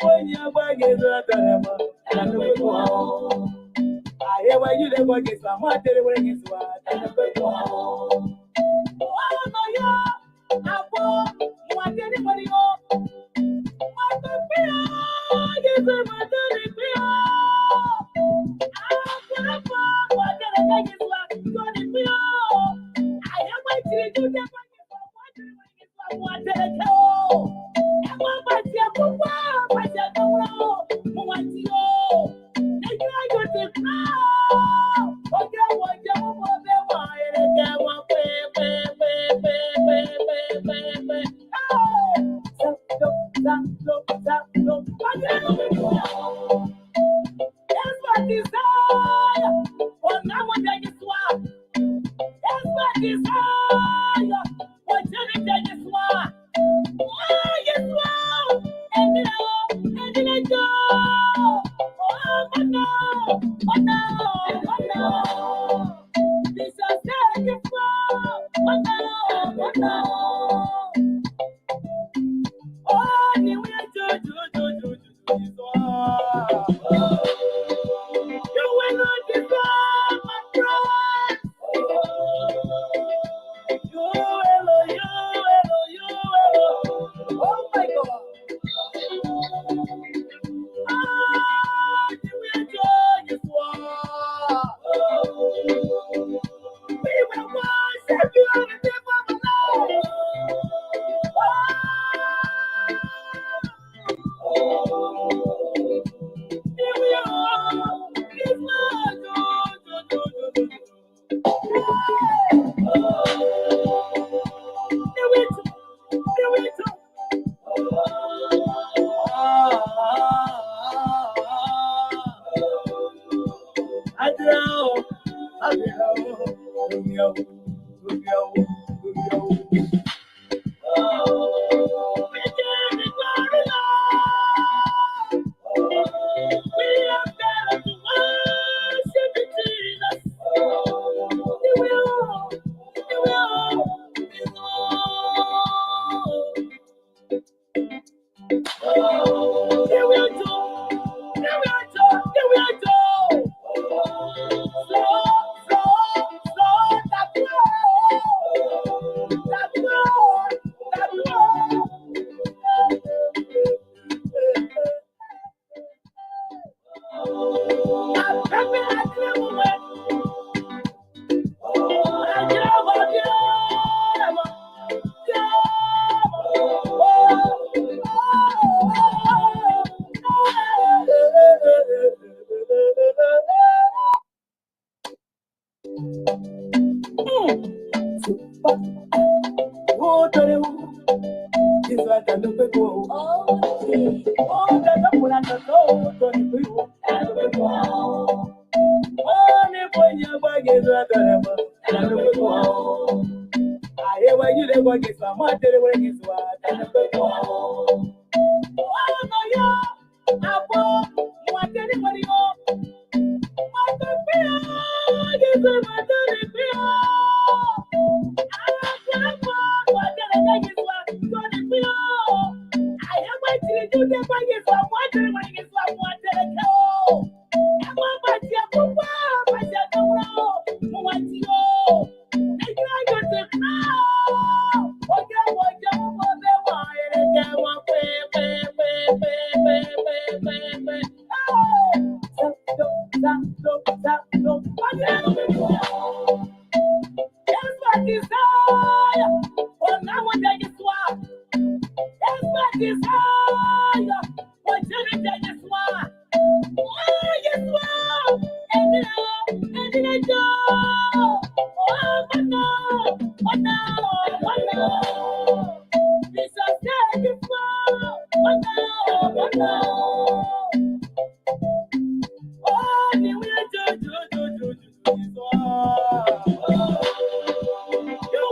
when you're going to the and the people. I ever you the one is a matter when it's what and the people. Oh, no, yeah. I want anybody up. What the people is a matter of people. What can I get what? I am waiting to get what the hell. And what was your papa? What's your no? What's your? And you are going to know. Okay, what you want to buy and get one that's what desire. Oh, now what I just want. That's what desire. What you just want. Oh, yes, wow. And then go. Oh, no. Oh, no. Oh, no. This is the fall. Oh, no. Oh, no. Oh, you will do. You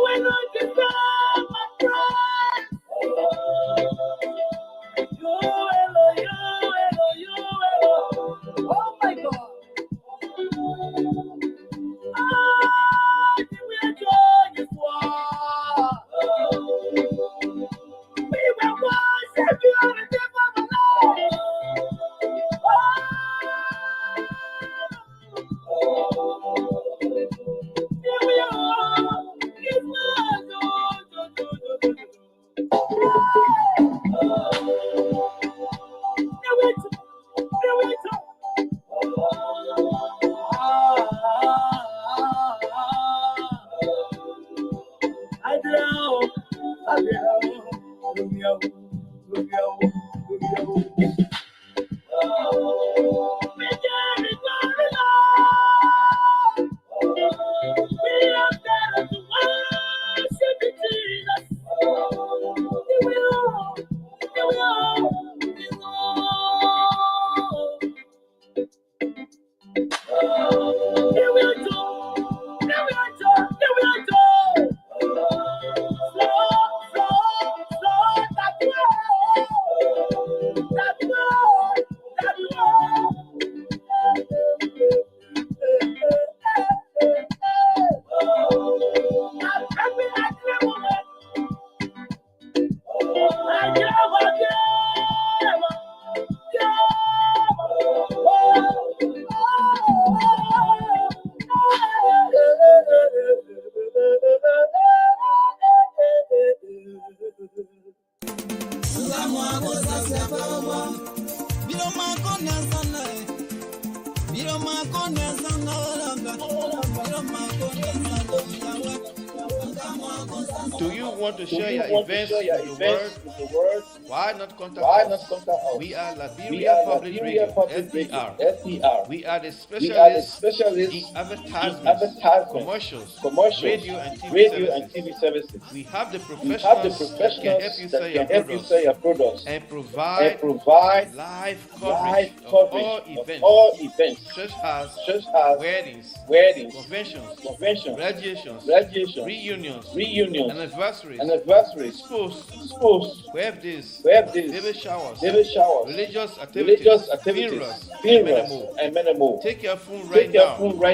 will not deserve my prize. You will. Oh my God. Ah, you will judge this war. We will worship you on the tip of the Lord. Do you want to share your events with the world? Why not contact us? We are Liberia Public Radio, Lpr. We are the specialists in advertisements, commercials, radio and TV services. We have the professionals that can help you sell your products and provide live coverage of all events such as weddings, conventions, graduations, reunions, anniversaries, schools, birthdays, baby showers, religious activities, funerals, and many more. Take your phone right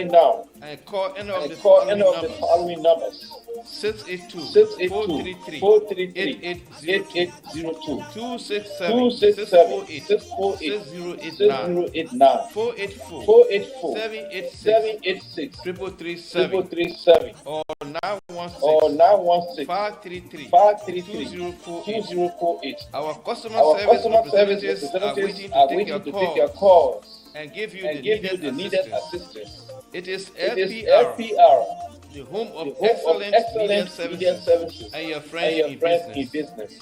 now and call any of the following numbers. 682-433-8802 267-648-6089 484-786-337 or 916-533-2048. Our customer service representatives are waiting to take your calls and give you the needed assistance. It is Lpr, the home of excellent media services and your friends in business.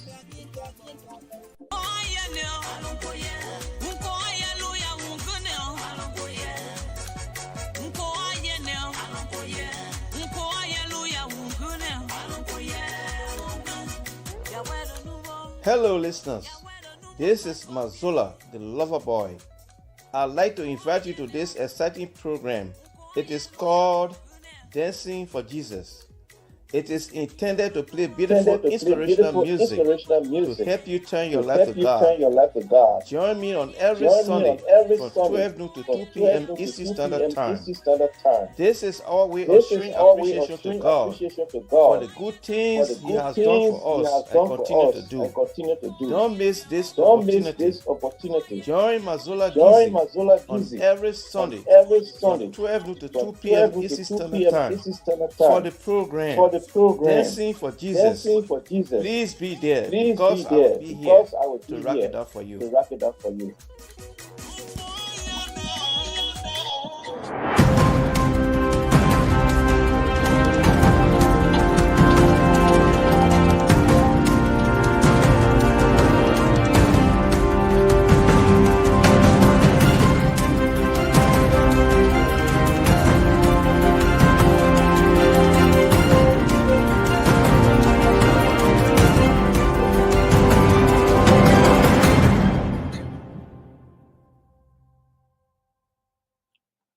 Hello listeners, this is Mazola, the lover boy. I'd like to invite you to this exciting program. It is called Dancing for Jesus. It is intended to play beautiful inspirational music to help you turn your life to God. Join me on every Sunday from 12 noon to 2 p.m. Eastern Standard Time. This is our way of showing appreciation to God for the good things He has done for us and continue to do. Don't miss this opportunity. Join Mazola Gizi on every Sunday from 12 noon to 2 p.m. Eastern Standard Time for the program Dancing for Jesus. Please be there because I will be here to wrap it up for you.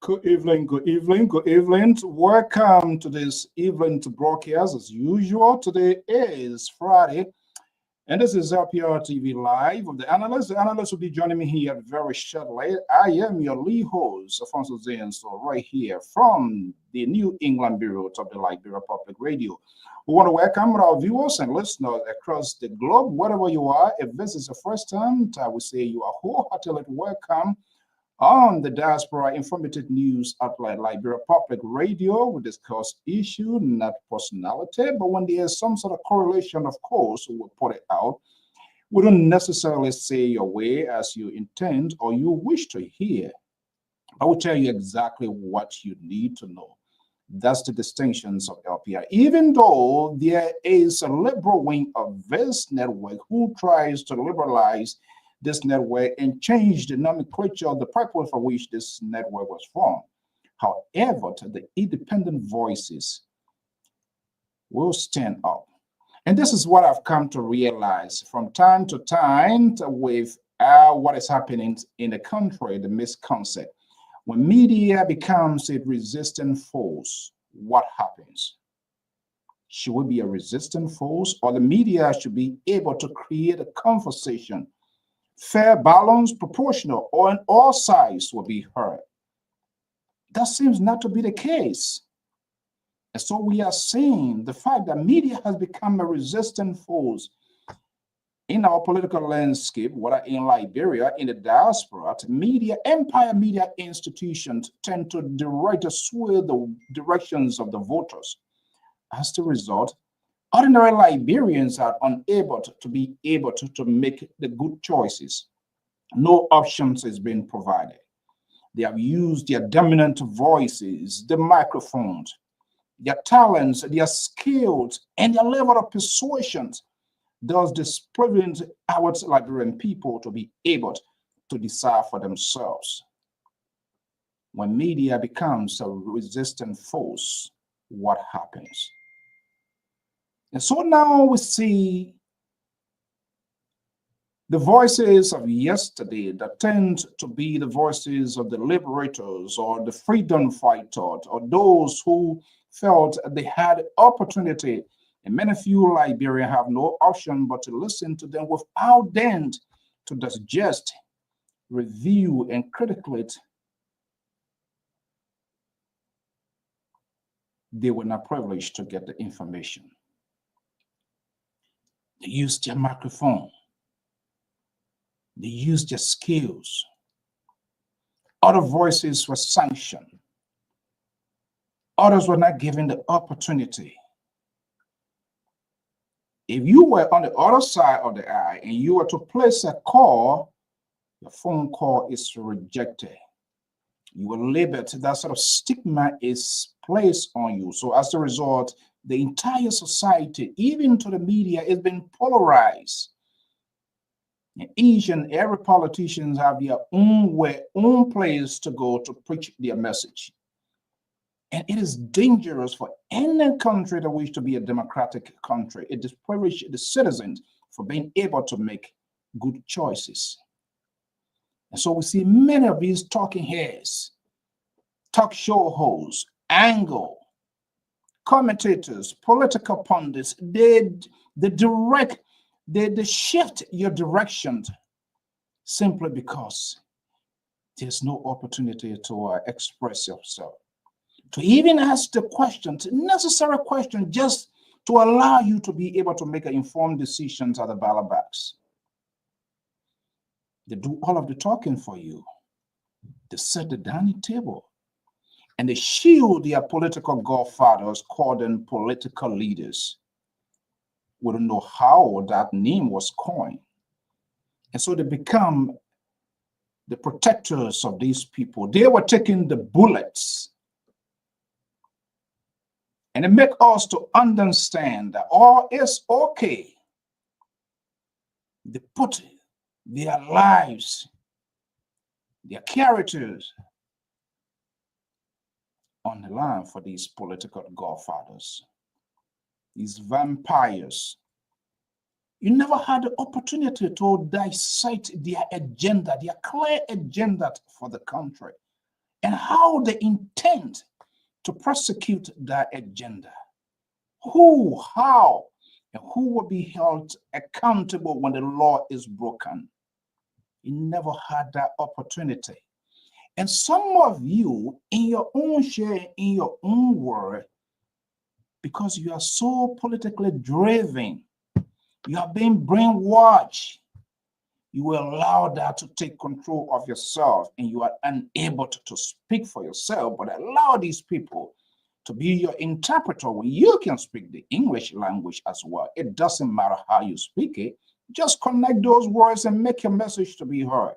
Good evening. Welcome to this evening broadcast. As usual, today is Friday, and this is Lpr-Tv Live of the Analysts. The Analysts will be joining me here very shortly. I am your lead host, Alfonso Zenso, right here from the New England Bureau of the Liberia Public Radio. We want to welcome our viewers and listeners across the globe, wherever you are. If this is the first time, I would say you are wholeheartedly welcome on the Diaspora Informative News outlet Liberia Public Radio. We discuss issue, not personality, but when there is some sort of correlation, of course, we'll put it out. We don't necessarily say your way as you intend or you wish to hear. I will tell you exactly what you need to know. That's the distinctions of LPR. Even though there is a liberal wing of this network who tries to liberalize this network and change the nomenclature of the purpose for which this network was formed. However, the independent voices will stand up. And this is what I've come to realize from time to time with what is happening in the country, the misconcept. When media becomes a resistant force, what happens? Should we be a resistant force, or the media should be able to create a conversation, fair, balanced, proportional, or on all sides will be heard? That seems not to be the case. And so we are seeing the fact that media has become a resistant force in our political landscape, whether in Liberia, in the diaspora. Media, empire media institutions tend to direct or sway the directions of the voters. As a result, ordinary Liberians are unable to be able to make the good choices. No options is being provided. They have used their dominant voices, the microphones, their talents, their skills, and their level of persuasion, thus disprivileging our Liberian people to be able to decide for themselves. When media becomes a resistant force, what happens? And so now we see the voices of yesterday that tend to be the voices of the liberators or the freedom fighters or those who felt they had opportunity. And many few Liberians have no option but to listen to them without then to digest, review, and critically. They were not privileged to get the information. They used their microphone. They used their skills. Other voices were sanctioned. Others were not given the opportunity. If you were on the other side of the aisle and you were to place a call, your phone call is rejected. You were labeled. That sort of stigma is placed on you. So as a result, the entire society, even to the media, is being polarized. And each and every politician have their own place to go to preach their message. And it is dangerous for any country that wishes to be a democratic country. It discourages the citizens for being able to make good choices. And so we see many of these talking heads, talk show hosts, angle, commentators, political pundits, they shift your direction simply because there's no opportunity to express yourself, to even ask the questions, necessary questions, just to allow you to be able to make informed decisions at the ballot box. They do all of the talking for you. They set the dining table. And they shield their political godfathers, call them political leaders. We don't know how that name was coined. And so they become the protectors of these people. They were taking the bullets. And it makes us to understand that all is okay. They put their lives, their characters on the line for these political godfathers, these vampires. You never had the opportunity to dissect their agenda, their clear agenda for the country, and how they intend to prosecute that agenda. Who, how, and who will be held accountable when the law is broken. You never had that opportunity. And some of you, in your own share, in your own word, because you are so politically driven, you are being brainwashed, you will allow that to take control of yourself, and you are unable to speak for yourself, but allow these people to be your interpreter. When you can speak the English language as well. It doesn't matter how you speak it. Just connect those words and make your message to be heard.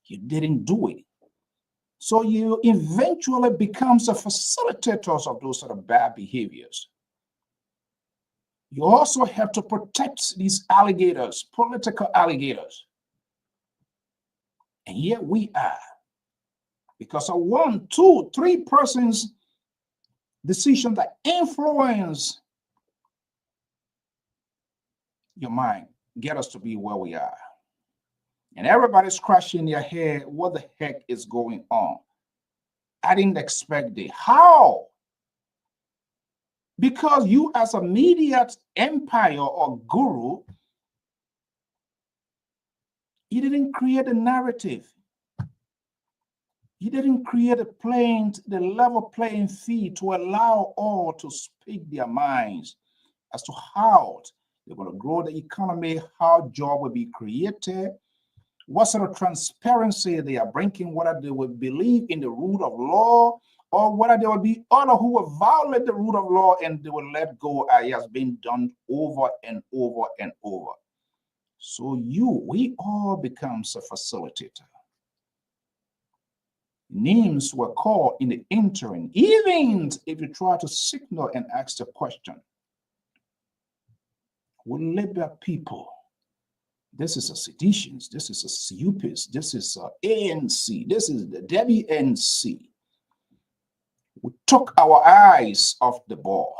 You didn't do it. So you eventually becomes a facilitator of those sort of bad behaviors. You also have to protect these alligators, political alligators. here we are. Because of 1, 2, 3 persons' decision that influence your mind, get us to be where we are. And everybody's scratching their head, what the heck is going on? I didn't expect it. How? Because you as a media empire or guru, you didn't create a narrative. You didn't create the level playing field to allow all to speak their minds as to how they're going to grow the economy, how job will be created, what sort of transparency they are bringing, whether they will believe in the rule of law, or whether there will be others who will violate the rule of law and they will let go as it has been done over and over and over. So we all becomes a facilitator. Names were called in the interim, even if you try to signal and ask the question, will Lpr people, this is a seditions, this is a CUPs, this is a ANC, this is the WNC. We took our eyes off the ball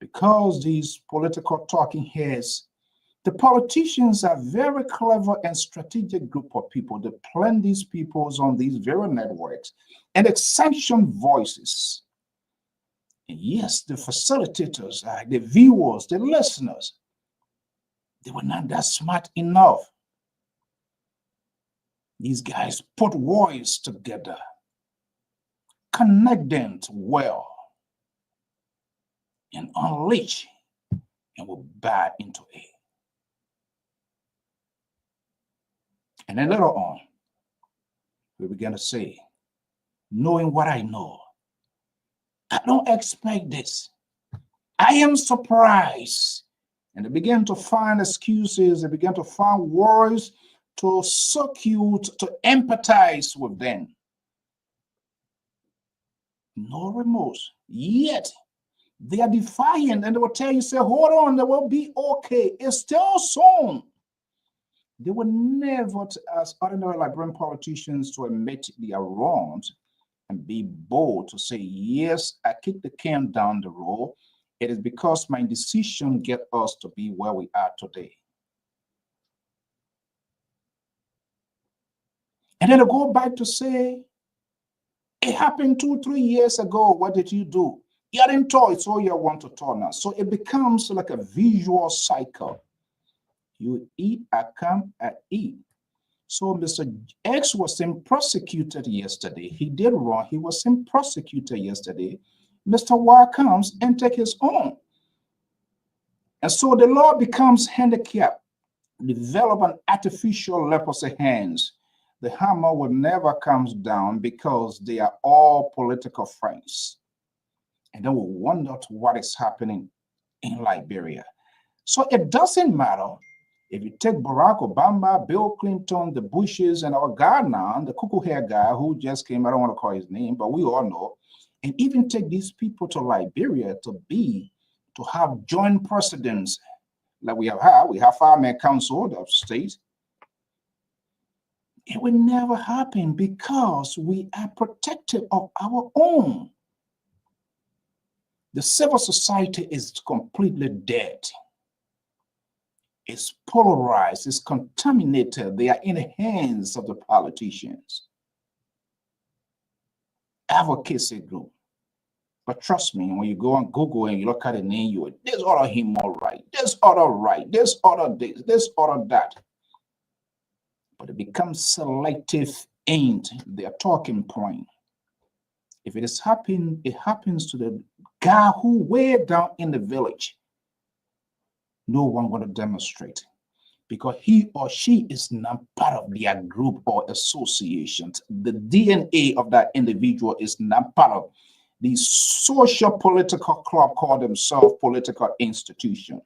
because these political talking heads, the politicians are very clever and strategic group of people. They plan these peoples on these very networks and they sanction voices. And yes, the facilitators, the viewers, the listeners, they were not that smart enough. These guys put voice together, connect them well, and unleash, and will buy into it. And then later on, we began to say, knowing what I know, I don't expect this. I am surprised. And they began to find excuses. They began to find words to circuit, to empathize with them. No remorse. Yet, they are defiant and they will tell you, say, hold on, they will be okay. It's still soon. They were never, as ordinary Liberian politicians, to admit they are wrong and be bold to say, yes, I kicked the can down the road. It is because my decision get us to be where we are today. And then I go back to say, it happened 2, 3 years ago. What did you do? You didn't toy, so you want to toy now. So it becomes like a visual cycle. You eat, I come, I eat. So Mr. X was prosecuted yesterday. He did wrong. He was prosecuted yesterday. Mr. Y comes and take his own. And so the law becomes handicapped, develop an artificial leprosy hands. The hammer will never come down because they are all political friends. And then we wonder what is happening in Liberia. So it doesn't matter if you take Barack Obama, Bill Clinton, the Bushes, and our guy now, the cuckoo hair guy who just came, I don't want to call his name, but we all know, and even take these people to Liberia to have joint presidents like we have had. We have Fireman Council of State. It will never happen because we are protective of our own. The civil society is completely dead. It's polarized, it's contaminated. They are in the hands of the politicians. Advocacy group. But trust me, when you go on Google and you look at the name, you this order him all right, this order right, this order this order that. But it becomes selective ain't their talking point. If it is happening, it happens to the guy who way down in the village. No one going to demonstrate because he or she is not part of their group or associations. The DNA of that individual is not part of the social political club called themselves political institution.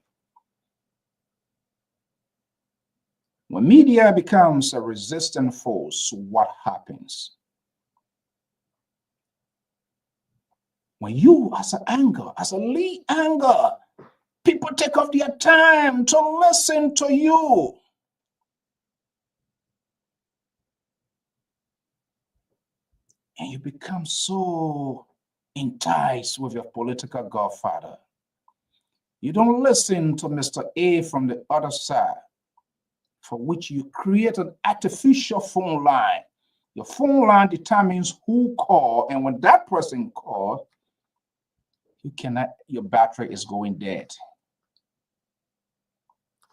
When media becomes a resistant force, what happens? When you, as a lead anchor, people take off their time to listen to you. and you become so enticed with your political godfather. You don't listen to Mr. A from the other side, for which you create an artificial phone line. Your phone line determines who call, and when that person calls, you cannot, your battery is going dead.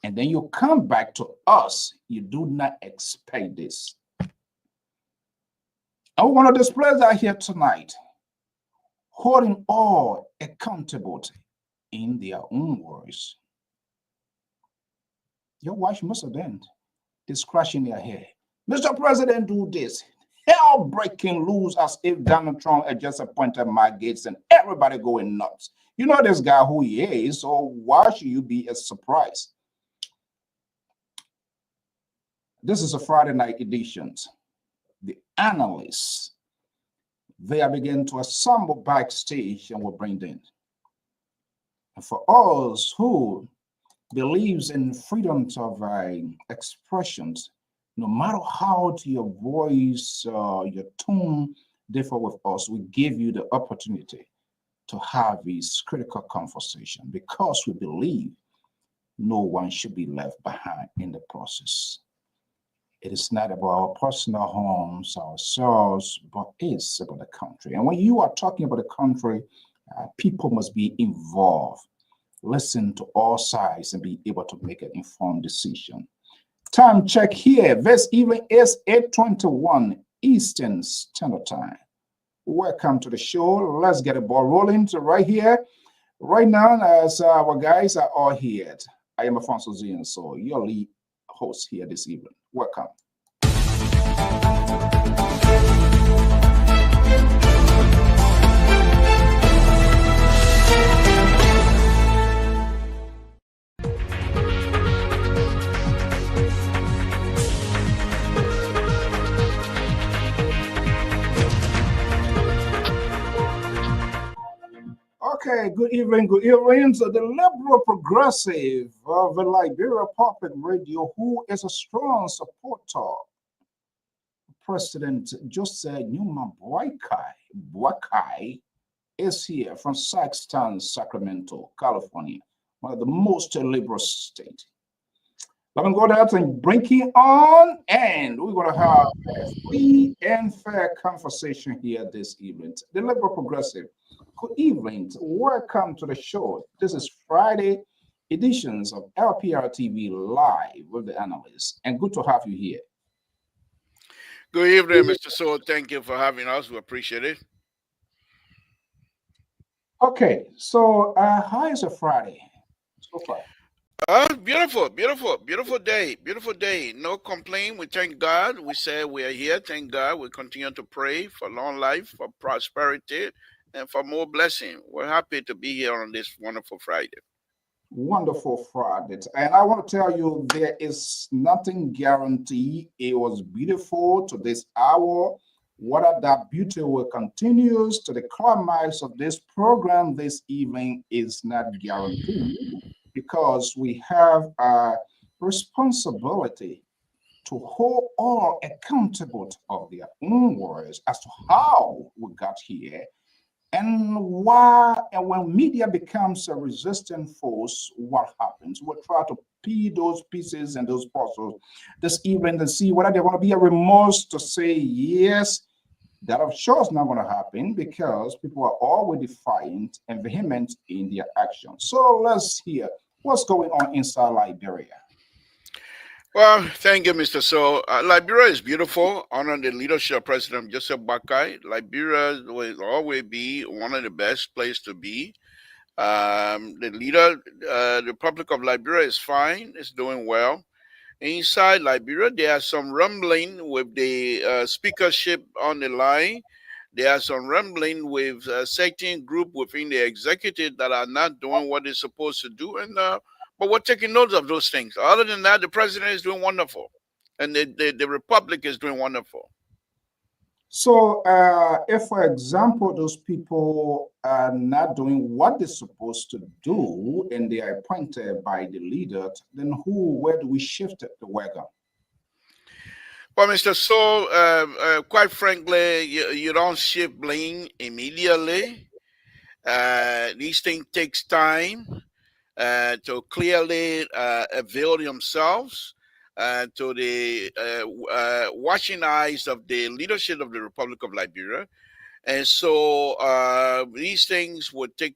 And then you come back to us. You do not expect this. I want to display that here tonight, holding all accountable in their own words. Your wife must have been scratching their head. Mr. President, do this. Hell breaking loose as if Donald Trump had just appointed Mike Gates and everybody going nuts. You know this guy who he is, so why should you be as surprised? This is a Friday night edition. The analysts, they are beginning to assemble backstage and will bring them. And for us who believes in freedom of expressions, no matter how your voice, your tone differ with us, we give you the opportunity to have this critical conversation because we believe no one should be left behind in the process. It is not about our personal homes, ourselves, but it's about the country. And when you are talking about the country, people must be involved, listen to all sides, and be able to make an informed decision. Time check here. This evening is 8:21 Eastern Standard Time. Welcome to the show. Let's get the ball rolling right here, right now, as our guys are all here. I am Afonso Zian, so your lead host here this evening. Welcome. Okay, good evening, good evening. So the liberal progressive of the Liberia Public Radio, who is a strong supporter, President Joseph Newman Boakai is here from Saxton, Sacramento, California, one of the most liberal states. Let me go there and bring it on, and we're going to have a free and fair conversation here this evening. The liberal progressive. Good evening. Welcome to the show. This is Friday editions of Lpr-Tv Live with the Analysts, and good to have you here. Good evening, Mr. Soul. Thank you for having us. We appreciate it. Okay, so how is a Friday so far? Beautiful day. No complaint. We thank God. We say we are here. Thank God. We continue to pray for long life, for prosperity, and for more blessing. We're happy to be here on this wonderful Friday. Wonderful Friday. And I want to tell you, there is nothing guaranteed. It was beautiful to this hour. Whether that beauty will continue to the climax of this program this evening is not guaranteed, because we have a responsibility to hold all accountable of their own words as to how we got here. And why, and when media becomes a resistant force, what happens? We'll try to peel those pieces and those puzzles this evening and see whether there want to be a remorse to say, yes, that of sure is not going to happen, because people are always defiant and vehement in their actions. So let's hear what's going on inside Liberia. Well, thank you, Mr. So. Liberia is beautiful. Under the leadership of President Joseph Boakai, Liberia will always be one of the best places to be. The leader, the Republic of Liberia, is fine. It's doing well. Inside Liberia, there are some rumbling with the speakership on the line. There are some rumbling with a certain group within the executive that are not doing what they're supposed to do. And but we're taking note of those things. Other than that, the president is doing wonderful, and the republic is doing wonderful. So if, for example, those people are not doing what they're supposed to do and they are appointed by the leader, then where do we shift the wagon? Well, Mr. So, quite frankly, you don't shift blame immediately. These things takes time to clearly avail themselves to the watching eyes of the leadership of the Republic of Liberia. And so these things would take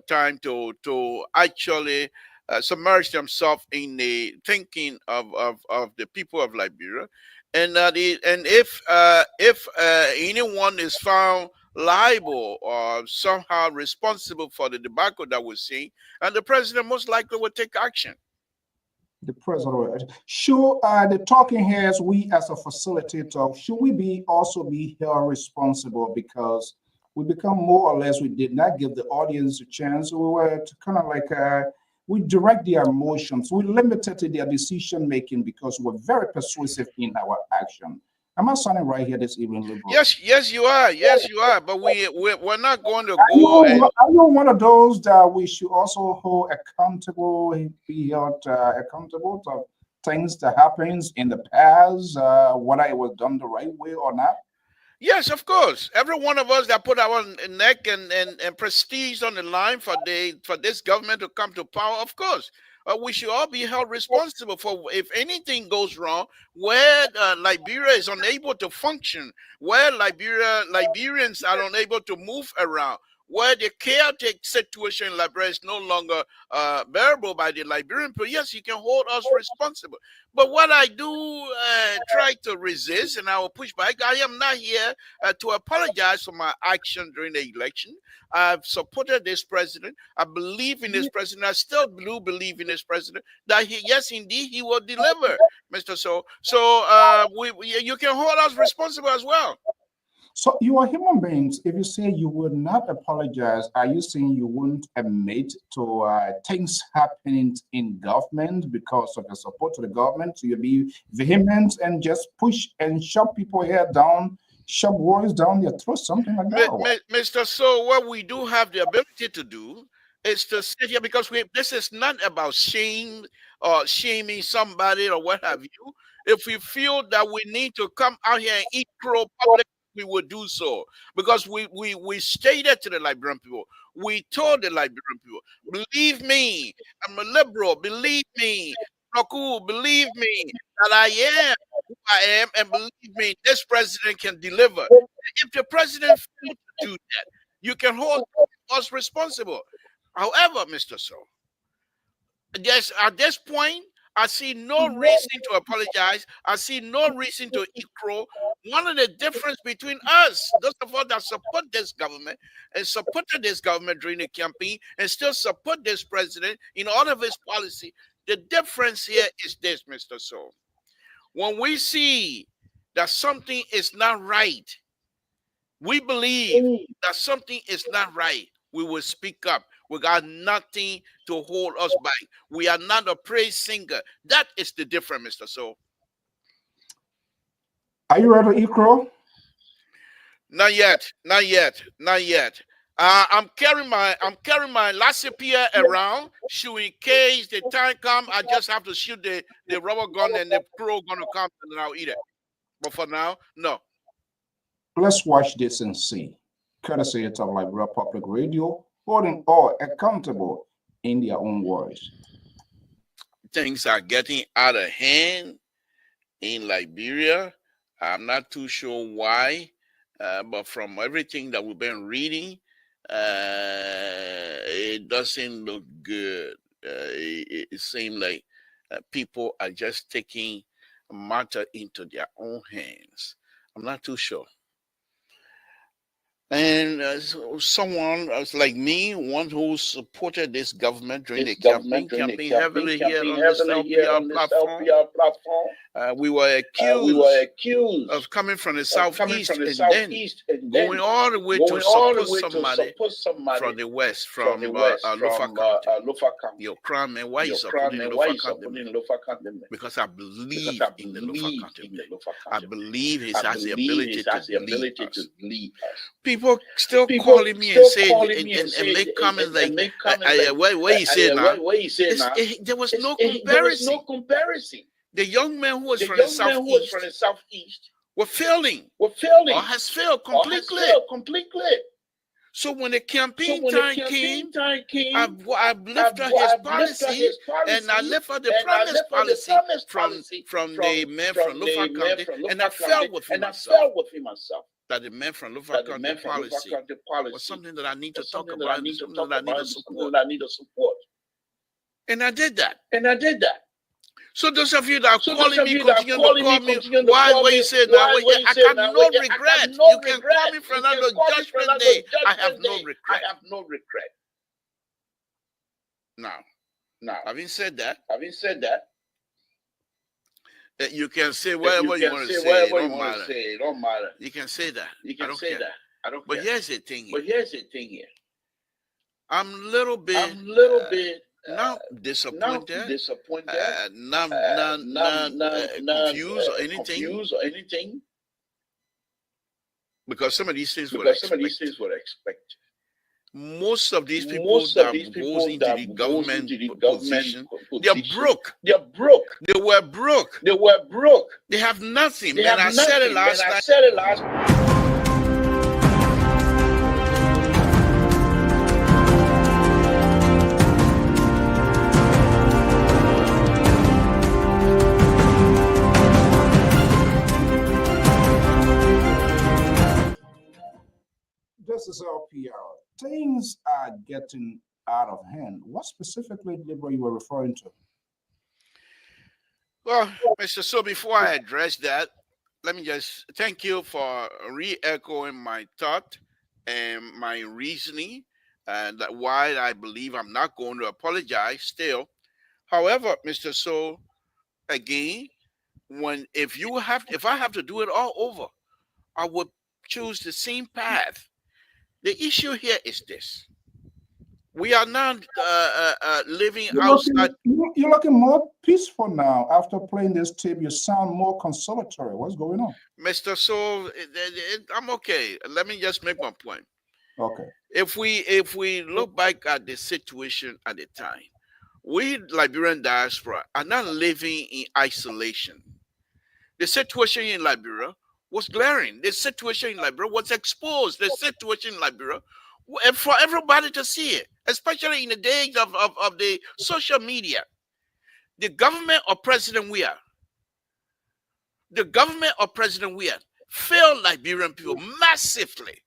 time to actually submerge themselves in the thinking of the people of Liberia. And if anyone is found liable or somehow responsible for the debacle that we're seeing, and the president most likely will take action. The president. Should the talking heads, we as a facilitator, should we be also be held responsible because we become more or less, we did not give the audience a chance. We were kind of like we direct their emotions, we limited their decision making because we're very persuasive in our action. Am I sounding right here this evening, Liberal? Yes, you are. Yes, you are. But we're not going to Are go. you one of those that we should also hold accountable, be held accountable to things that happens in the past, whether it was done the right way or not? Yes, of course. Every one of us that put our neck and prestige on the line for this government to come to power, of course. We should all be held responsible for if anything goes wrong, where Liberia is unable to function, where Liberians are unable to move around, where the chaotic situation in Liberia is no longer bearable by the Liberian people. Yes, you can hold us responsible. But what I do try to resist, and I will push back, I am not here to apologize for my action during the election. I've supported this president. I believe in this president. I still do believe in this president that yes, indeed, he will deliver, Mr. So you can hold us responsible as well. So you are human beings. If you say you would not apologize, are you saying you wouldn't admit to things happening in government because of your support to the government? So you'll be vehement and just push and shove people here down, shove words down their throat, something like that? Mr. So what we do have the ability to do is to sit here because this is not about shame or shaming somebody or what have you. If we feel that we need to come out here and eat crow publicly, we would do so because we stated to the Liberian people, we told the Liberian people, believe me, I'm a liberal, believe me, Naku, believe me that I am who I am, and believe me, this president can deliver. If the president failed to do that, you can hold us responsible. However, Mr. So, yes, at this point, I see no reason to apologize. I see no reason to eat crow. One of the difference between us, those of us that support this government and supported this government during the campaign and still support this president in all of his policy, the difference here is this, Mr. So. When we see that something is not right, we believe that something is not right, we will speak up. We got nothing to hold us back. We are not a praise singer. That is the difference, Mr. So. Are you ready to eat crow? Not yet. I'm carrying my Lpr around, so in case the time comes, I just have to shoot the rubber gun and the crow gonna come and I'll eat it. But for now, no. Let's watch this and see. Courtesy of Liberia Public Radio, holding all accountable in their own words. Things are getting out of hand in Liberia. I'm not too sure why, but from everything that we've been reading, it doesn't look good. It seems like people are just taking a matter into their own hands. I'm not too sure. And someone like me, one who supported this government during the campaign heavily here on this Lpr platform, we were accused of coming from the southeast and then going all the way to support somebody from the west, from Lofa County. Your crime and why you supporting Lofa County? Because I believe in the Lofa County. I believe he has the ability to lead us. People still calling me and saying and make comments like, what you say now? There was no comparison. The young man who was from the southeast were failing or has failed completely. So when the campaign time came, I've lifted his policy, and I lifted the promise policy from the man from Lpr County, and I fell with him myself. That the man from Lpr County policy was something that I need to talk about, and something that I need to support. And I did that. So those of you that are calling me, continue to call me. Why you say now? I have no regret. You can call me for another judgment day. I have no regret. Now, having said that, you can say whatever you want to say. It don't matter. You can say that. I don't care. But here's the thing here. I'm a little bit not disappointed, not confused or anything, because some of these things were expected. Most of these people that goes into the government position, they're broke. They were broke. They have nothing. And I said it last night. This is LPR. Things are getting out of hand. What specifically, Deborah, you were referring to? Well, Mr. So before I address that, let me just thank you for re-echoing my thought and my reasoning, and why I believe I'm not going to apologize still. However, Mr. So, again, if I have to do it all over, I would choose the same path. The issue here is this: we are not living outside. You're looking more peaceful now after playing this tape. You sound more consolatory. What's going on, Mr. So? I'm okay. Let me just make my point. Okay. If we look back at the situation at the time, we Liberian diaspora are not living in isolation. The situation in Liberia was glaring. The situation in Liberia was exposed. The situation in Liberia, for everybody to see it, especially in the days of the social media. The government of President Weah failed Liberian people massively.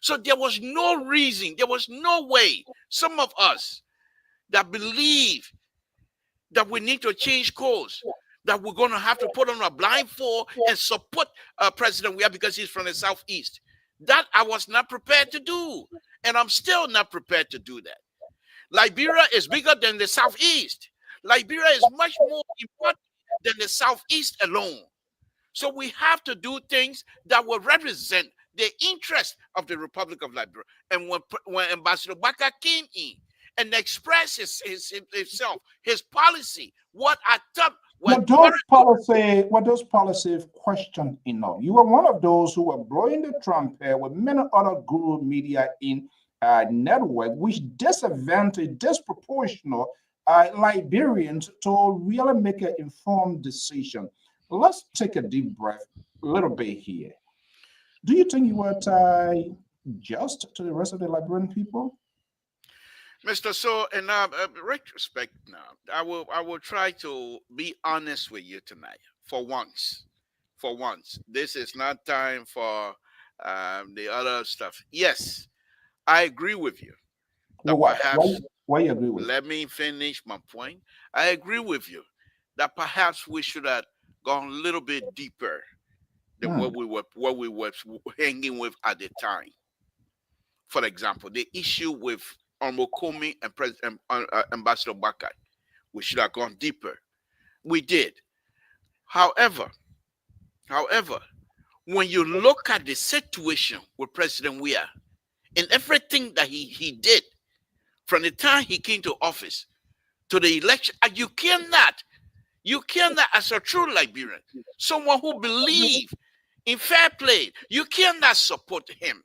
So there was no reason, there was no way some of us that believe that we need to change course, that we're going to have to put on a blindfold and support President Weah because he's from the Southeast. That I was not prepared to do, and I'm still not prepared to do that. Liberia is bigger than the Southeast. Liberia is much more important than the Southeast alone. So we have to do things that will represent the interest of the Republic of Liberia. And when Ambassador Baka came in and expressed himself, his policy, what I thought what those policies questioned enough. You were one of those who were blowing the trumpet with many other guru media in network, which disadvantaged disproportionate Liberians to really make an informed decision. Let's take a deep breath a little bit here. Do you think you were just to the rest of the Liberian people? Mr. So, in retrospect now, I will try to be honest with you tonight. For once, this is not time for the other stuff. Yes, I agree with you. Why you agree with? Let me finish my point. I agree with you that perhaps we should have gone a little bit deeper than what we were hanging with at the time. For example, the issue with Komi and President Ambassador Baka, we should have gone deeper. We did. However, when you look at the situation with President Weah and everything that he did from the time he came to office to the election, you cannot, as a true Liberian, someone who believes in fair play, you cannot support him.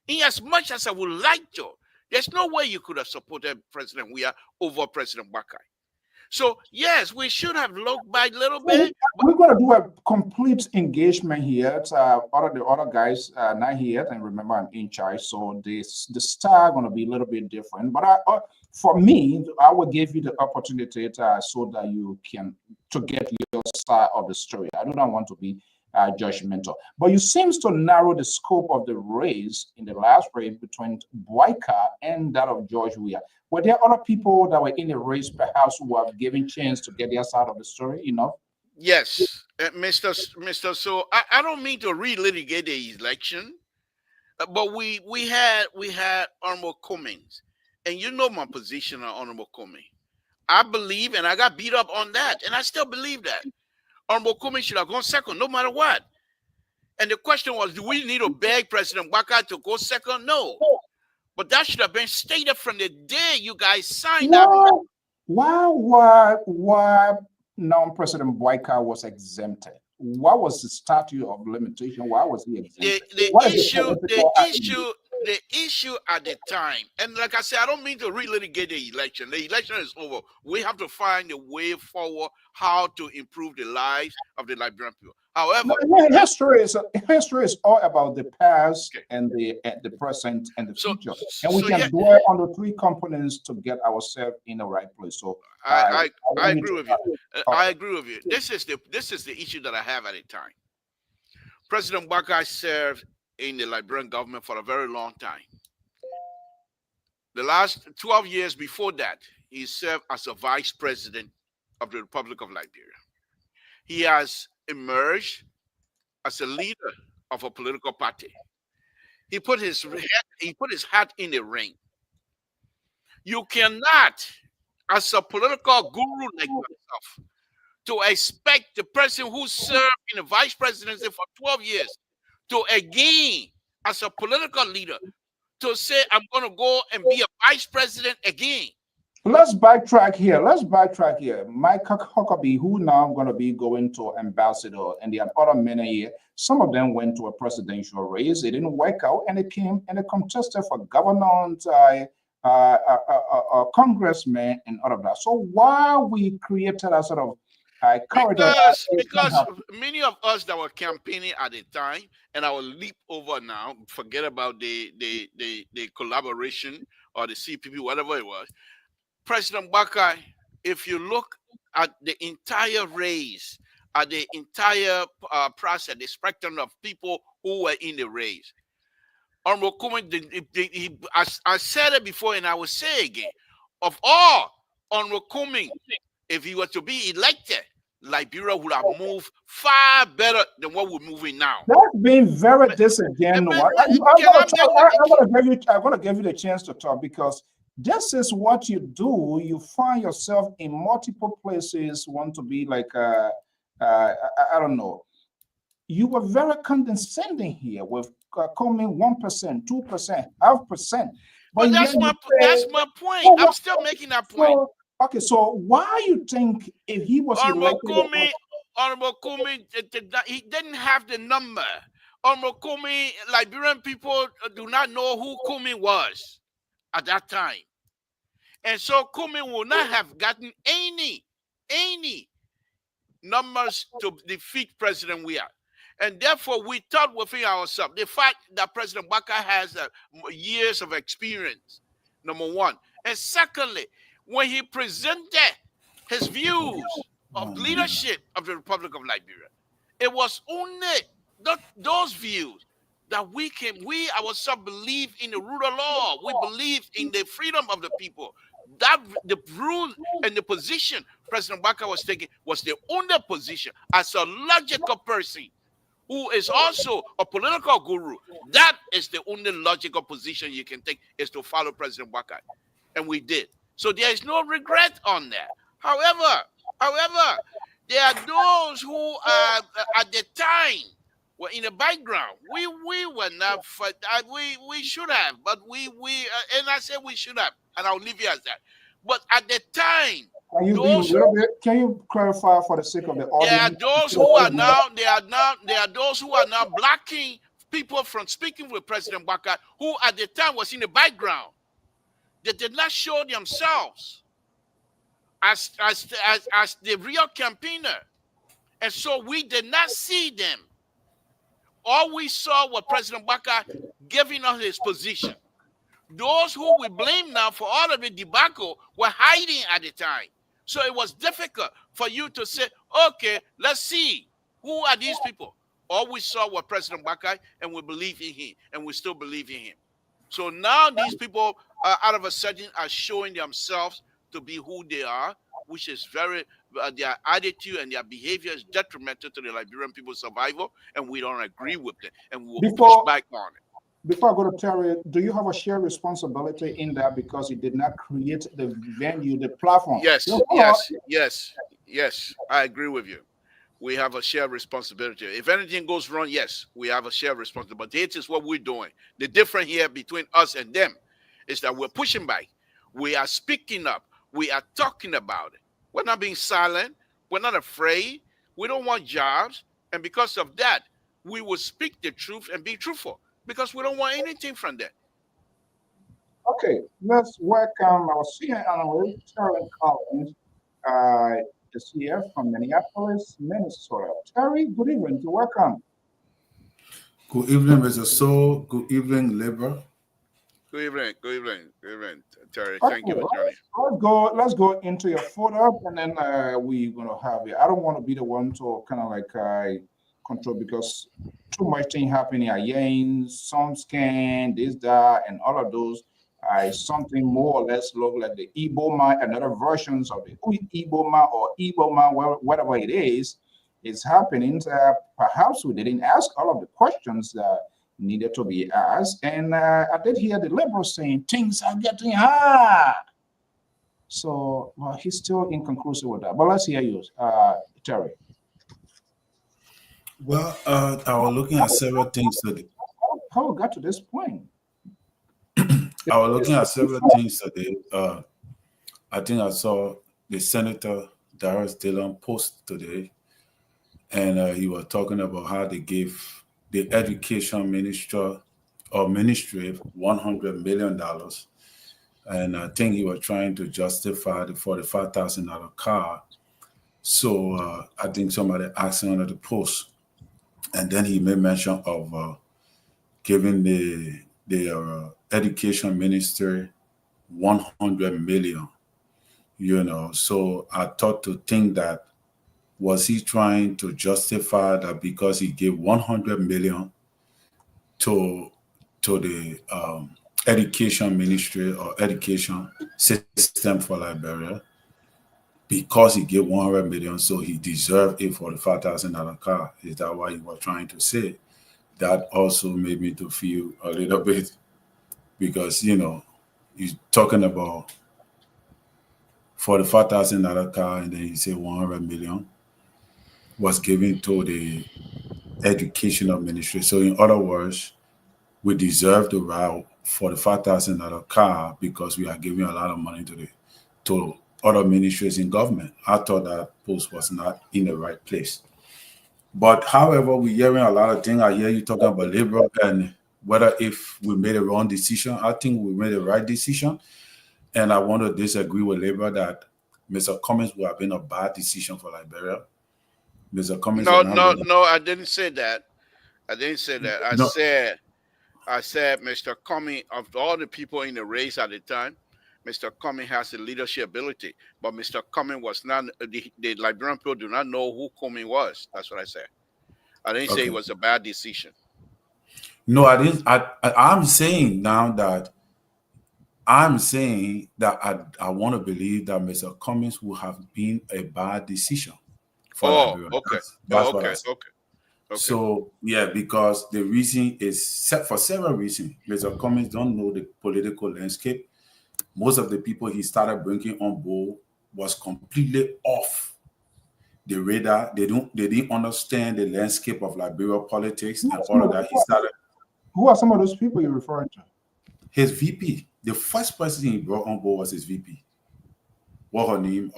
In as much as I would like to, there's no way you could have supported President Weah over President Baka. So yes, we should have looked back a little So bit. we're going to do a complete engagement here. All of the other guys not here, and remember I'm in charge, so the style going to be a little bit different. But for me, I will give you the opportunity so that you can to get your side of the story. I do not want to be judgmental, but you seems to narrow the scope of the race in the last race between Boyka and that of George Weah. Were there other people that were in the race, perhaps, who have given chance to get their side of the story? Yes, Mr. So I don't mean to relitigate the election, but we had Honorable Cummings, and you know my position on Honorable Cummings. I believe, and I got beat up on that, and I still believe that Honorable Cummings should have gone second, no matter what. And the question was, do we need to beg President Waka to go second? No. But that should have been stated from the day you guys signed that. Why non-President Boyka was exempted? What was the statute of limitation? Why was he exempted? The issue at the time, and like I said, I don't mean to relitigate the election. The election is over. We have to find a way forward how to improve the lives of the Liberian people. However, history is all about the past and the present and the future, and we can dwell on the three components to get ourselves in the right place. So I agree with you. I agree with you. This is the issue that I have at the time. President Waka served in the Liberian government for a very long time. The last 12 years before that, he served as a vice president of the Republic of Liberia. He has emerged as a leader of a political party. He put his hat in the ring. You cannot, as a political guru like yourself, to expect the person who served in the vice presidency for 12 years to again, as a political leader, to say, I'm going to go and be a vice president again. Let's backtrack here. Mike Huckabee, who now going to be going to ambassador, and the other men here, some of them went to a presidential race. It didn't work out, and it came and they contested for governor, congressman, and all of that. So why we created a sort of because many of us that were campaigning at the time, and I will leap over now, forget about the collaboration or the CPP, whatever it was. President Waka, if you look at the entire race, at the entire process, the spectrum of people who were in the race, Honorable Cummings, I said it before and I will say again, of all Honorable Cummings, if he was to be elected, Liberia would have moved far better than what we're moving now. That's been very disingenuous. I'm going to give you the chance to talk, because this is what you do. You find yourself in multiple places, want to be like, I don't know. You were very condescending here with coming 1%, 2%, 0.5%. But that's my point. I'm still making that point. Okay, so why you think if he was Honorable Cummings, he didn't have the number. Honorable Cummings, Liberian people do not know who Cummings was at that time. And so Cummings would not have gotten any numbers to defeat President Weah. And therefore, we thought within ourselves, the fact that President Waka has years of experience, number one. And secondly, when he presented his views of leadership of the Republic of Liberia, it was only those views that we ourselves believe in the rule of law. We believe in the freedom of the people. That the rule and the position President Waka was taking was the only position as a logical person who is also a political guru. That is the only logical position you can take, is to follow President Waka. And we did. So there is no regret on that. However, there are those who at the time were in the background. We were not, we should have, but and I said we should have, and I'll leave it as that. But at the time, can you clarify for the sake of the audience? There are those who are now blocking people from speaking with President Waka, who at the time was in the background. They did not show themselves as the real campaigner. And so we did not see them. All we saw was President Baka giving us his position. Those who we blame now for all of the debacle were hiding at the time. So it was difficult for you to say, okay, let's see, who are these people? All we saw was President Baka, and we believe in him, and we still believe in him. So now these people, out of a sudden, are showing themselves to be who they are, which is very, their attitude and their behavior is detrimental to the Liberian people's survival, and we don't agree with it, and we will push back on it. Before I go to Terry, do you have a shared responsibility in that because you did not create the venue, the platform? Yes, I agree with you. We have a shared responsibility. If anything goes wrong, yes, we have a shared responsibility. It is what we're doing. The difference here between us and them is that we're pushing back. We are speaking up. We are talking about it. We're not being silent. We're not afraid. We don't want jobs. And because of that, we will speak the truth and be truthful because we don't want anything from them. Okay, let's welcome our senior analyst, Terry Collins. Is here from Minneapolis, Minnesota. Terry, good evening. Welcome. Good evening, Mr. Soul. Good evening, Labor. Good evening, Terry. Okay, Thank you for joining. Let's go into your photo, and then we're gonna have it. I don't want to be the one to kind of like control because too much thing happening again. Some scan this, that, and all of those. Something more or less look like the Ebola and other versions of the Ebola or Ebola, whatever it is happening. Perhaps we didn't ask all of the questions that needed to be asked. And I did hear the liberals saying things are getting hard. So he's still inconclusive with that. But let's hear you, Terry. Well, I was looking at several things today. How we got to this point? I was looking at several things today. I think I saw the Senator Darius Dillon post today, and he was talking about how they gave the education ministry $100 million. And I think he was trying to justify the $45,000 car. So I think somebody asked him under the post. And then he made mention of giving the education minister 100 million, So I thought to think that, was he trying to justify that because he gave 100 million to the education ministry or education system for Liberia, because he gave 100 million, so he deserved a $45,000 car? Is that what he was trying to say? That also made me to feel a little bit, because, he's talking about $45,000 car, and then he said 100 million was given to the educational ministry. So in other words, we deserve to ride $45,000 car because we are giving a lot of money to other ministries in government. I thought that post was not in the right place. But however, we're hearing a lot of things. I hear you talking about labor and whether if we made a wrong decision. I think we made the right decision. And I want to disagree with labor that Mr. Cummings would have been a bad decision for Liberia. Mr. Cummings. No, I didn't say that. I said Mr. Cummings, of all the people in the race at the time, Mr. Cummings has the leadership ability, but Mr. Cummings was not, the Liberian people do not know who Cummings was. That's what I said. I didn't say it was a bad decision. No, I didn't. I'm saying now that I want to believe that Mr. Cummings would have been a bad decision for Liberia. Okay. That's what I said. Okay. So, yeah, because the reason is set for several reasons. Mr. Cummings don't know the political landscape. Most of the people he started bringing on board was completely off the radar. They didn't understand the landscape of Liberia politics and all of that. He started. Who are some of those people you're referring to? His VP. The first person he brought on board was his VP. What her name?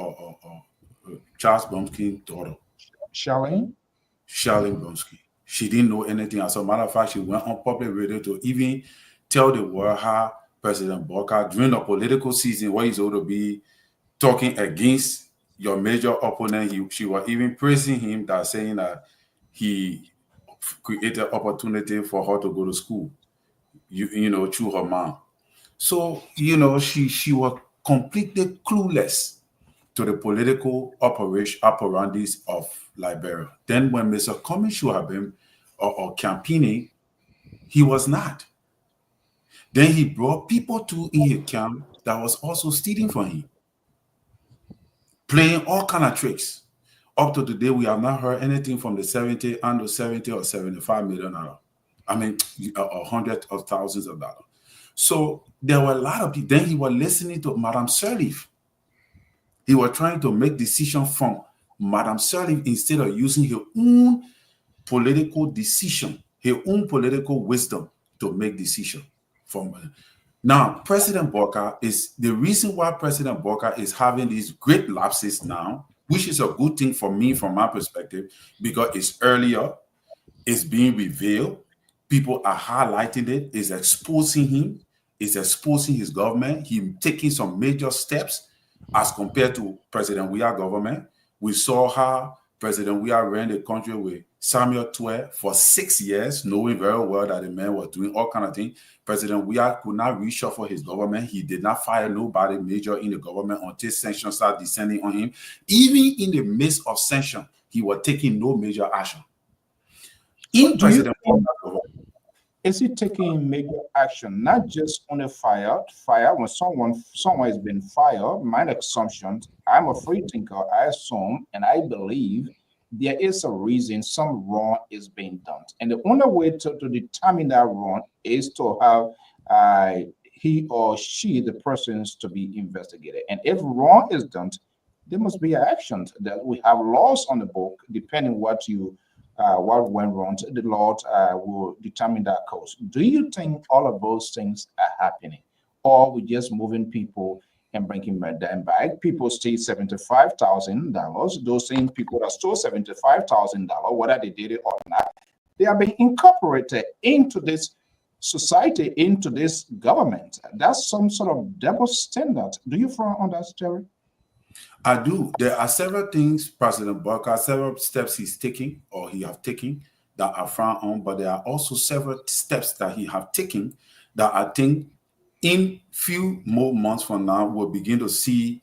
Charles Bromsky's daughter. Charlene Bromsky. She didn't know anything. As a matter of fact, she went on public radio to even tell the world how President Baka, during the political season, where he's going to be talking against your major opponent. She was even praising him, that saying that he created opportunity for her to go to school, you know, through her mom. So, you know, she was completely clueless to the political operandis of Liberia. Then when Mr. Cummings should have been or campaigning, he was not. Then he brought people to in his camp that was also stealing from him, playing all kind of tricks. Up to today, we have not heard anything from the 70 or 75 million dollars. I mean, hundreds of thousands of dollars. So there were a lot of people. Then he was listening to Madame Sirleaf. He was trying to make decisions from Madame Sirleaf instead of using his own political decision, his own political wisdom to make decisions. Now, President Boka is the reason why President Boka is having these great lapses now, which is a good thing for me from my perspective, because it's earlier, it's being revealed, people are highlighting it, it's exposing him, it's exposing his government, him taking some major steps as compared to President Weah government. We saw how President Weah ran the country with Samuel Twe for 6 years, knowing very well that the man was doing all kind of things. President Weah could not reshuffle his government. He did not fire nobody major in the government until sanctions started descending on him. Even in the midst of sanctions, he was taking no major action. In President Weah's government, is he taking major action, not just on a fire when someone has been fired? My assumption, I'm a free thinker, I assume and I believe there is a reason some wrong is being done. And the only way to determine that wrong is to have he or she, the persons, to be investigated. And if wrong is done, there must be action. That we have laws on the book, depending what went wrong, the Lord will determine that course. Do you think all of those things are happening, or we just moving people and bringing them back? People steal $75,000. Those same people that stole $75,000, whether they did it or not, they are being incorporated into this society, into this government. That's some sort of double standard. Do you frown on that, Terry? I do. There are several things President Boka, several steps he's taking or he have taken that I frown on, but there are also several steps that he have taken that I think in few more months from now we'll begin to see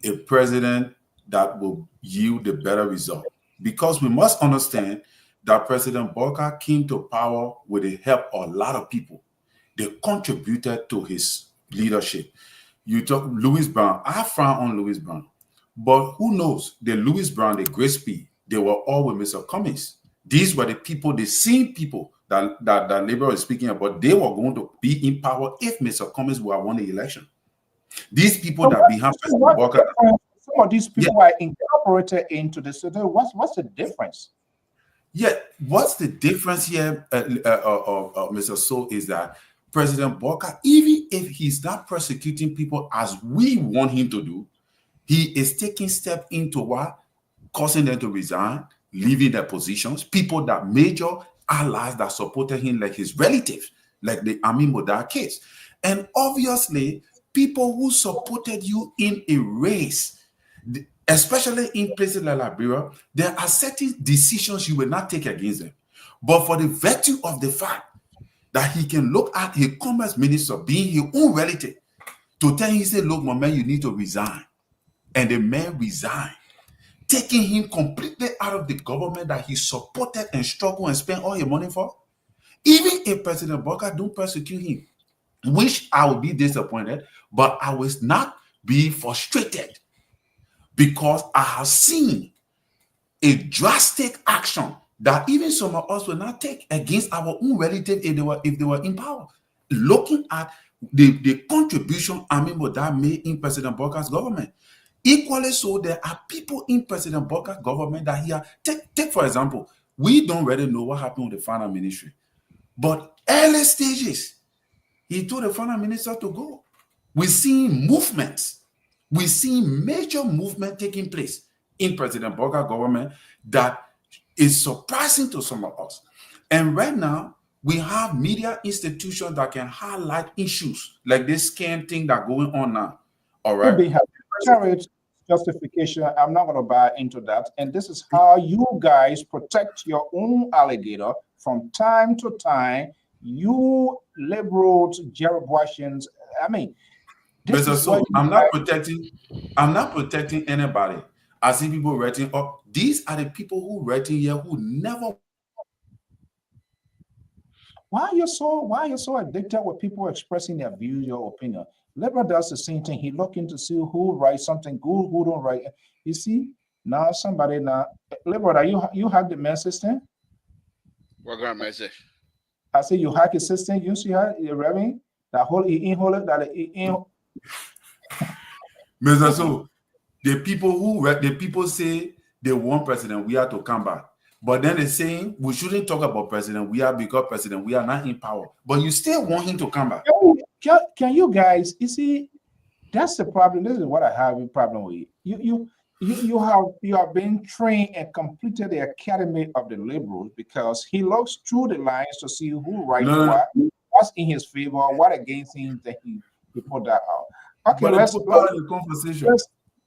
a president that will yield a better result. Because we must understand that President Boka came to power with the help of a lot of people. They contributed to his leadership. You talk Louis Brown. I frown on Louis Brown. But who knows? The Louis Brown, the Gillespie, they were all with Mr. Cummings. These were the people, the same people that Labour is speaking about. They were going to be in power if Mr. Cummings would have won the election. These people that behind President Boka. Some of these people are incorporated into this. So what's the difference? Yeah, what's the difference here, Mr. So, is that President Boka, even if he's not prosecuting people as we want him to do, he is taking steps into what? Causing them to resign, leaving their positions, people that major allies that supported him, like his relatives, like the Amin Modar case. And obviously, people who supported you in a race, especially in places like Liberia, there are certain decisions you will not take against them. But for the virtue of the fact that he can look at his commerce minister being his own relative to tell him, he said, look, my man, you need to resign. And the man resigned, taking him completely out of the government that he supported and struggled and spent all his money for. Even if President Boka don't persecute him, which I will be disappointed, but I will not be frustrated because I have seen a drastic action that even some of us will not take against our own relatives if they were in power. Looking at the contribution Amin Modar made in President Boka's government. Equally so, there are people in President Boka's government that here, take for example, we don't really know what happened with the finance ministry. But early stages, he told the finance minister to go. We're seeing movements. We're seeing major movement taking place in President Boka's government that is surprising to some of us. And right now, we have media institutions that can highlight issues like this scam thing that's going on now. All right. terrorist justification, I'm not going to buy into that. And this is how you guys protect your own alligator from time to time. You liberals, Jeroboamians, I mean, this Mr. is what So you I'm not protecting anybody. I see people writing up. These are the people who writing here who never. why are you so addicted with people expressing their views, your opinion? Liberal does the same thing. He looking to see who writes something good, who don't write. You see, now somebody now Liberal, are you hack the mail system? What kind of message? I say you hack his system, you see how you revving that whole in whole that in Mr. So the people say they want President we are to come back. But then they're saying we shouldn't talk about President we are because President we are not in power. But you still want him to come back. can you guys, you see, that's the problem. This is what I have a problem with. You have been trained and completed the academy of the liberals because he looks through the lines to see who writes No, no, what's in his favor, what against him, that he put that out. Okay, but it's part of the conversation.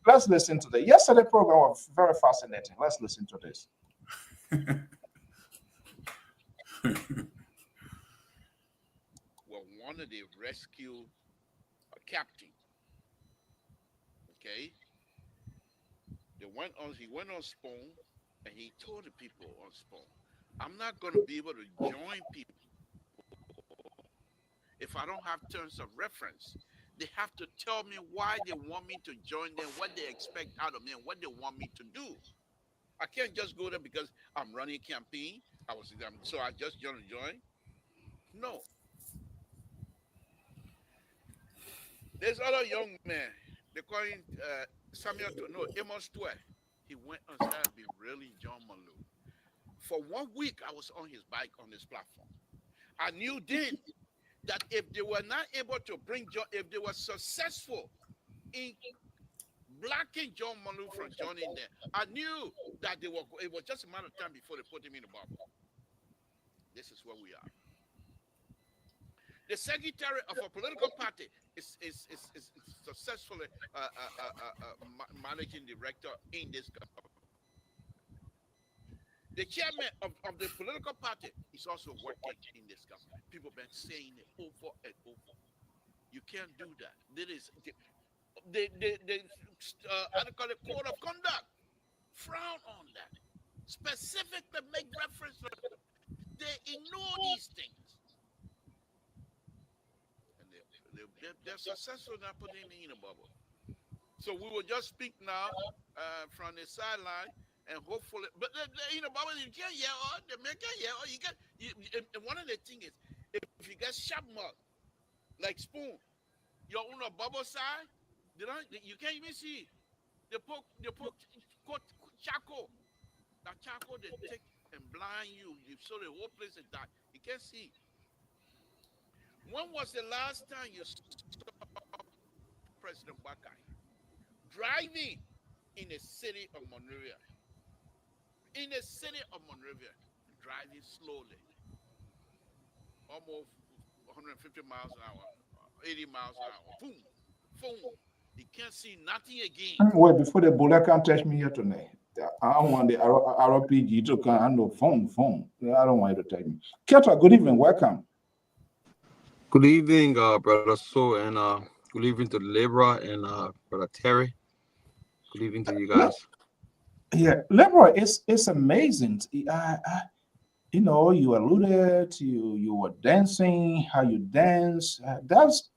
let's listen to that. Yesterday program was very fascinating. Let's listen to this. Well, one of the rescue captain, okay, he went on Spoon, and he told the people on Spoon, I'm not going to be able to join people if I don't have terms of reference. They have to tell me why they want me to join them, what they expect out of me, and what they want me to do. I can't just go there because I'm running a campaign. So I just join. No. There's other young man. They call him Amos Twe. He went and started be really John Malou. For 1 week, I was on his bike on this platform. I knew then that if they were not able to bring John, if they were successful in blocking John Malou from joining them, I knew that it was just a matter of time before they put him in the bubble. This is where we are. The secretary of a political party is successfully managing director in this government. The chairman of the political party is also working in this government. People have been saying it over and over. You can't do that. There is the code of conduct frown on that. Specifically make reference to it. They ignore these things. And they're successful in putting me in a bubble. So we will just speak now from the sideline. And hopefully, but you can't hear or the man can't hear or you get. And one of the things is, if you get sharp mouth like Spoon, you're on a bubble side, you can't even see. They put charcoal. That charcoal they take and blind you. So the whole place is dark. You can't see. When was the last time you saw President Bakai driving in the city of Monrovia? In the city of Monrovia, driving slowly, almost 150 miles an hour, 80 miles an hour. Boom, boom. You can't see nothing again. Wait, before the bullet can touch me here tonight. I don't want the RPG to come and no phone. I don't want you to take me. Ketra, good evening, welcome. Good evening, Brother So, and good evening to the Libra and Brother Terry. Good evening to you guys. Yeah, Libra, it's amazing. You know, you alluded to you were dancing, how you dance.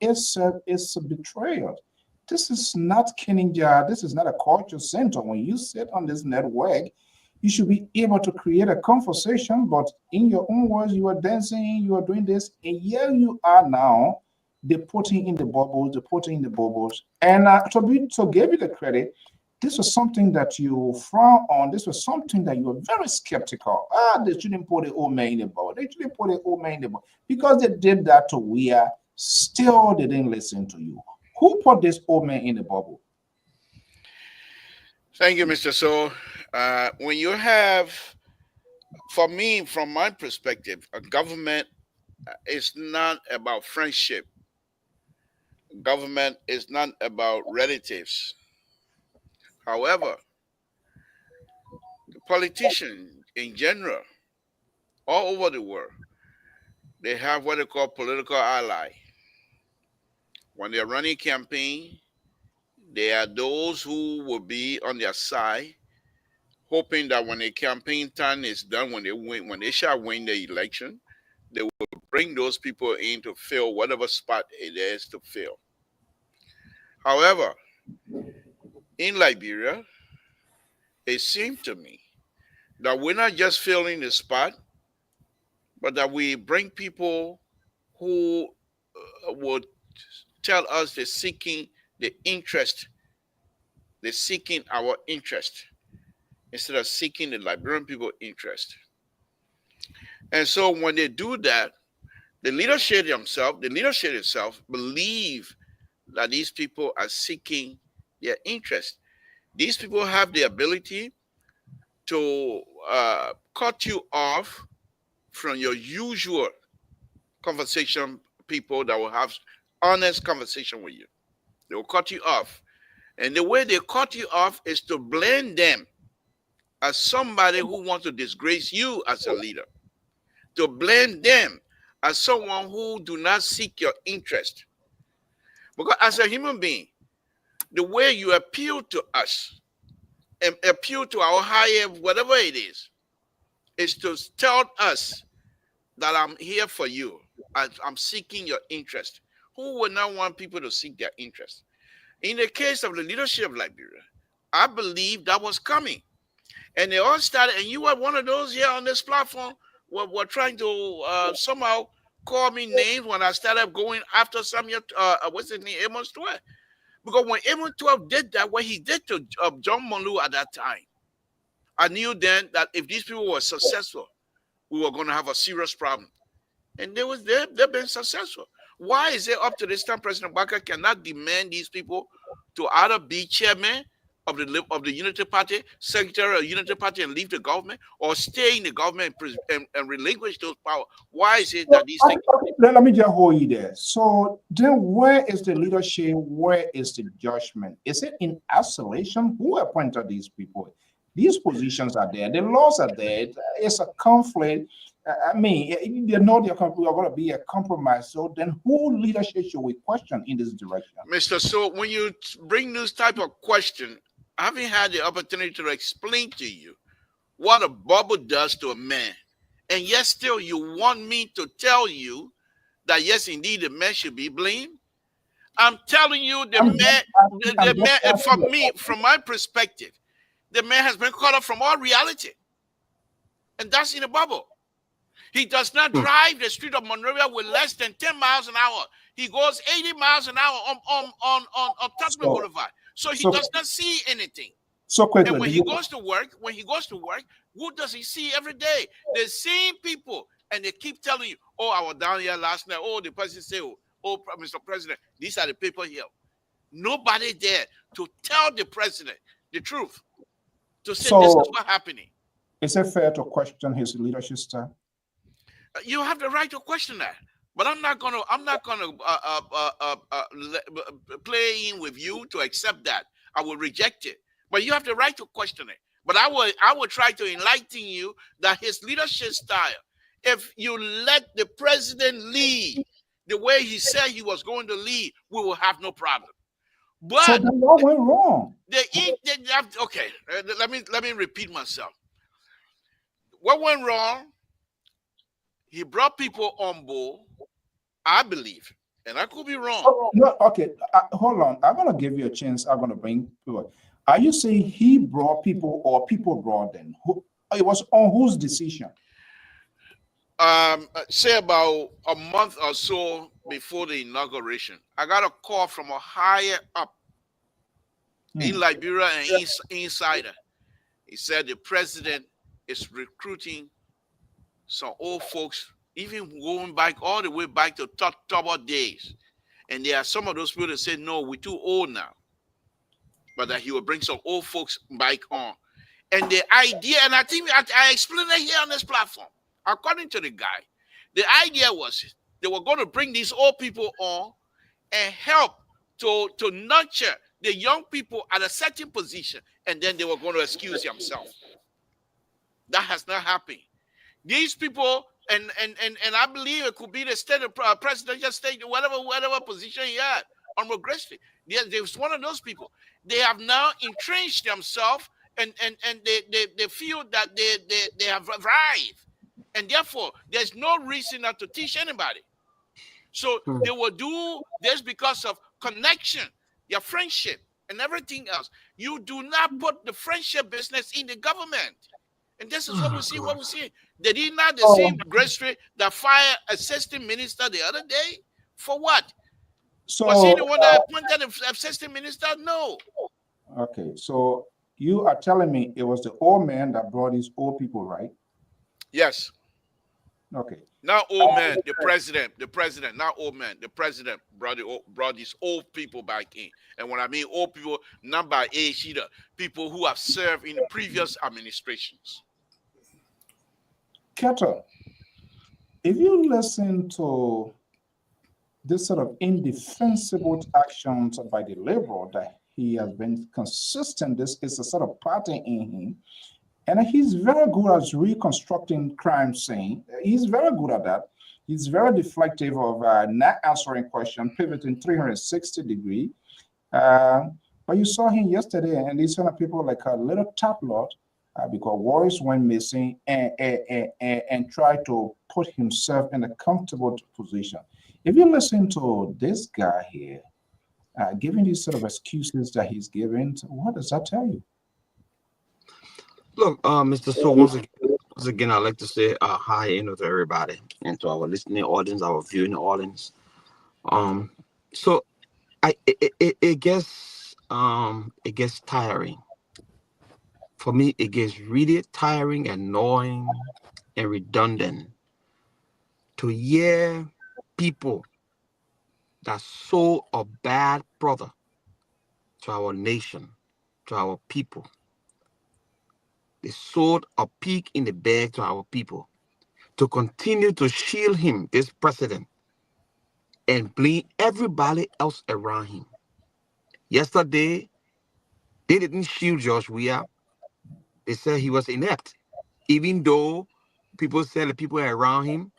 It's a betrayal. This is not Kenninja. This is not a culture center. When you sit on this network, you should be able to create a conversation, but in your own words, you are dancing, you are doing this, and here you are now, they're putting in the bubbles. And to give you the credit, this was something that you frown on. This was something that you were very skeptical. They shouldn't put the old man in the bubble. They shouldn't put the old man in the bubble. Because they did that to Weir, still they didn't listen to you. Who put this old man in the bubble? Thank you, Mr. So. When you have, for me, from my perspective, a government is not about friendship. Government is not about relatives. However, the politicians in general, all over the world, they have what they call political ally. When they're running a campaign, there are those who will be on their side, hoping that when the campaign time is done, when they shall win the election, they will bring those people in to fill whatever spot it is to fill. However, in Liberia, it seemed to me that we're not just filling the spot, but that we bring people who would tell us they're seeking the interest, they're seeking our interest instead of seeking the Liberian people's interest. And so when they do that, the leadership itself believe that these people are seeking their interest. These people have the ability to cut you off from your usual conversation, people that will have honest conversation with you. They will cut you off. And the way they cut you off is to blame them as somebody who wants to disgrace you as a leader. To blame them as someone who do not seek your interest. Because as a human being, the way you appeal to us and appeal to our higher, whatever it is to tell us that I'm here for you. I'm seeking your interest. Who would not want people to seek their interest? In the case of the leadership of Liberia, I believe that was coming. And they all started, and you were one of those here on this platform were trying to somehow call me names when I started going after some, what's his name, Amos 12. Because when Amos 12 did that, what he did to John Molu at that time, I knew then that if these people were successful, we were going to have a serious problem. And they've been successful. Why is it up to this time President Baka cannot demand these people to either be chairman of the Unity Party, secretary of the Unity Party, and leave the government, or stay in the government and relinquish those powers? Why is it that these things? Let me just hold you there. So then where is the leadership? Where is the judgment? Is it in isolation? Who appointed these people? These positions are there. The laws are there. It's a conflict. I mean, they know we are going to be a compromise. So then who leadership should we question in this direction? Mr. So when you bring this type of question, having had the opportunity to explain to you what a bubble does to a man, and yet still you want me to tell you that yes, indeed, the man should be blamed. I'm telling you, the man, from my perspective, the man has been cut off from all reality. And that's in a bubble. He does not drive the street of Monrovia with less than 10 miles an hour. He goes 80 miles an hour on Tubman Boulevard. So he does not see anything. So quickly. And when he goes to work, who does he see every day? The same people. And they keep telling you, oh, I was down here last night. Oh, the president said, oh, Mr. President, these are the people here. Nobody there to tell the president the truth. To say this is what's happening. Is it fair to question his leadership style? You have the right to question that, but I'm not gonna play in with you to accept that. I will reject it. But you have the right to question it. But I will try to enlighten you that his leadership style, if you let the president lead the way he said he was going to lead, we will have no problem. But so then what went wrong? Okay, let me repeat myself. What went wrong? He brought people on board, I believe, and I could be wrong. No, okay, hold on. I'm going to give you a chance. I'm going to bring people. Are you saying he brought people or people brought them? It was on whose decision? Say about a month or so before the inauguration, I got a call from a higher up in Liberia and insider. He said the president is recruiting some old folks, even going back all the way back to October days. And there are some of those people that say, no, we're too old now. But that he will bring some old folks back on. And the idea, and I think I explained it here on this platform, according to the guy, the idea was they were going to bring these old people on and help to nurture the young people at a certain position, and then they were going to excuse themselves. That has not happened. These people, and I believe it could be the state of presidential state, whatever position he had, Honorable Gracefully. There's one of those people. They have now entrenched themselves, and they feel that they have arrived, and therefore there's no reason not to teach anybody. So they will do this because of connection, your friendship, and everything else. You do not put the friendship business in the government. And this is what we see. What we see. They did not the same Gracefully that fired assistant minister the other day. For what? So was he the one that appointed the assistant minister? No. Okay, so you are telling me it was the old man that brought these old people, right? Yes. Okay. Not old man, the president, not old man. The president brought these old people back in. And when I mean old people, not by age either, people who have served in the previous administrations. Keto, if you listen to this sort of indefensible actions by the liberal that he has been consistent, this is a sort of pattern in him. And he's very good at reconstructing crime scene. He's very good at that. He's very deflective of not answering questions, pivoting 360 degree. But you saw him yesterday, and these kind of people like a little taplot because Warriors went missing and tried to put himself in a comfortable position. If you listen to this guy here, giving these sort of excuses that he's giving, what does that tell you? Look, Mr. So once again, I'd like to say hi to everybody and to our listening audience, our viewing audience. So it gets tiring. For me, it gets really tiring, annoying, and redundant to hear people that sold a bad brother to our nation, to our people. They sold a pig in the bag to our people to continue to shield him, this president, and blame everybody else around him. Yesterday, they didn't shield Josh Weah. They said he was inept, even though people said the people around him,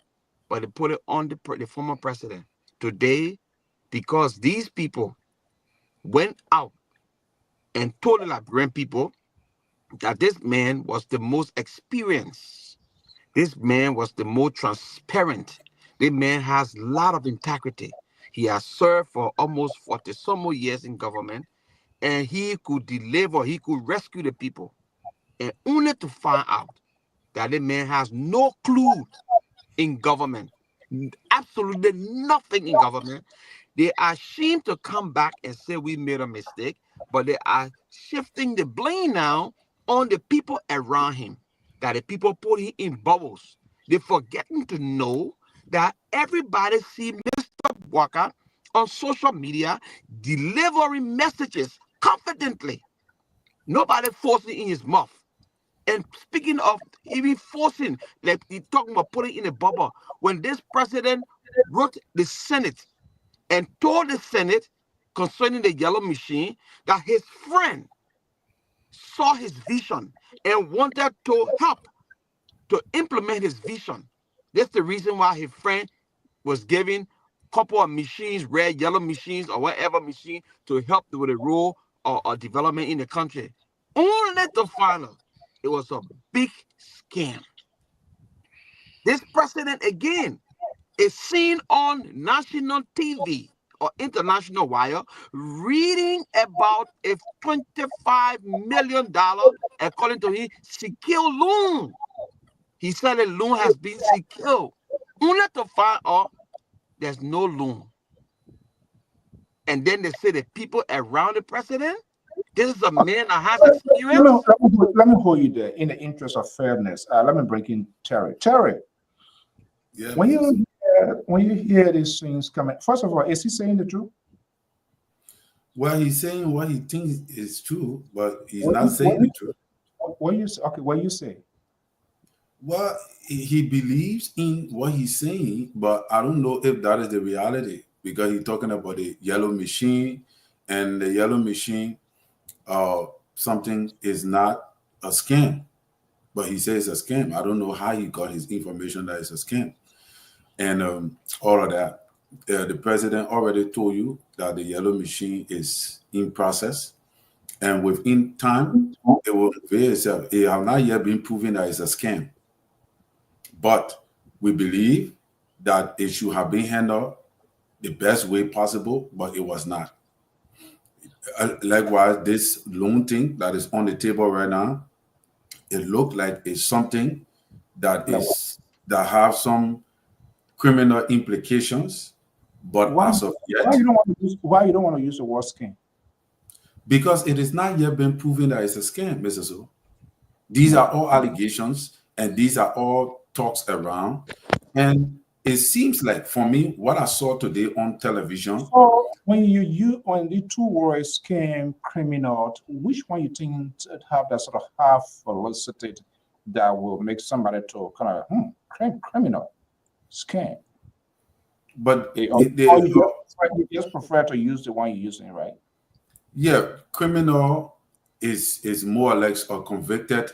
but they put it on the former president. Today, because these people went out and told the Liberian people that this man was the most experienced. This man was the most transparent. This man has a lot of integrity. He has served for almost 40 some more years in government, and he could deliver, he could rescue the people. And only to find out that the man has no clue in government, absolutely nothing in government. They are ashamed to come back and say we made a mistake, but they are shifting the blame now on the people around him, that the people put him in bubbles. They're forgetting to know that everybody see Mr. Walker on social media delivering messages confidently. Nobody forcing in his mouth. And speaking of even forcing, like he talking about putting in a bubble, when this president wrote the Senate and told the Senate concerning the yellow machine that his friend saw his vision and wanted to help to implement his vision. That's the reason why his friend was giving a couple of machines, red, yellow machines, or whatever machine to help with the role or development in the country. Only to find out it was a big scam. This president, again, is seen on national TV or international wire reading about a $25 million, according to him, secure loan. He said the loan has been secured. Only to find out there's no loan. And then they say the people around the president, this is a man that has experience. Let me hold you there in the interest of fairness. Let me bring in Terry. Terry, Yeah, when you hear these things coming, first of all, is he saying the truth? well, he's saying what he thinks is true, but he's not saying the truth. What you say? Well, he believes in what he's saying, but I don't know if that is the reality, because he's talking about the yellow machine and the yellow machine, something is not a scam, but he says it's a scam. I don't know how he got his information that it's a scam, and all of that. The president already told you that the yellow machine is in process, and within time, it will reveal itself. It has not yet been proven that it's a scam, but we believe that it should have been handled the best way possible, but it was not. Likewise, this loan thing that is on the table right now, it looked like it's something that have some criminal implications, but as of yet, why you don't want to use the word scam? Because it is not yet been proven that it's a scam, Mr. So. These are all allegations, and these are all talks around, and it seems like, for me, what I saw today on television. So when the two words scam, criminal, which one you think have that sort of half elicited that will make somebody to kind of criminal, scam? But you just prefer to use the one you're using, right? Yeah, criminal is more or less a convicted,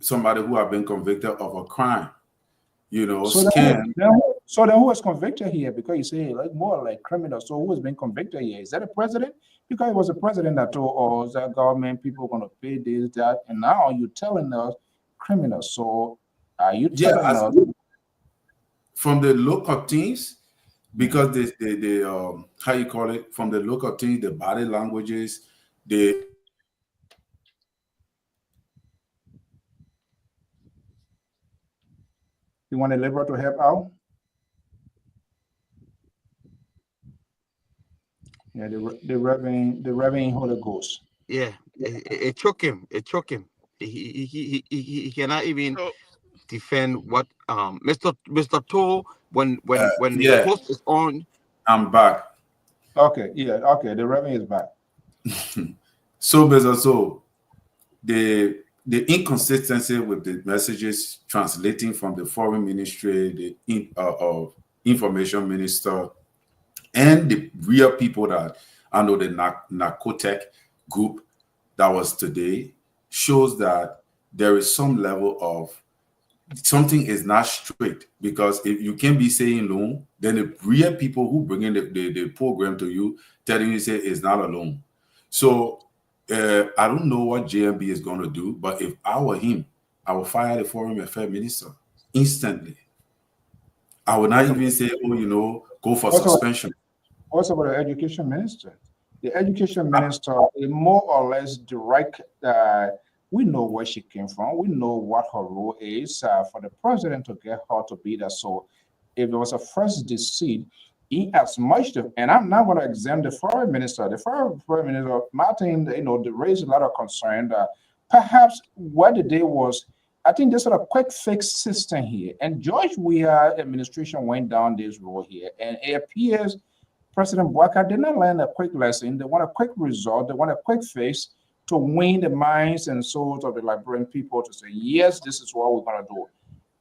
somebody who have been convicted of a crime. So scam. So then who was convicted here? Because you say like more like criminal. So who has been convicted here? Is that a president? Because it was a president that told us that government people are going to pay this, that, and now you're telling us criminals. So are you telling us from the local teams? Because the how you call it, from the local teams, the body languages, the you want a liberal to help out? Yeah, the Reverend Holy Ghost. Yeah, it took him. It took him. He cannot even defend what Mr. Toll when the post is on. I'm back. Okay, yeah, okay. The Reverend is back. So Mr. So the inconsistency with the messages translating from the foreign ministry, the of information minister, and the real people that under the narcotic group that was today shows that there is some level of something is not straight, because if you can be saying loan, then the real people who bring in the program to you telling you say it's not a loan. So I don't know what JMB is going to do, but if I were him, I would fire the foreign affairs minister instantly. I would not even say, go for suspension. What's about the education minister? The education minister is more or less direct. We know where she came from. We know what her role is for the president to get her to be there. So if there was a first deceit, in as much, and I'm not going to examine the foreign minister. The foreign minister, Martin, they raised a lot of concern that perhaps what the day was, I think there's a quick fix system here. And George Weah administration went down this road here, and it appears President Walker did not learn a quick lesson. They want a quick result. They want a quick fix to win the minds and souls of the Liberian people to say, yes, this is what we're going to do.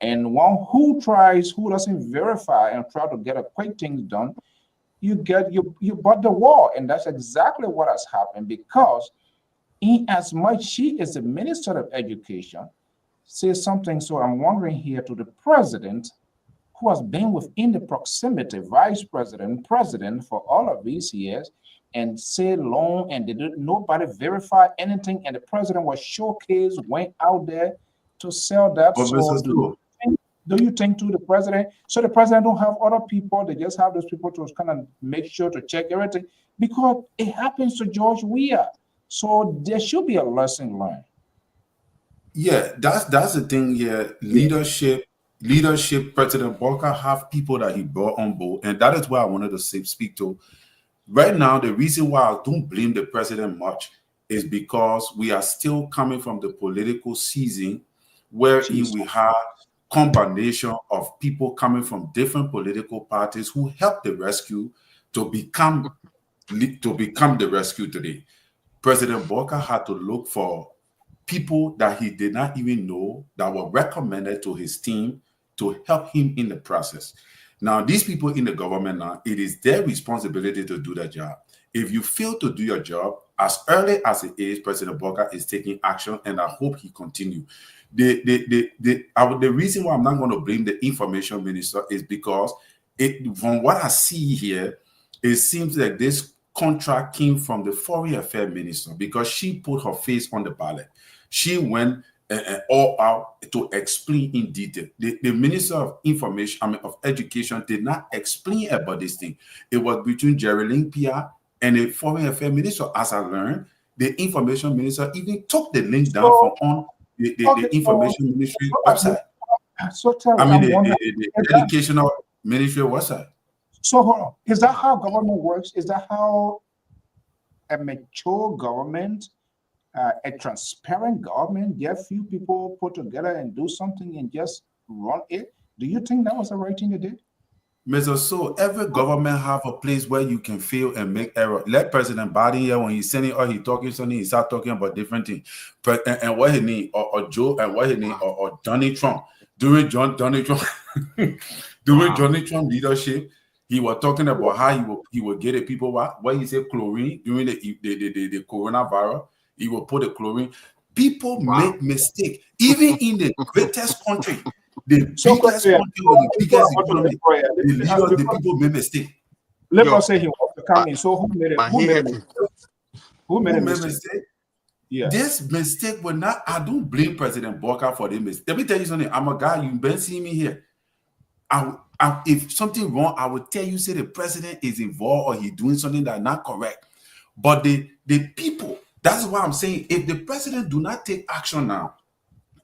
And one who doesn't verify and try to get a quick thing done, you bought the war. And that's exactly what has happened, because in as much she is the Minister of Education, says something. So I'm wondering here to the president, who has been within the proximity, vice president, president for all of these years, and say long, and nobody verify anything, and the president was showcased, went out there to sell that. So do you think to the president? So the president don't have other people; they just have those people to kind of make sure to check everything, because it happens to George Weah. So there should be a lesson learned. Yeah, that's the thing here. Leadership. President Walker have people that he brought on board, and that is why I wanted to speak to. Right now, the reason why I don't blame the president much is because we are still coming from the political season where we have combination of people coming from different political parties who helped the rescue to become the rescue today. President Walker had to look for people that he did not even know that were recommended to his team to help him in the process. Now, these people in the government now, it is their responsibility to do their job. If you fail to do your job, as early as it is, President Boka is taking action, and I hope he continue. The reason why I'm not going to blame the information minister is because from what I see here, it seems like this contract came from the foreign affairs minister because she put her face on the ballot. She went all out to explain in detail. The Minister of Information, of Education, did not explain about this thing. It was between Geraldine Lpr and the Foreign Affairs Minister. As I learned, the Information Minister even took the link down from on the Information Ministry website. So Terry, the Educational Ministry website. So hold on. Is that how government works? Is that how a mature government, a transparent government, get few people put together and do something and just run it? Do you think that was the right thing to do? Mr. So every government have a place where you can fail and make error. Let President Biden here when he's sending or he talking something, he start talking about different things. And what he need, or Joe, and what he need, or Donald Trump. During Donald Trump, during Donald Trump leadership, he was talking about how he would get the people what he said chlorine during the coronavirus. He will put the chlorine. People make mistake, even in the greatest country. The biggest country with the biggest economy, the people make mistake. Let us say he wants to come in. So who made it? Who made a mistake? Yeah. This mistake will not. I don't blame President Boka for this mistake. Let me tell you something. I'm a guy. You've been seeing me here. If something wrong, I will tell you. Say the president is involved or he's doing something that's not correct. But the people. That's why I'm saying if the president do not take action now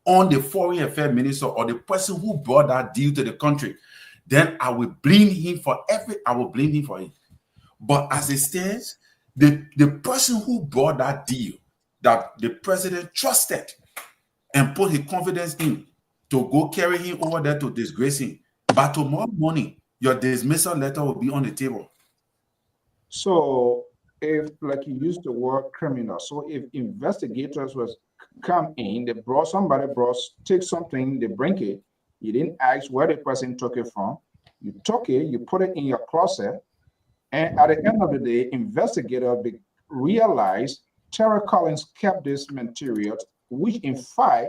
on the foreign affairs minister or the person who brought that deal to the country, then I will blame him for it. But as it stands, the person who brought that deal that the president trusted and put his confidence in to go carry him over there to disgrace him, by tomorrow morning, your dismissal letter will be on the table. So if, like you used the word criminal, so if investigators was come in, they take something, they bring it, you didn't ask where the person took it from, you took it, you put it in your closet, and at the end of the day, investigators realized Terry Collins kept this material, which in fact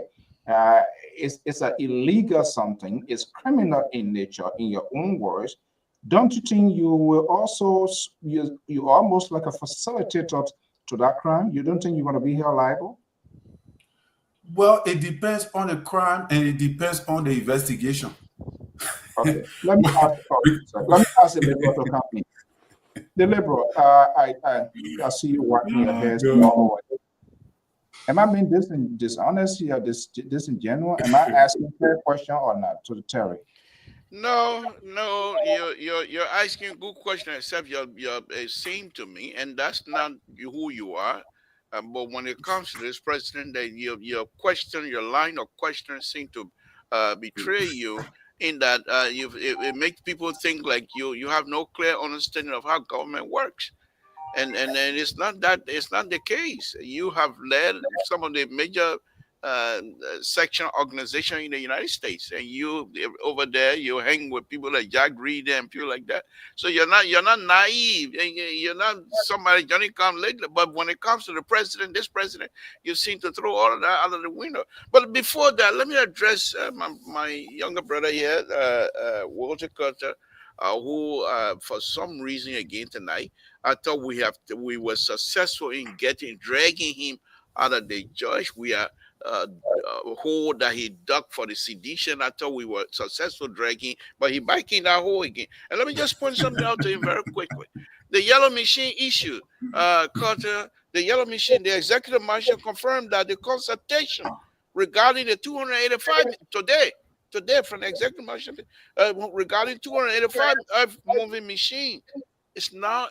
is an illegal something, is criminal in nature, in your own words. Don't you think you will also, you almost like a facilitator to that crime? You don't think you're going to be held liable? Well, it depends on the crime and it depends on the investigation. Okay, let me ask the liberal to come in. The liberal, I see you wiping your head. Am I being dishonest here, disingenuous? Am I asking a fair question or not to the Terry? No, you're asking a good question, except you're saying to me, and that's not who you are. But when it comes to this president, that your question, your line of questions seem to betray you in that it makes people think like you have no clear understanding of how government works. And it's not the case. You have led some of the major section organization in the United States, and you over there you hang with people like Jack Reed and people like that. So you're not naive, and you're not somebody Johnny come lately. But when it comes to the president, this president, you seem to throw all of that out of the window. But before that, let me address my younger brother here, Walter Carter, who for some reason again tonight, I thought we were successful in dragging him out of the judge. We are hole that he dug for the sedition. I thought we were successful dragging, but he back in that hole again. And let me just point something out to him very quickly. The yellow machine issue, Carter, the yellow machine, the executive marshal confirmed that the consultation regarding the 285 today from the executive marshal regarding 285 earth moving machine is now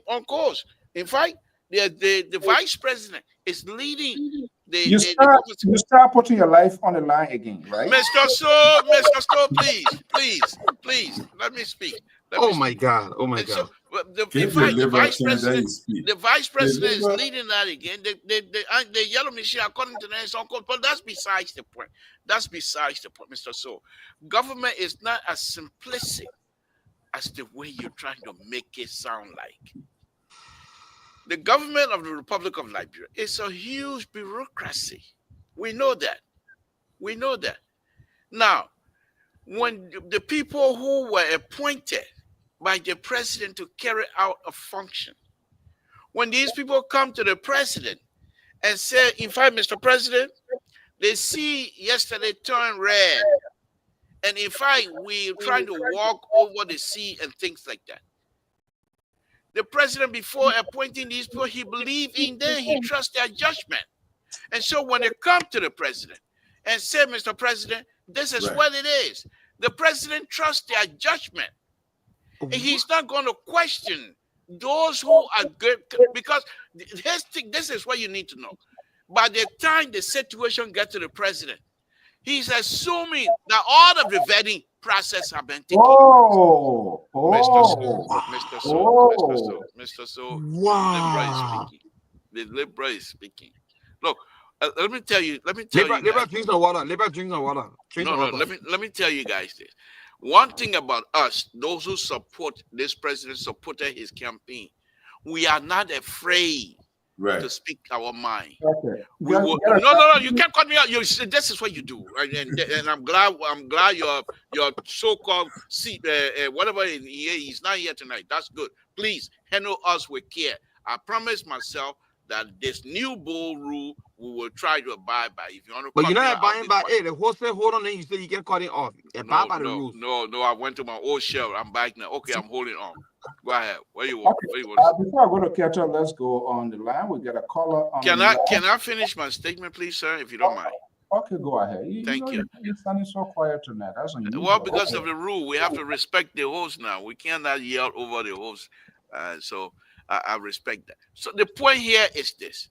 on course. In fact, the vice president is leading you start putting your life on the line again, right? Mr. So, please, let me speak. My God. So, the vice president is leading that again. The yellow machine, according to the on course, but that's besides the point. Mr. So. Government is not as simplistic as the way you're trying to make it sound like. The government of the Republic of Liberia is a huge bureaucracy. We know that. We know that. Now, when the people who were appointed by the president to carry out a function, when these people come to the president and say, in fact, Mr. President, they see yesterday turn red. And in fact, we're trying to walk over the sea and things like that. The president, before appointing these people, he believed in them. He trusts their judgment. And so when they come to the president and say, Mr. President, this is what it is, the president trusts their judgment. And he's not going to question those who are good, because this is what you need to know. By the time the situation gets to the president, he's assuming that all of the vetting process have been taken. Mr. So, wow. The Libra is speaking. Look, let me tell you. Libra drinks the water. Libra drinks the water. Let me tell you guys this. One thing about us, those who support this president, supported his campaign, we are not afraid to speak our mind. Okay. No, you can't cut me out. This is what you do, and I'm glad your so-called whatever he's not here tonight. That's good. Please handle us with care. I promise myself that this new bull rule we will try to abide by. If you want to, but you're not abiding by it. The horse said, "Hold on," then you say you get cutting off. Abide by the rules. No. I went to my old shell. I'm back now. Okay, I'm holding on. Go ahead. Where you want? Okay. Before I go to catch up, let's go on the line. We got a caller on Can I finish my statement, please, sir, if you don't mind? Okay, go ahead. Thank you. You're standing so quiet tonight. That's unusual. Well, because of the rule, we have to respect the host now. We cannot yell over the host. So I respect that. So the point here is this.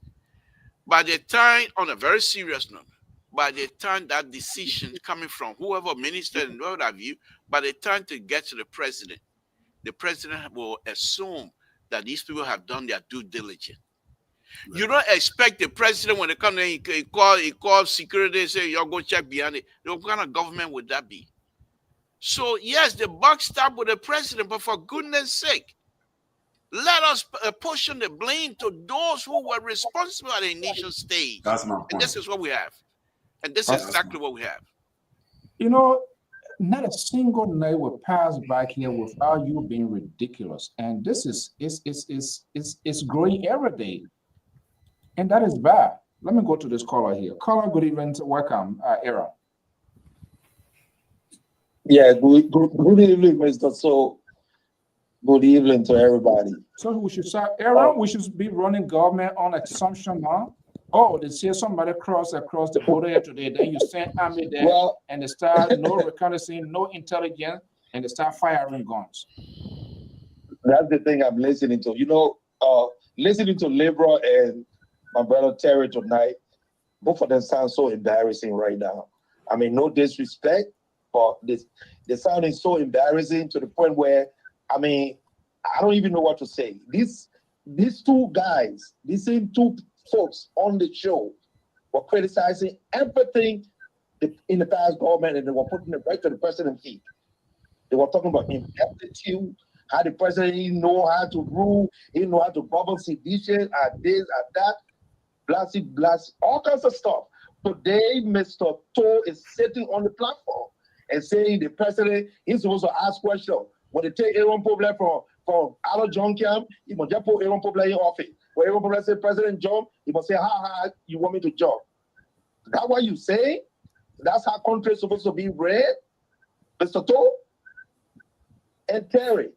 By the time, on a very serious note, by the time that decision coming from whoever minister and what have you, by the time to get to the president will assume that these people have done their due diligence. Right. You don't expect the president, when they come in, he call security and say, y'all go check behind it. What kind of government would that be? So, yes, the buck stopped with the president, but for goodness sake, let us portion the blame to those who were responsible at the initial stage. That's my point. And this is what we have. And this is exactly what we have. You know, not a single night will pass back here without you being ridiculous. And this is growing every day. And that is bad. Let me go to this caller here. Caller, good evening. Welcome, Aaron. Yeah, good evening, Mr. So. Good evening to everybody. So we should start, Aaron, we should be running government on assumption now. Oh, they see somebody cross the border here today, then you send army there, and they start no reconnaissance, no intelligence, and they start firing guns. That's the thing I'm listening to. You know, listening to Libra and my brother Terry tonight, both of them sound so embarrassing right now. I mean, no disrespect, but they're sounding so embarrassing to the point where, I mean, I don't even know what to say. These two guys, these same two folks on the show were criticizing everything in the past government, and they were putting it right to the president's feet. They were talking about ineptitude, how the president didn't know how to rule, he didn't know how to bubble sedition, and this and that, blasty, all kinds of stuff. Today, Mr. Toe is sitting on the platform and saying the president is supposed to ask questions. When they take Aaron Pobler from Alo John Camp, he must just put Aaron Pobler in office. When Aaron Pobler say President jump, he must say, how you want me to jump? That's what you say? That's how country is supposed to be ran? Mr. Toe? And Terry,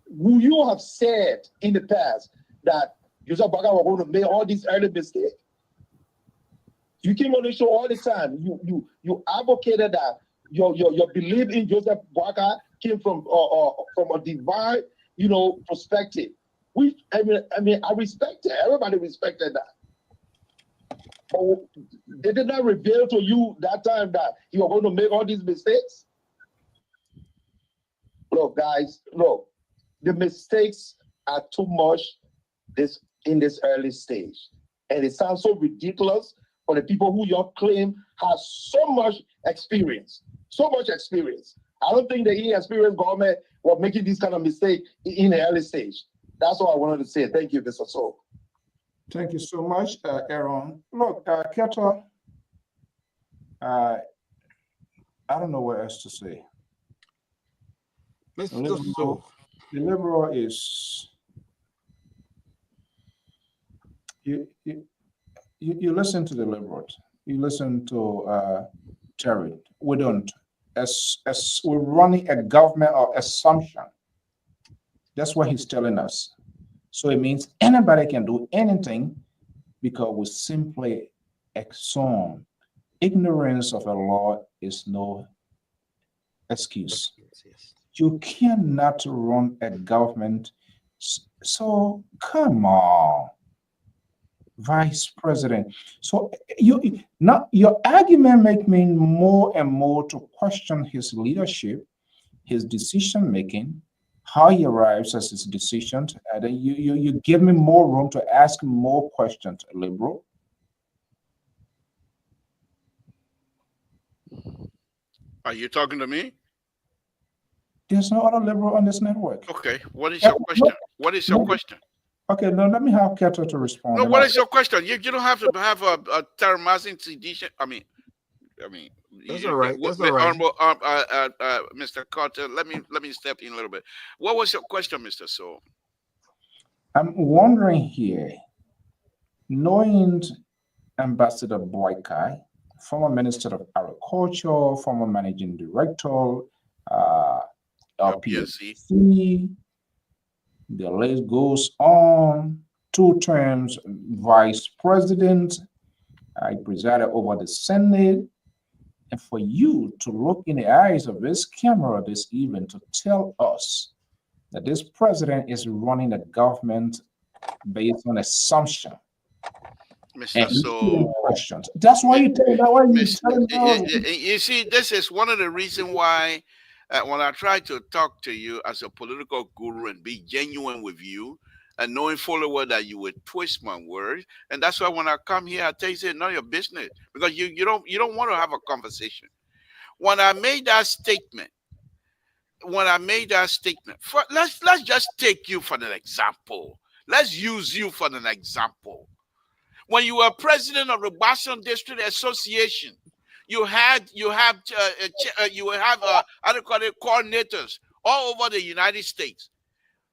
who you have said in the past that Joseph Baga were going to make all these early mistakes. You came on the show all the time. You advocated that your belief in Joseph Baga came from a divine, perspective. I respect it. Everybody respected that. But they did not reveal to you that time that you were going to make all these mistakes. Look, guys, the mistakes are too much in this early stage. And it sounds so ridiculous for the people who you claim have so much experience. I don't think the inexperienced government were making this kind of mistake in the early stage. That's all I wanted to say. Thank you, Mr. So. Thank you so much, Aaron. Look, Keto, I don't know what else to say. The liberal is you listen to the liberals. You listen to Terry. We don't. As we're running a government of assumption. That's what he's telling us. So it means anybody can do anything because we simply assume. Ignorance of a law is no excuse. You cannot run a government. So come on, Vice President. So your argument make me more and more to question his leadership, his decision making, how he arrives at his decisions, and then you give me more room to ask more questions, liberal. Are you talking to me? There's no other liberal on this network. Okay. What is your question? What is your question? Okay, now let me have Keto to respond. No, what is your question? You don't have to have a termazing sedition. I mean, that's all right. That's all right. Honorable, Mr. Carter, let me step in a little bit. What was your question, Mr. So? I'm wondering here, knowing Ambassador Boykai, former Minister of Agriculture, former Managing Director, Lpr-Tv, the list goes on, 2 terms Vice President, I presided over the Senate, and for you to look in the eyes of this camera this evening to tell us that this president is running a government based on assumption. Mr. So, questions. That's why you tell me that. Why you see, this is one of the reasons why when I try to talk to you as a political guru and be genuine with you, and knowing fully well that you would twist my words, and that's why when I come here, I tell you, it's none of your business, because you don't want to have a conversation. When I made that statement, let's just take you for an example. Let's use you for an example. When you were president of the Boston District Association, you have coordinators all over the United States.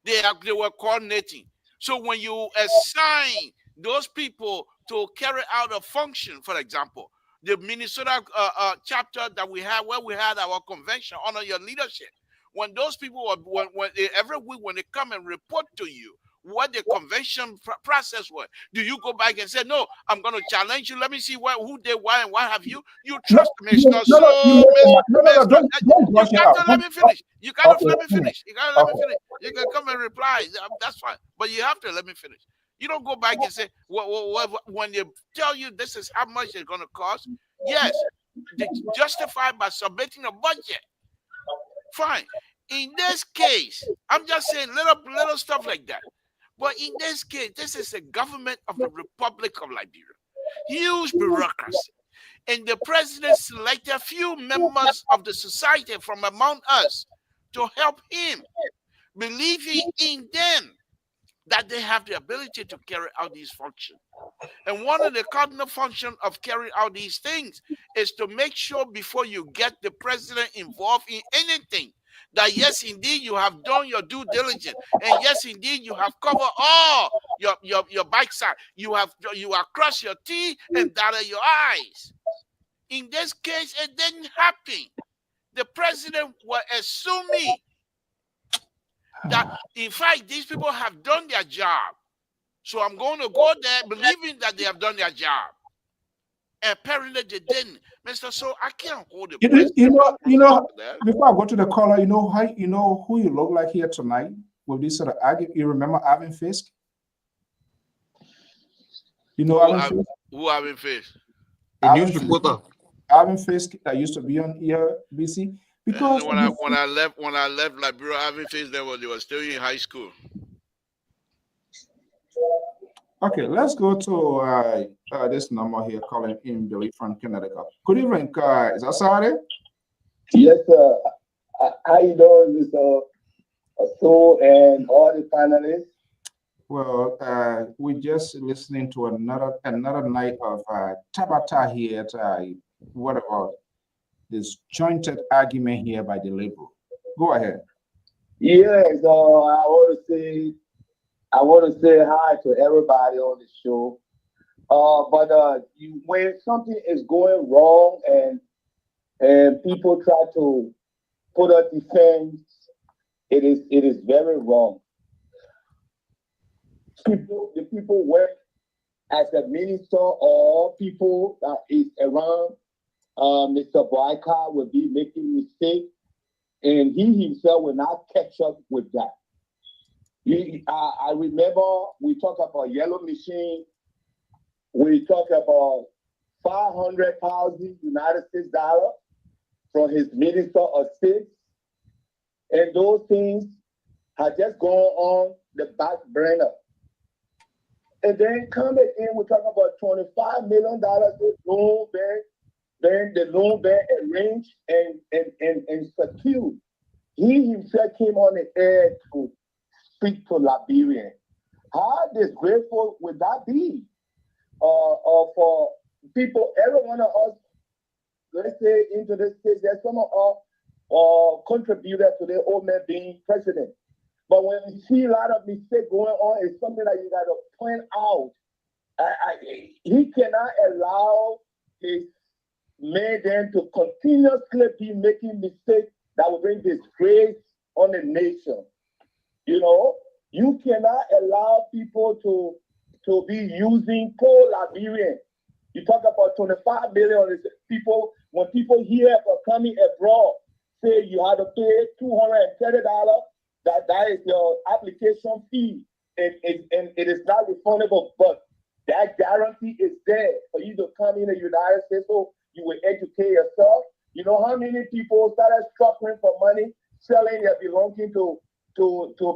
They were coordinating. So when you assign those people to carry out a function, for example, the Minnesota chapter that we had, where we had our convention, honor your leadership. When those people every week when they come and report to you what the convention process was, do you go back and say, no, I'm going to challenge you, let me see who did why and what have you? You trust me, Mr. You got to let me finish. You got to let me finish. You got to let me finish. You can come and reply. That's fine. But you have to let me finish. You don't go back and say, when they tell you this is how much it's going to cost, yes, justify by submitting a budget. Fine. In this case, I'm just saying little stuff like that. But in this case, this is the government of the Republic of Liberia. Huge bureaucracy. And the president selected a few members of the society from among us to help him, believing in them that they have the ability to carry out these functions. And one of the cardinal functions of carrying out these things is to make sure before you get the president involved in anything, that yes, indeed, you have done your due diligence, and yes, indeed, you have covered all your bike side. You have crossed your T and dotted your I's. In this case, it didn't happen. The president was assuming that, in fact, these people have done their job. So I'm going to go there believing that they have done their job. Apparently they didn't. Mr. So I can't hold it. Before I go to the caller, you know who you look like here tonight with this sort of argument. You remember Alvin Fisk? You know Alvin Fisk? Who Alvin Fisk? Alvin Fisk that used to be on here, BC. Because when I left Liberia, Alvin Fisk, they were still in high school. Okay, let's go to this number here, calling in Billy from Connecticut. Good evening, is that Saturday? Yes, sir. How you doing, Mr. So and all the panelists? Well, we're just listening to another night of Tabata here at what about this jointed argument here by the liberal. Go ahead. Yes, I want to say hi to everybody on the show. When something is going wrong and people try to put a defense, it is very wrong. The people work as a minister or people that is around Mr. Boyka will be making mistakes, and he himself will not catch up with that. I remember we talk about yellow machine. We talk about 500,000 United States dollars from his minister of state, and those things have just gone on the back burner. And then coming in, we're talking about $25 million loan bank. Then the loan bank arranged and secured. He himself came on the air to speak to Liberian. How disgraceful would that be for people, every one of us, let's say into this case, there's some of us contributed to the old man being president. But when we see a lot of mistakes going on, it's something that you got to point out. He cannot allow his men then to continuously be making mistakes that will bring disgrace on the nation. You know, you cannot allow people to be using poor Liberian. You talk about 25 billion people. When people hear about coming abroad, say you have to pay $230. That is your application fee, and it is not refundable. But that guarantee is there for you to come in the United States, so you will educate yourself. You know how many people started struggling for money, selling their belongings to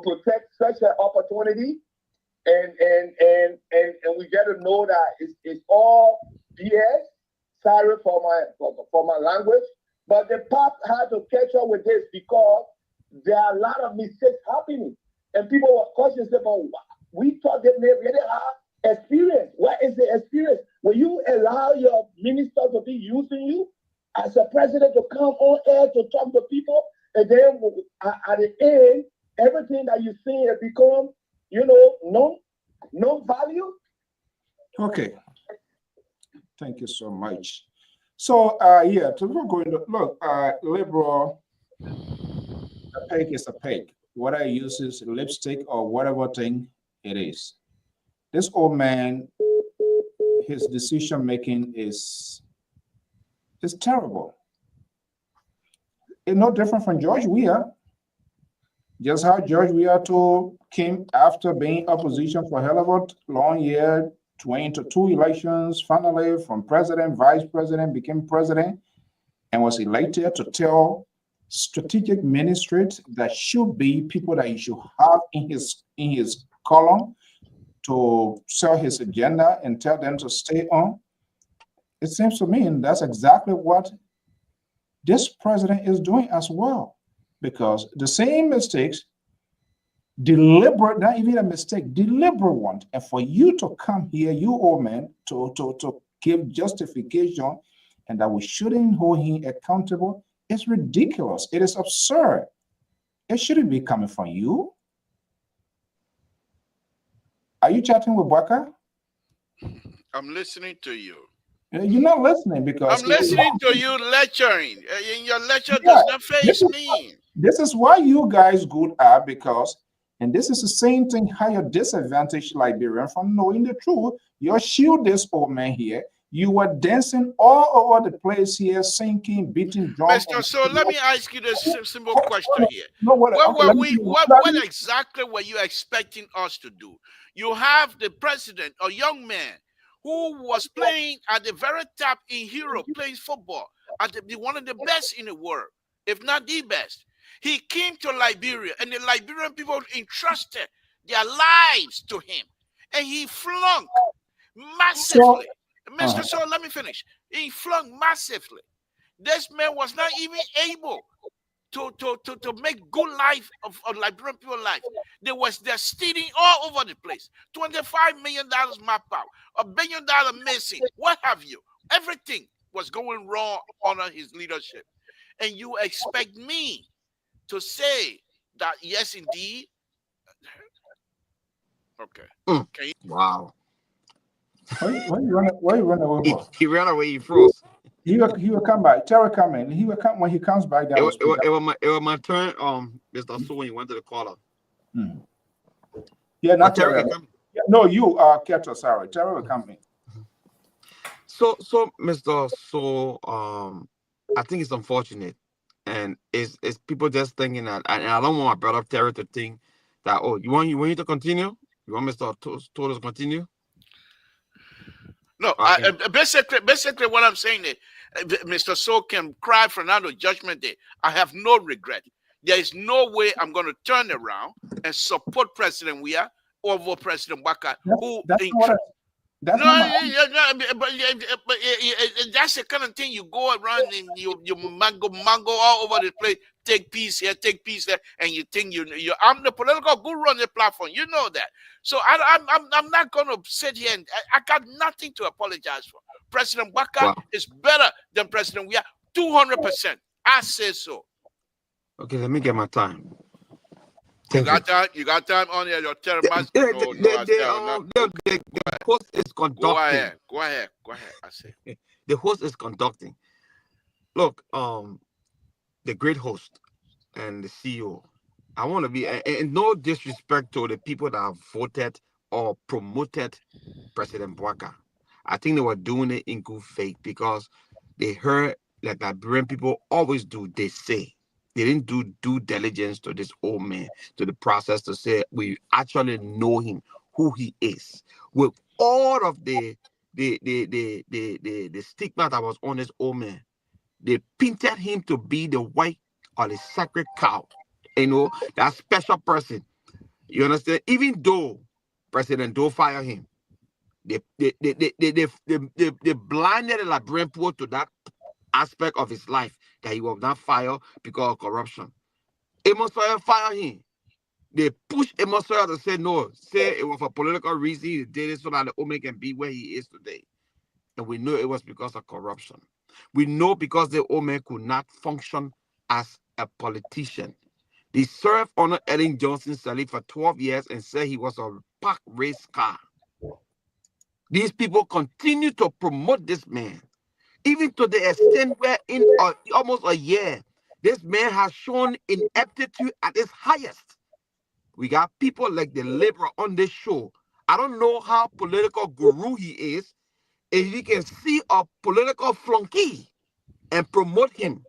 protect such an opportunity, and we get to know that it's all BS. Sorry for my language, but the pop had to catch up with this because there are a lot of mistakes happening, and people were cautious about. We thought they really have experience. What is the experience? Will you allow your minister to be using you as a president to come on air to talk to people, and then at the end, everything that you see has become, no value? Okay. Thank you so much. So, we're going to look, liberal, a pig is a pig. Whether he uses lipstick or whatever thing it is. This old man, his decision making is terrible. It's no different from George Weah. Just how George Weah came after being opposition for a hell of a long year, 22 elections, finally from president, vice president, became president, and was elected to tell strategic ministry that should be people that he should have in his column to sell his agenda and tell them to stay on. It seems to me that's exactly what this president is doing as well, because the same mistakes, deliberate, not even a mistake, deliberate one, and for you to come here, you old man, to give justification and that we shouldn't hold him accountable, it's ridiculous. It is absurd. It shouldn't be coming from you. Are you chatting with Baka? I'm listening to you. You're not listening because I'm listening to you lecturing. In your lecture does not face me. This is why you guys good are, because, and this is the same thing how you're disadvantaged Liberian from knowing the truth. You shield this old man here. You were dancing all over the place here, singing, beating drums. Mr. So let me ask you this simple question here. What exactly were you expecting us to do? You have the president, a young man, who was playing at the very top in Europe, playing football, at one of the best in the world, if not the best. He came to Liberia, and the Liberian people entrusted their lives to him, and he flunked massively. Mr. So let me finish. He flung massively. This man was not even able to make good life of Liberian people life. They're stealing all over the place. $25 million mapped out, $1 billion missing, what have you. Everything was going wrong under his leadership. And you expect me to say that yes, indeed. Okay. Wow. Why you run away for? He ran away. He froze. He will come back. Terry come in. He will come when he comes back. It was my turn. Mr. So when you went to the caller. Yeah, not Terry. Yeah, no, you are Keto. Sorry, Terry will come in. So Mr. So I think it's unfortunate, and it's people just thinking that, and I don't want my brother Terry to think that, oh, you want you to continue? You want Mr. Total to continue? No, basically what I'm saying is, Mr. So can cry for another judgment day. I have no regret. There is no way I'm going to turn around and support President Weah over President Baka. But that's the kind of thing you go around and you mango all over the place. Take peace here, and you think I'm the political guru on the platform. You know that. So I'm not going to sit here and I got nothing to apologize for. President Baka is better than President Weah, 200%. I say so. Okay, let me get my time. You got time on your thermos? The host is conducting. Go ahead. I say the host is conducting. Look, the great host and the CEO. I want to be, and no disrespect to the people that have voted or promoted President Bwaka. I think they were doing it in good faith because they heard, like Liberian people always do, they say. They didn't do due diligence to this old man, to the process to say we actually know him, who he is. With all of the stigma that was on this old man, they painted him to be the white or the sacred cow, that special person. You understand? Even though President Doe fired him, they blinded the Liberian people to that aspect of his life that he was not fired because of corruption. Amos Sawyer fired him. They pushed Amos Sawyer to say no, say it was for political reasons. He did it so that the Ome can be where he is today. And we know it was because of corruption. We know because the Ome could not function as a politician. They served under Ellen Johnson Sirleaf for 12 years and said he was a pack race car. These people continue to promote this man. Even to the extent where in almost a year, this man has shown ineptitude at its highest. We got people like the Lpr on this show. I don't know how political guru he is. If he can see a political flunky and promote him,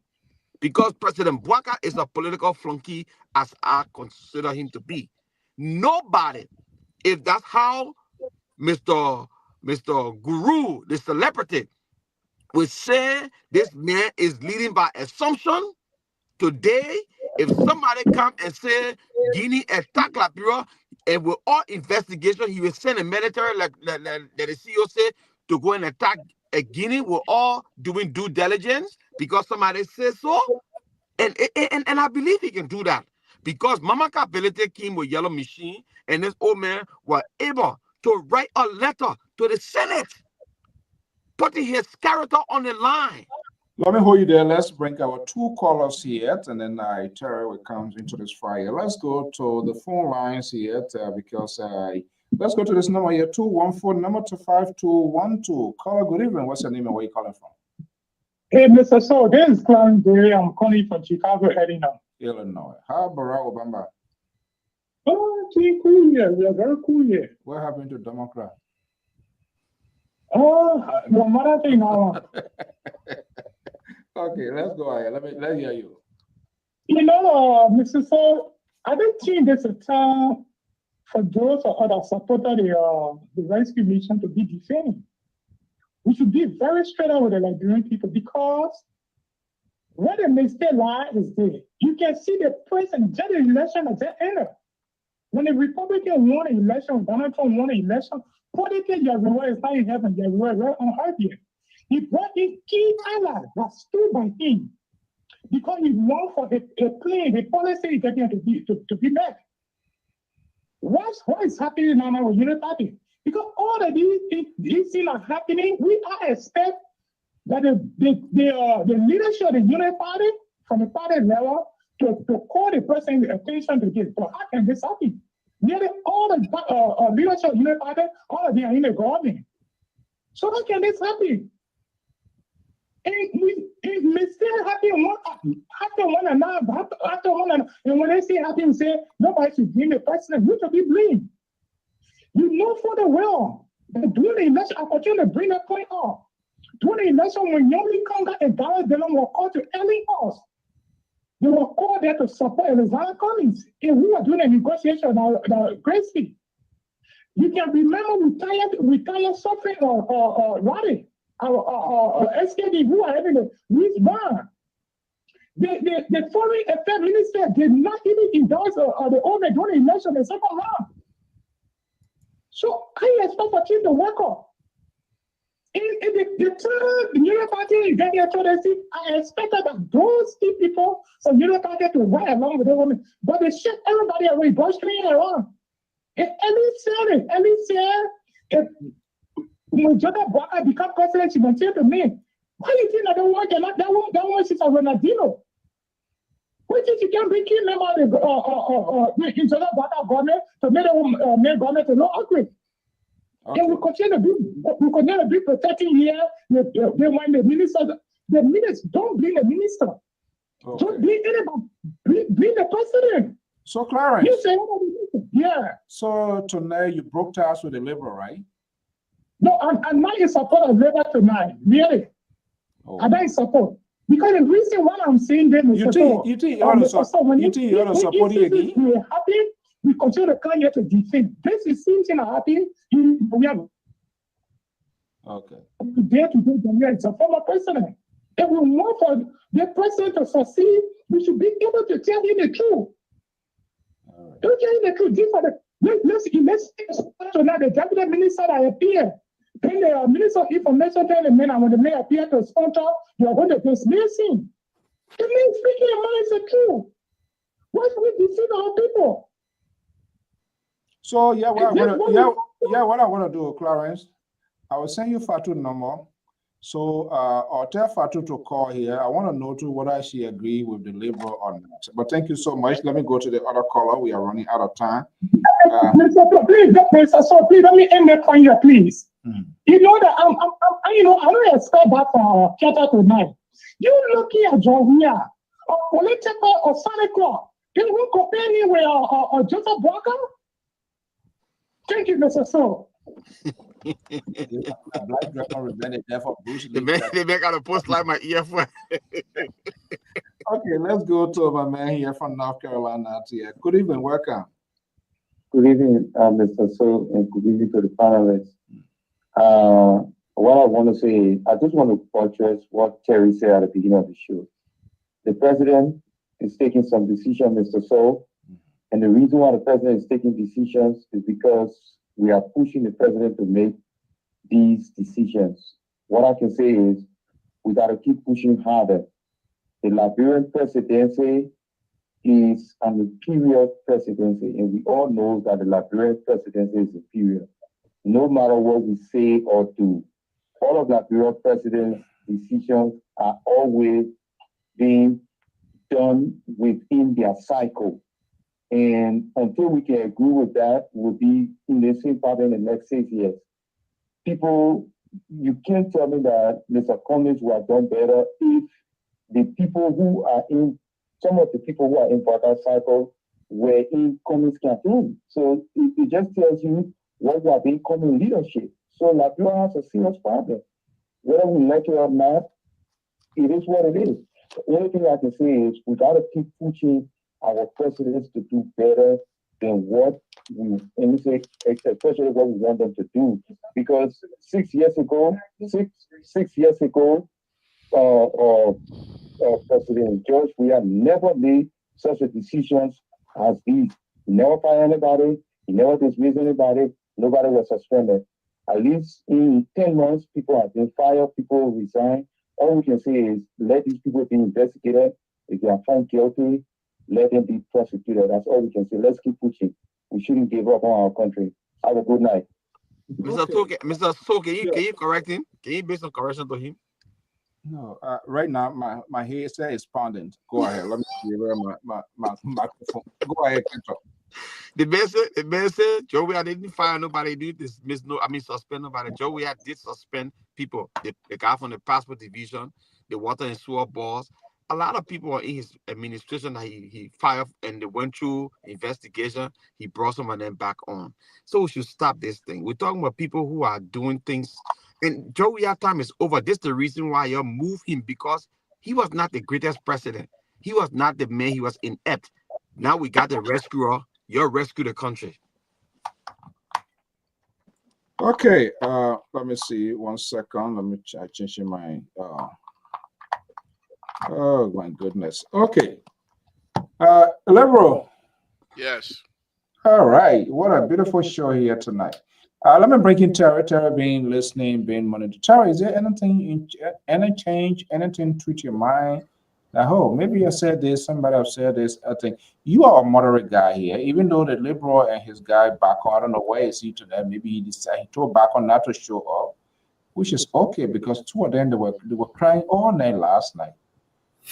because President Bwaka is a political flunky as I consider him to be. Nobody, if that's how Mr. Guru, the celebrity, we say this man is leading by assumption. Today, if somebody come and say Guinea attack Liberia, and with all investigation, he will send a military like the CEO said to go and attack Guinea. We're all doing due diligence because somebody says so, and I believe he can do that because Mama Ability came with yellow machine, and this old man was able to write a letter to the Senate, putting his character on the line. Let me hold you there. Let's bring our two callers here, and then Terry will come into this fire. Let's go to the phone lines here because let's go to this number here, 214 number 25212. Caller, good evening. What's your name and where you calling from? Hey, Mr. So, this is Clarence Berry. I'm calling from Chicago, Illinois. Illinois. How Barack Obama? Oh, it's cool here. We are very cool here. What happened to Democrat? Oh, no matter thing now. Okay, let's go ahead. Let's hear you. You know, Mr. So, I don't think there's a time for those or others supported the rescue mission to be defending. We should be very straight out with the Liberian people because where the mistake lies is there. You can see the president get the election at the end. When the Republican won an election, Donald Trump won an election, politically, your reward is not in heaven, your reward right on earth here. He brought in key allies that stood by him. because he wants for a plan, a policy is getting to be met. What is happening now with Unity Party? Because all of these things are happening, we are expect that the leadership of the Unity Party from the party level to call the president's attention to this. But how can this happen? Nearly all the leadership of the Unity Party, all of them are in the government. So how can this happen? And it may still happen after one another. And when they say happen, say nobody should blame the president. Who should be blamed? You know for the well that during the election, I continue to bring that point up. During the election, when Yomi Conga and Dallas Dillon were called to early us, they were called there to support Elizabeth Collins. And we were doing a negotiation gracefully. You can remember retired suffering Roddy. Our SKD who are having a response. The foreign affairs minister did not even endorse the owner during the election the second round. So I expect for him to work on. In the time the Unity Party is getting a presidency, I expected that those people from Unity Party to work along with the women, but they shut everybody away, boys playing around. And Ellie said, when Jota Baka become president, she went to me. Why do you think that that one she's a Renadino? Why think you can bring him out in Jota Baka government to make the government to not agree? Okay. And we continue to be protecting here. They want the ministers don't blame the minister. Okay. Don't blame anybody. Blame the president. So Clarence, you say, yeah. So tonight you broke ties with the Liberal, right? No, I'm not in support of Labour tonight, really. Oh. I'm not in support. Because the reason why I'm saying them is you think you ought to support it again? We're happy, we continue to come here to defend. This is something that happened. We have okay. Day-to-day, it's a former president. And we want for the president to succeed, we should be able to tell him the truth. All right. Don't tell him the truth. These are let's tonight the deputy minister that appeared. Then the Minister of Information tell the men, and when the mayor appear to sponsor, you are going to dismiss him. The man speaking your mind is the truth. Why should we deceive our people? So what I want to do, Clarence, I will send you Fatu number. So I'll tell Fatu to call here. I want to know too whether she agree with the Liberal or not. But thank you so much. Let me go to the other caller. We are running out of time. Please, let me end that point here, please. You know that I don't expect that for Keta tonight. You look here, Jovia, or political or Sonic, you won't compare me with Joseph Walker? Thank you, Mr. So. They make out a post like my earphone. Okay, let's go to my man here from North Carolina. Good evening, welcome. Good evening, Mr. So, and good evening to the panelists. What I want to say is, I just want to buttress what Terry said at the beginning of the show. The president is taking some decisions, Mr. So, and the reason why the president is taking decisions is because we are pushing the president to make these decisions. What I can say is, we got to keep pushing harder. The Liberian presidency is an imperial presidency, and we all know that the Liberian presidency is imperial. No matter what we say or do, all of Liberian president's decisions are always being done within their cycle. And until we can agree with that, we'll be in the same pattern in the next 6 years. People, you can't tell me that Mr. Cummings would have done better if the people who are in, some of the people who are in for that cycle were in Cummings' campaign. So it just tells you what we are being common leadership. So Liberia has a serious problem. Whether we like it or not, it is what it is. The only thing I can say is we got to keep pushing our presidents to do better than what we, and we say, especially what we want them to do. Because 6 years ago, President George, we have never made such a decisions as these. He never fired anybody, he never dismissed anybody, nobody was suspended. At least in 10 months, people have been fired, people resign. All we can say is let these people be investigated If they are found guilty, let them be prosecuted. That's all we can say. Let's keep pushing. We shouldn't give up on our country. Have a good night. Mr. So, can you correct him? Can you make some correction to him? No, right now my headset is pounding. Go ahead. Let me see where my microphone. Go ahead, Kento. The man said, Joey, I didn't fire nobody, did dismiss suspend nobody. Joey, I did suspend people. The guy from the passport division, the water and sewer boss. A lot of people are in his administration that he fired and they went through investigation. He brought some of them back on. So we should stop this thing. We're talking about people who are doing things. And Joey, our time is over. This is the reason why you move him, because he was not the greatest president. He was not the man. He was inept. Now we got the rescuer. You rescue the country. Okay, let me see 1 second. Let me change my oh my goodness. Okay. Liberal. Yes. All right. What a beautiful show here tonight. Let me bring in Terry. Terry being listening, being monitored. Terry, is there anything, any change, anything to your mind? Oh, maybe I said this, somebody else said this. I think you are a moderate guy here, even though the Liberal and his guy back on, I don't know where is he to that. Maybe he decided he told back on not to show up, which is okay, because two of them they were crying all night last night.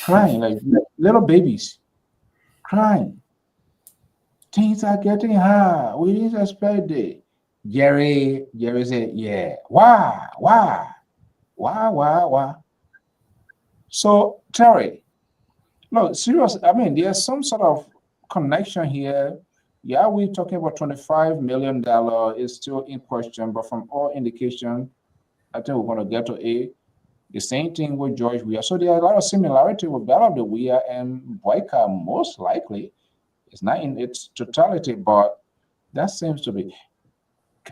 Crying like little babies. Crying. Things are getting hard. We didn't expect it. Jerry said, yeah. Why? So, Terry, no, seriously, I mean, there's some sort of connection here. Yeah, we're talking about $25 million is still in question, but from all indication, I think we're going to get to A. The same thing with George Weah. So there are a lot of similarity with Bella de Weah and Boyka, most likely. It's not in its totality, but that seems to be.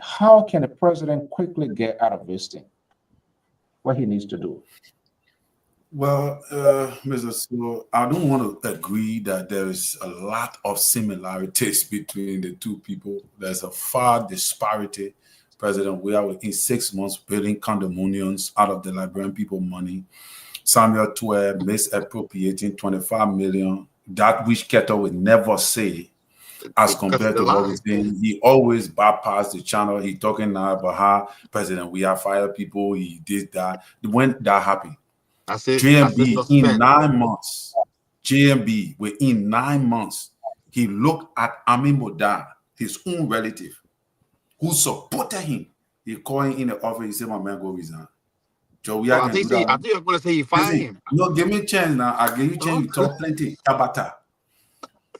How can the president quickly get out of this thing? What he needs to do? Well, Mr. So, I don't want to agree that there is a lot of similarities between the two people. There's a far disparity. President Weah within 6 months building condominiums out of the Liberian people money. Samuel Tuer misappropriating 25 million, that which Keto would never say, as compared to what we're saying. He always bypassed the channel. He talking now about how President Weah fired people, he did that. When that happened? JMB in 9 months, JMB within 9 months, he looked at Ami Moda, his own relative, who supported him. He called him in the office, he said, my man, go resign. I think you're going to say he fired him. No, give me a chance now. I give you a chance. You talk plenty. Tabata.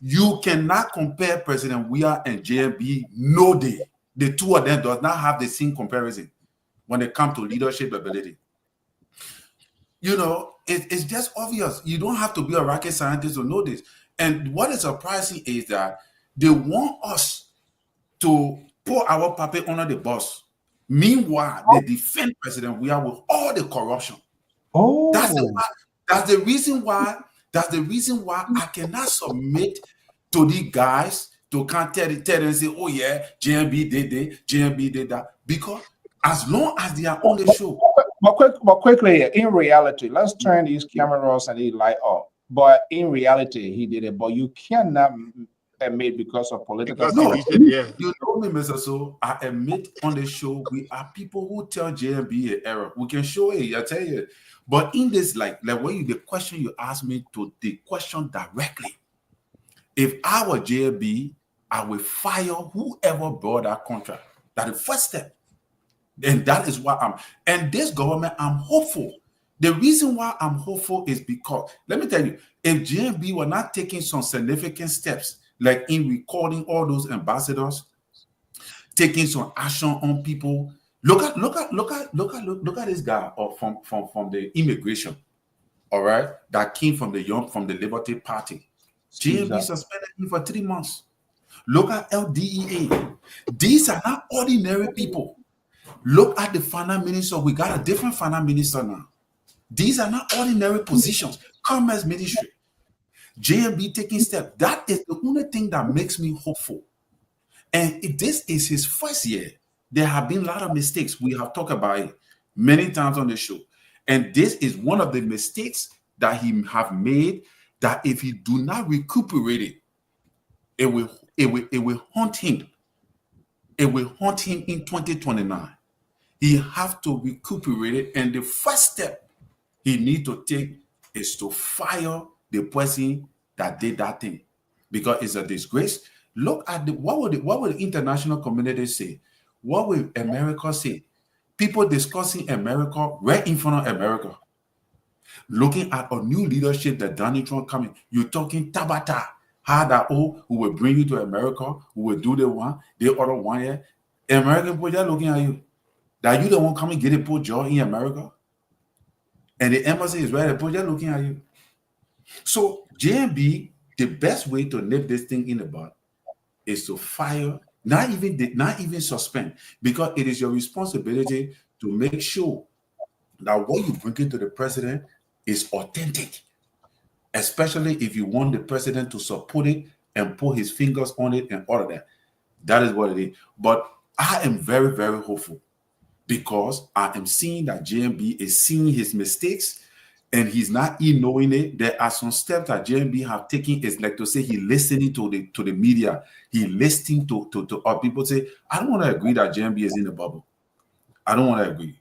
You cannot compare President Weah and JMB. No day. The two of them does not have the same comparison when it comes to leadership ability. You know, it's just obvious. You don't have to be a rocket scientist to know this. And what is surprising is that they want us to put our puppet under the bus. Meanwhile, they defend President Weah with all the corruption. Oh, that's the reason why I cannot submit to the guys to can't tell them and say, oh yeah, JMB did that, because as long as they are on the show. But quickly, in reality, let's turn these cameras and the light off. But in reality, he did it. But you cannot admit because of political. Yeah. You know me, Mr. So I admit on the show we are people who tell JMB an error. We can show it. I tell you. But in this, like when the question you asked me to the question directly, if I were JMB, I would fire whoever brought that contract. That's the first step. And that is why and this government, I'm hopeful. The reason why I'm hopeful is because, let me tell you, if JMB were not taking some significant steps, like in recording all those ambassadors, taking some action on people, look at this guy from the immigration, all right, that came from the Liberty Party. JMB suspended him for 3 months. Look at LDEA. These are not ordinary people. Look at the finance minister. We got a different finance minister now. These are not ordinary positions. Commerce Ministry. JMB taking steps. That is the only thing that makes me hopeful. And if this is his first year, there have been a lot of mistakes. We have talked about it many times on the show. And this is one of the mistakes that he have made. that if he do not recuperate it, it will haunt him. It will haunt him in 2029. He have to recuperate it, and the first step he need to take is to fire the person that did that thing, because it's a disgrace. Look at what would the international community say? What will America say? People discussing America right in front of America, looking at a new leadership that Donald Trump coming. You're talking Tabata, how that who will bring you to America, who will do the one, the other one here. American people, they're looking at you. That you don't want to come and get a put job in America. And the embassy is right there, they're looking at you. So JMB, the best way to nip this thing in the bud is to fire, not even suspend, because it is your responsibility to make sure that what you bring into the president is authentic, especially if you want the president to support it and put his fingers on it and all of that. That is what it is. But I am very, very hopeful, because I am seeing that JMB is seeing his mistakes and he's not knowing it. There are some steps that JMB have taken. It's like to say he listening to the media. He listening to our people say, I don't want to agree that JMB is in the bubble. I don't want to agree.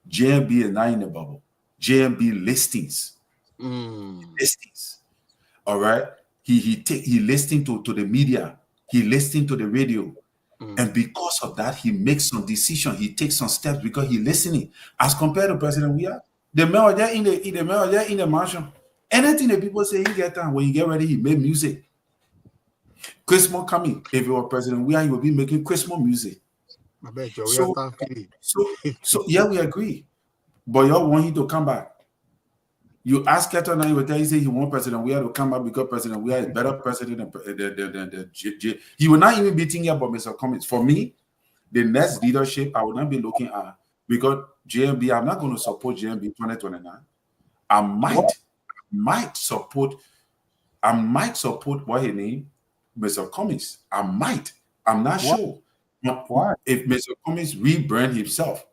JMB is not in the bubble. JMB listings. Listings. All right. He listening to the media. He listening to the radio. And because of that, he makes some decision. He takes some steps because he's listening. As compared to President we are, the mayor there in the mansion. Anything that people say, he get done. When you get ready, he make music. Christmas coming. If you were President we are, he will be making Christmas music. I bet you. So yeah, we agree. But y'all want him to come back. You ask Keto now, he will tell you, say he want President we are to come back because President we are is better president than he will not even be thinking about Mr. Cummings. For me, the next leadership I will not be looking at, because JMB, I'm not going to support JMB 2029. I might support what he named Mr. Cummings. I might. I'm not sure. Why? If Mr. Cummings rebrand himself.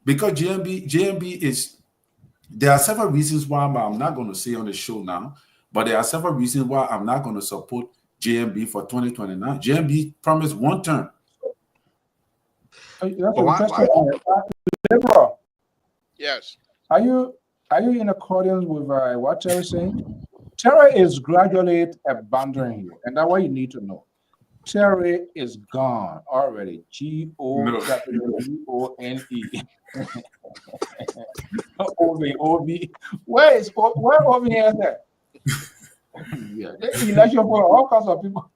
Because JMB is, there are several reasons why I'm not going to say on the show now, but there are several reasons why I'm not going to support JMB for 2029. JMB promised one term. That's interesting. Lpr, Yes. are you in accordance with what Terry is saying? Terry is gradually abandoning you, and that's what you need to know. Terry is gone already. Gone. OV. Where OV is that? Yeah, election for all kinds of people.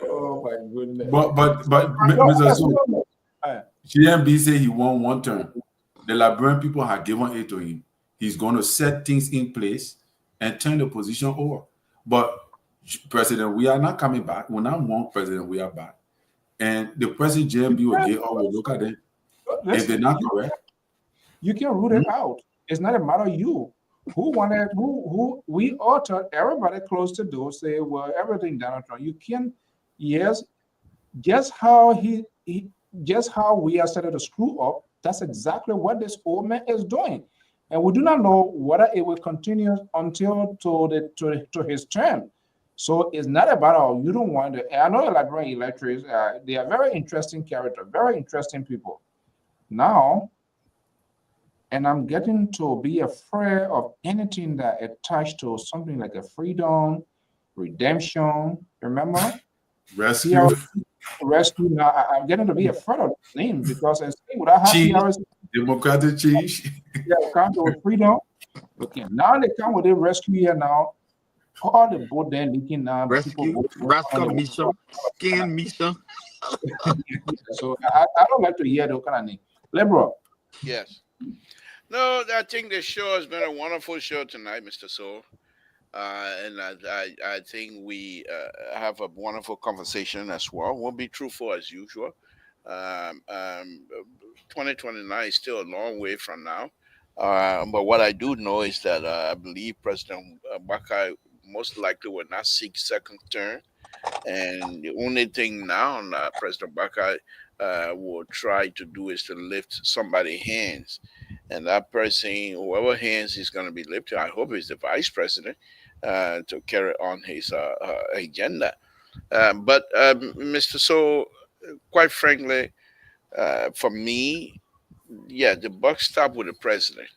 Oh my goodness. But Mr. So, GMB said he won one term. The Liberian people have given it to him. He's going to set things in place and turn the position over. But President, we are not coming back. When I want President, we are back. And the President JMB will get all, will look at it. If they're not correct, you can root it out. It's not a matter of you. Who we ought everybody close the door say, well, everything Donald Trump. You can, yes, just how just how we are started to screw up. That's exactly what this old man is doing. And we do not know whether it will continue until to his term. So it's not about you don't want to. I know Liberian electors, they are very interesting character, very interesting people. Now, and I'm getting to be afraid of anything that attached to something like a freedom, redemption. Remember? Rescue. Rescue. Now I'm getting to be afraid of the name because I say without change, democratic change. Yeah, come with freedom. Okay, now they come with a rescue here now. All the boat there leaking now. Rescue, rascal mission, skin mission. So I don't like to hear the kind of name. Lpr. Yes. No, I think the show has been a wonderful show tonight, Mr. Soul. And I think we have a wonderful conversation as well. We'll be truthful as usual. 2029 is still a long way from now. But what I do know is that I believe President Bakai most likely will not seek second term. And the only thing now President Bakai will try to do is to lift somebody's hands. and that person, whoever hands is going to be lifted, I hope it's the vice president to carry on his agenda. But Mr. So, quite frankly, for me, yeah, the buck stop with the president,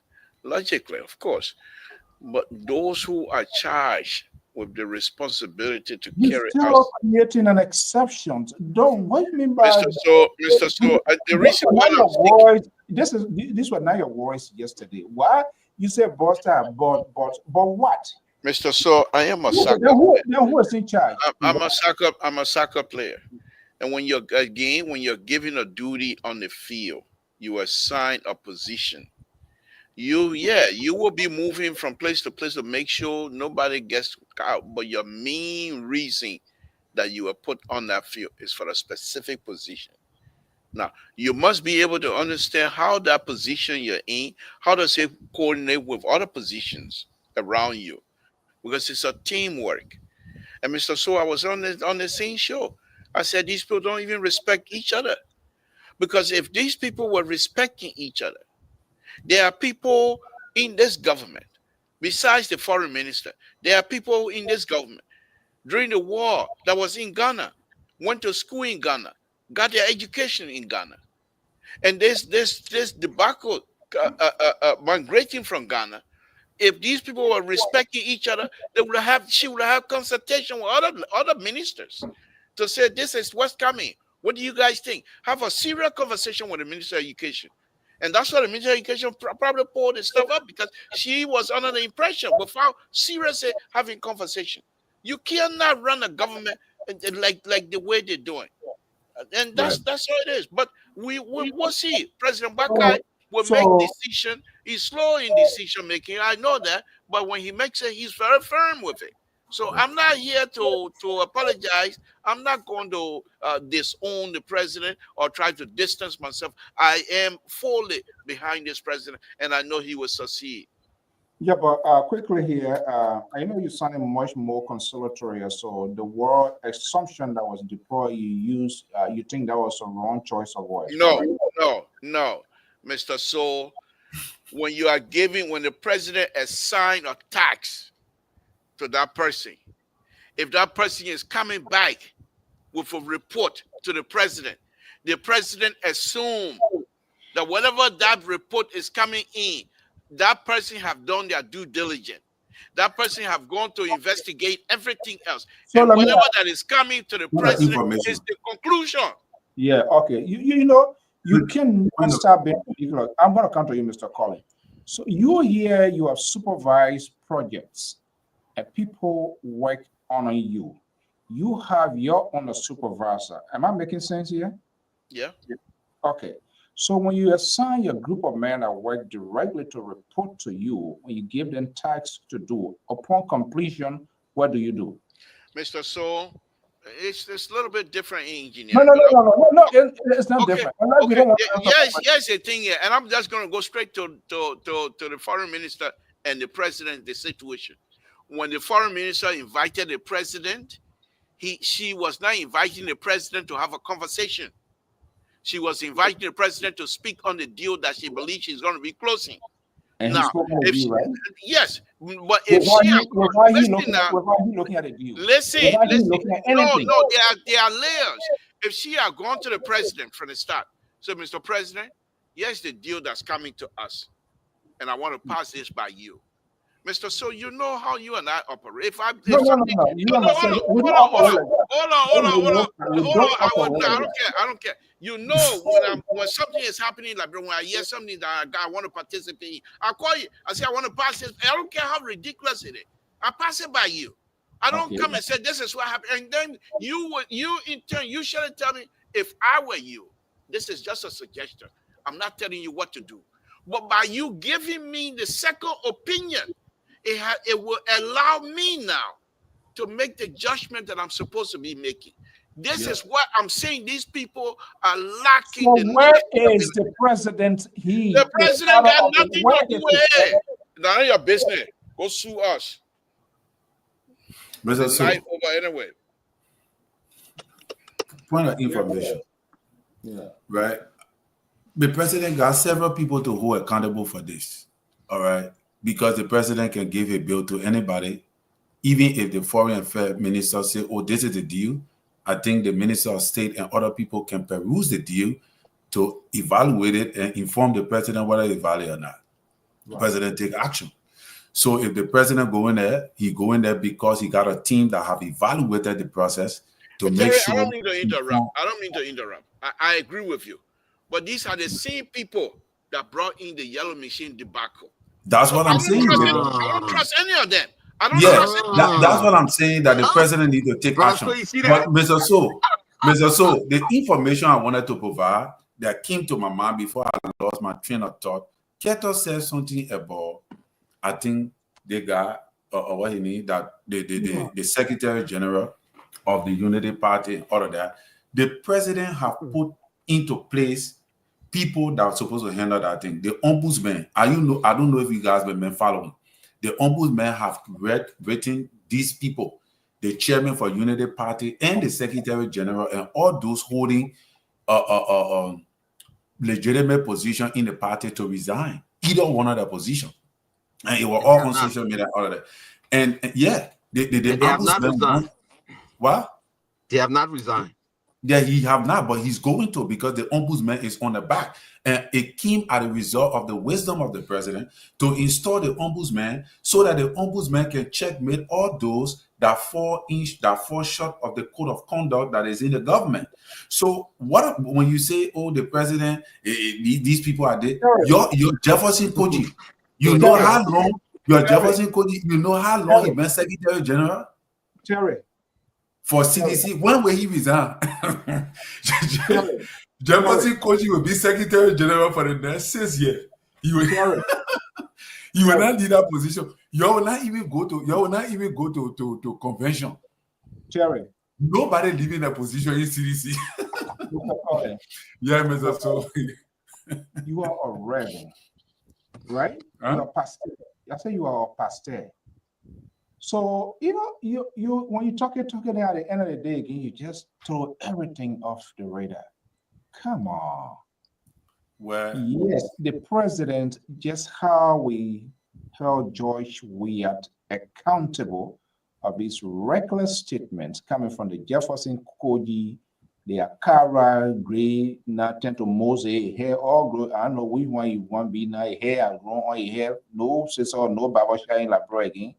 logically, of course. But those who are charged with the responsibility to You're carry out, still creating an exception. Don't wait me by. Mr. So, the This reason was why not I'm your speaking, voice. This was not your voice yesterday. Why you say Buster? But what? Mr. So, I am a soccer Who, player. then who is in charge? I'm a soccer player. And when you're given a duty on the field, you assign a position. You will be moving from place to place to make sure nobody gets out. But your main reason that you are put on that field is for a specific position. Now, you must be able to understand how that position you're in, how does it coordinate with other positions around you, because it's a teamwork. And Mr. So, I was on the same show. I said these people don't even respect each other, because if these people were respecting each other, there are people in this government, besides the foreign minister, there are people in this government during the war that was in Ghana, went to school in Ghana, got their education in Ghana. And this debacle migrating from Ghana, if these people were respecting each other, she would have consultation with other ministers to say this is what's coming. What do you guys think? Have a serious conversation with the Minister of Education. And that's why the Minister of Education probably pulled this stuff up, because she was under the impression without seriously having conversation. You cannot run a government like the way they're doing. And that's how it is. But we will see. President Bakai will make decision. He's slow in decision making. I know that, but when he makes it, he's very firm with it. So I'm not here to apologize. I'm not going to disown the president or try to distance myself. I am fully behind this president, and I know he will succeed. Yeah, but quickly here, I know you sounded much more conciliatory. So the word assumption that was deployed, you use, you think that was a wrong choice of words? No, Mr. So, when the president assign a tax to that person, if that person is coming back with a report to the president assume that whatever that report is coming in, that person have done their due diligence. That person have gone to investigate everything else. So and whatever that is coming to the president is the conclusion. Yeah, okay. You know, you can start being particular. I'm going to come to you, Mr. Collins. So you here, you have supervised projects and people work on you. You have your own supervisor. Am I making sense here? Yeah. Okay. So when you assign a group of men that work directly to report to you, when you give them tasks to do, upon completion, what do you do? Mr. So, it's a little bit different in engineering. No, it's not different. Okay. Yes, a thing here, and I'm just going to go straight to the foreign minister and the president, the situation. When the foreign minister invited the president, she was not inviting the president to have a conversation. She was inviting the president to speak on the deal that she believes she's going to be closing. And now, if she, right? Yes, but if looking at a deal? Listen. No, there are layers. If she had gone to the president from the start, so Mr. President, here's the deal that's coming to us, and I want to pass this by you. Mr. So you know how you and I operate. Hold on. I don't care. You know, when something is happening, like when I hear something that I want to participate in, I call you. I say I want to pass this. I don't care how ridiculous it is. I pass it by you. I don't come and say this is what happened, and then you in turn you shouldn't tell me. If I were you, this is just a suggestion. I'm not telling you what to do, but by you giving me the second opinion, it will allow me now to make the judgment that I'm supposed to be making. This is what I'm saying. These people are lacking. So where is the president? The president got nothing to do with it. None of your business. Go sue us. Mr. Night over anyway. Point of information. Yeah. Right. The president got several people to hold accountable for this. All right. Because the president can give a bill to anybody, even if the foreign affairs minister say, oh, this is the deal. I think the minister of state and other people can peruse the deal to evaluate it and inform the president whether it's valid or not. The president take action. So if the president go in there, he go in there because he got a team that have evaluated the process to make Terry, sure. I don't mean to interrupt. I agree with you. But these are the same people that brought in the yellow machine debacle. That's what I'm saying. I don't trust any of them. I don't Yeah, trust any that's what I'm saying, that the president needs to take action. But Mr. So, the information I wanted to provide that came to my mind before I lost my train of thought, Keto said something about, I think they got, what he need, that the Secretary General of the Unity Party, all of that, the president have put into place people that are supposed to handle that thing. The ombudsman, I don't know if you guys have been following. The ombudsman have written these people, the chairman for Unity Party and the Secretary General and all those holding legitimate position in the party to resign, either one of their position. And it was all on social media, all of that. And yeah, the ombudsman. What? They have not resigned. Yeah, he have not, but he's going to, because the ombudsman is on the back. And it came as a result of the wisdom of the president to install the ombudsman so that the ombudsman can checkmate all those that fall short of the code of conduct that is in the government. So when you say, oh, the president, these people are there, your Jefferson Koji, you know how long your Jefferson Koji, you know how long he been Secretary General? Terry. For CDC, when will he resign? Jefferson Koji will be Secretary General for the next 6 years. He will not need that position. You will not even go to convention. Terry. Nobody leaving a position in CDC. Yeah, Mr. So. You are a reverend, right? Huh? You are a pastor. I say you are a pastor. So, you when you talking at the end of the day again, you just throw everything off the radar. Come on. Well, yes, the president, just how we held George Weah accountable of these reckless statements coming from the Jefferson Koji, the Akara, Gray, nothing to Mose, hair all grow. I don't know which one you want to be now, hair grown on your hair, no sister, no Baba Shine Labro again.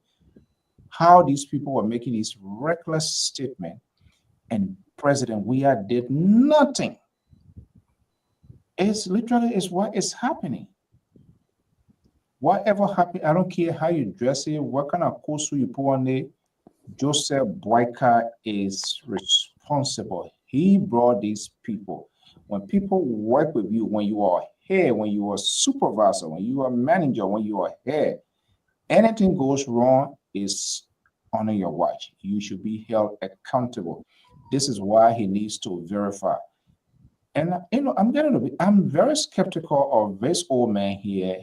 How these people were making these reckless statements, and President Weah did nothing. It's literally what is happening. Whatever happened, I don't care how you dress it, what kind of costume you put on it, Joseph Boyka is responsible. He brought these people. When people work with you, when you are here, when you are supervisor, when you are manager, when you are here, anything goes wrong is on your watch. You should be held accountable. This is why he needs to verify. And I'm very skeptical of this old man here.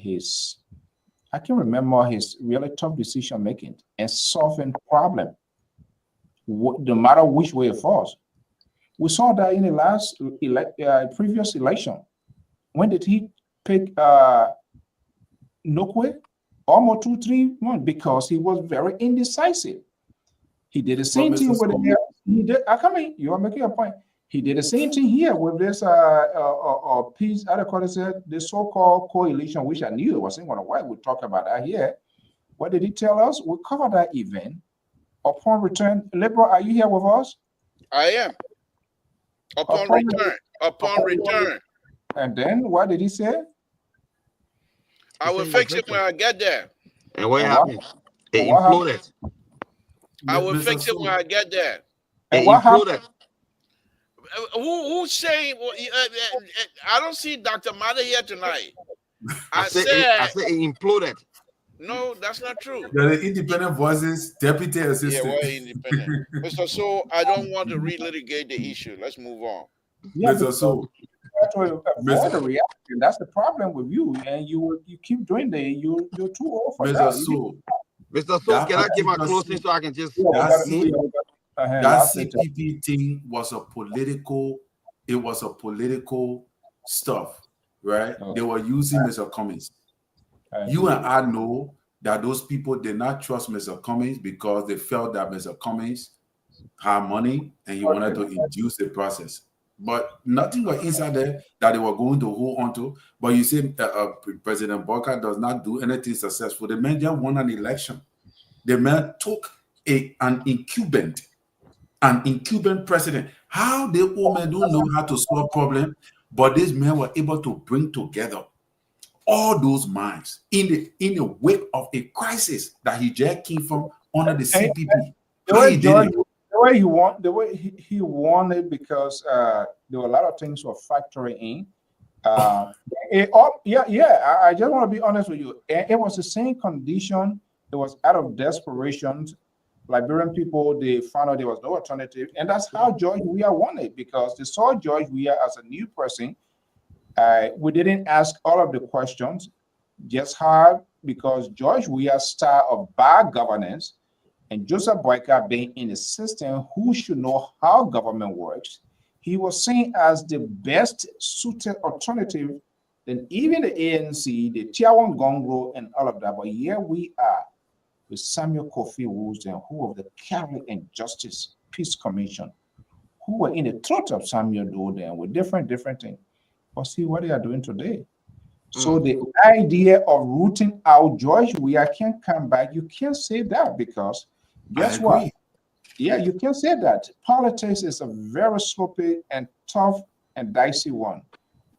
I can remember his really tough decision making and solving problem, no matter which way it falls. We saw that in the last previous election. When did he pick Nokwe? Almost 2-3 months, because he was very indecisive. He did the same thing with the. You are making a point. He did the same thing here with this peace. The so-called coalition, which I knew it wasn't going to work. We'll talk about that here. What did he tell us? We covered that event. Upon return, Lpr, are you here with us? I am. Upon return. And then what did he say? I will fix it when I get there. And what happened? It imploded. I will fix it when I get there. And what happened? Who's saying? I don't see Dr. Mata here tonight. I said it imploded. No, that's not true. The independent voices, deputy assistant. Yeah, we're independent. Mr. So, I don't want to relitigate the issue. Let's move on. Yeah, Mr. So. Avoid the reaction. That's the problem with you, and you keep doing that. You're too old for that. Mr. So, can I get my closing so I can just that CPP thing was a political, stuff, right? They were using Mr. Cummings. You and I know that those people did not trust Mr. Cummings because they felt that Mr. Cummings had money and he wanted to induce the process. But nothing was inside there that they were going to hold on to. But you see, President Barker does not do anything successful. The man just won an election. The man took an incumbent president. How the old men don't know how to solve problems, but these men were able to bring together all those minds in the wake of a crisis that he just came from under the CPP. The way he won it because there were a lot of things were factoring in. I just want to be honest with you. It was the same condition. It was out of desperation. Liberian people, they found out there was no alternative, and that's how George Weah won it, because they saw George Weah as a new person. We didn't ask all of the questions, just hard, because George Weah's style of bad governance and Joseph Boyka being in the system who should know how government works, he was seen as the best suited alternative than even the ANC, the Tiawan Gongro, and all of that. But here we are with Samuel Kofi Woolsden, who of the Catholic and Justice Peace Commission, who were in the throat of Samuel Doden with different things. But see what they are doing today. So the idea of rooting out George Weah can't come back. You can't say that, because guess what? Yeah, you can't say that. Politics is a very sloppy and tough and dicey one.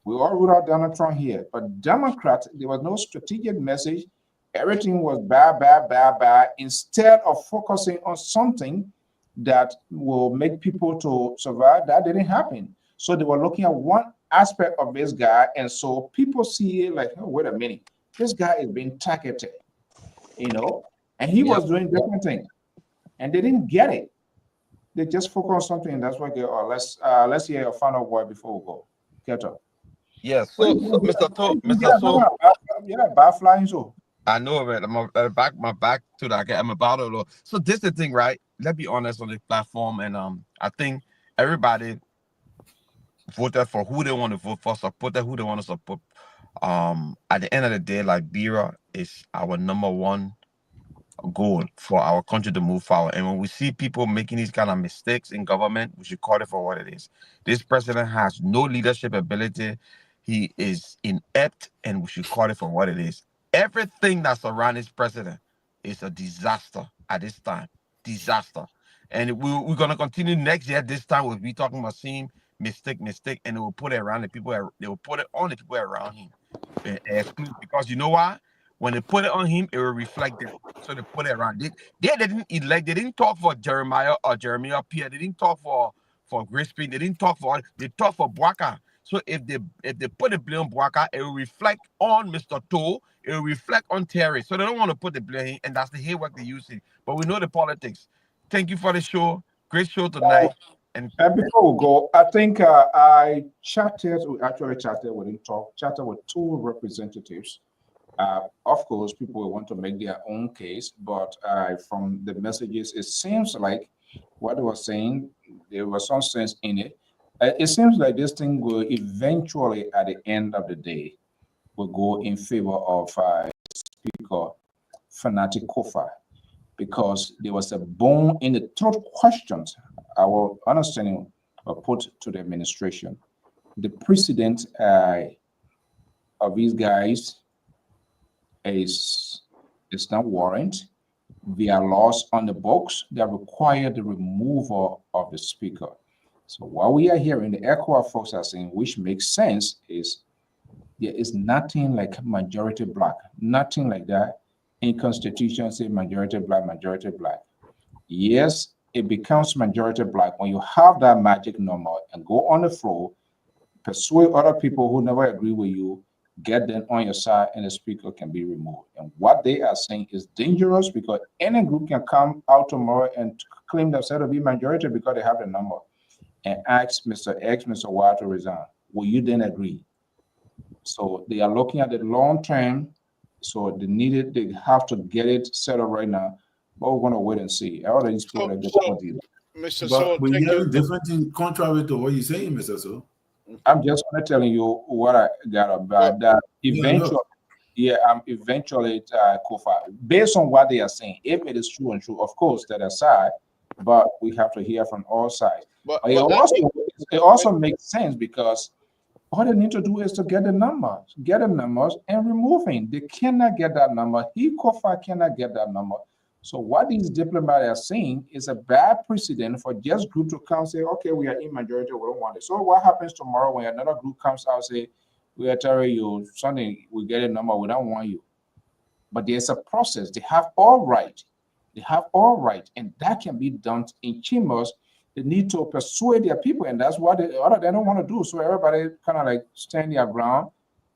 We all root out Donald Trump here, but Democrats, there was no strategic message. Everything was bad. Instead of focusing on something that will make people to survive, that didn't happen. So they were looking at one aspect of this guy, and so people see it like, oh, wait a minute, this guy is being targeted, and he was doing different things, and they didn't get it. They just focus on something, and that's why they are. Let's hear your final word before we go. Get up. Yes, so Mr. Bad flying so. I know, man. I'm my back to that. I'm about to. So this is the thing, right? Let's be honest on the platform, and I think everybody voted for who they want to vote for, supported who they want to support. At the end of the day, Liberia is our number one goal for our country to move forward. And when we see people making these kind of mistakes in government, we should call it for what it is. This president has no leadership ability. He is inept, and we should call it for what it is. Everything that's around this president is a disaster at this time. Disaster. And we're going to continue next year. This time we'll be talking about seeing mistake, and they will put it around the people. They will put it on the people around him. Because you know why? When they put it on him, it will reflect them. So they put it around. They didn't elect. They didn't talk for Jeremiah or Jeremiah Pierre. They didn't talk for Grispin. They didn't talk for. They talked for Boaka. So if they put the blame on Boaka, it will reflect on Mr. Toe. It will reflect on Terry. So they don't want to put the blame, and that's the hate work they're using. But we know the politics. Thank you for the show. Great show tonight. And before we go, I think we chatted with two representatives. Of course, people will want to make their own case, but from the messages, it seems like what they were saying, there was some sense in it. It seems like this thing will eventually, at the end of the day, will go in favor of Speaker Fanatic Kofa, because there was a bone in the third questions our understanding were put to the administration. The precedent of these guys is not warrant. There are laws on the books that require the removal of the speaker. So what we are hearing, the ECOWA folks are saying, which makes sense, is there is nothing like majority black, nothing like that in Constitution say majority black. Yes, it becomes majority black when you have that magic number and go on the floor, persuade other people who never agree with you, get them on your side, and the speaker can be removed. And what they are saying is dangerous, because any group can come out tomorrow and claim themselves to be majority because they have the number and ask Mr. X, Mr. Y to resign. Will you then agree? So they are looking at the long term. So they have to get it set up right now. But we're going to wait and see. All of these people Mr. But So, we thank hear you. different thing contrary to what you're saying, Mr. So. I'm just telling you what I got about that. Eventually, eventually, Kofa, based on what they are saying, if it is true and true, of course, that aside, but we have to hear from all sides. But It also makes sense because all they need to do is to get the numbers, and remove him. They cannot get that number. Kofa cannot get that number. So what these diplomats are saying is a bad precedent for just group to come say, okay, we are in majority, we don't want it. So what happens tomorrow when another group comes out say, we are telling you something, we get a number, we don't want you. But there's a process. They have all right. And that can be done in chambers. They need to persuade their people, and that's what they don't want to do. So everybody kind of like stand their ground,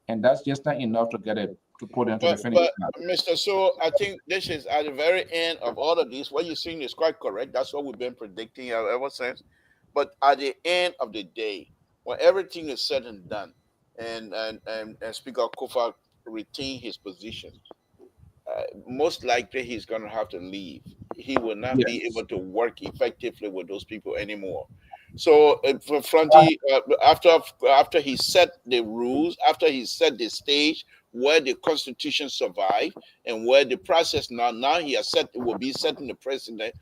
and that's just not enough to get it to put into the finish line. But Mr. So, I think this is at the very end of all of this. What you're saying is quite correct. That's what we've been predicting ever since. But at the end of the day, when everything is said and done, and Speaker Kofa retain his position, most likely he's going to have to leave. He will not be able to work effectively with those people anymore. So, for Fronty, after he set the rules, after he set the stage where the Constitution survived and where the process now he has set will be setting the precedent,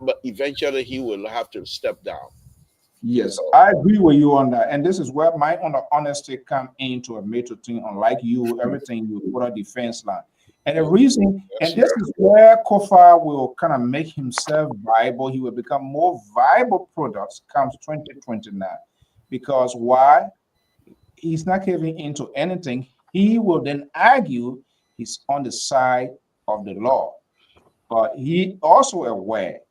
but eventually he will have to step down. Yes, I agree with you on that, and this is where my honesty come into a major thing. Unlike you, everything you put a defense line. And the reason, and this is where Kofa will kind of make himself viable. He will become more viable products comes 2029. Because why? He's not giving into anything. He will then argue he's on the side of the law. But he also aware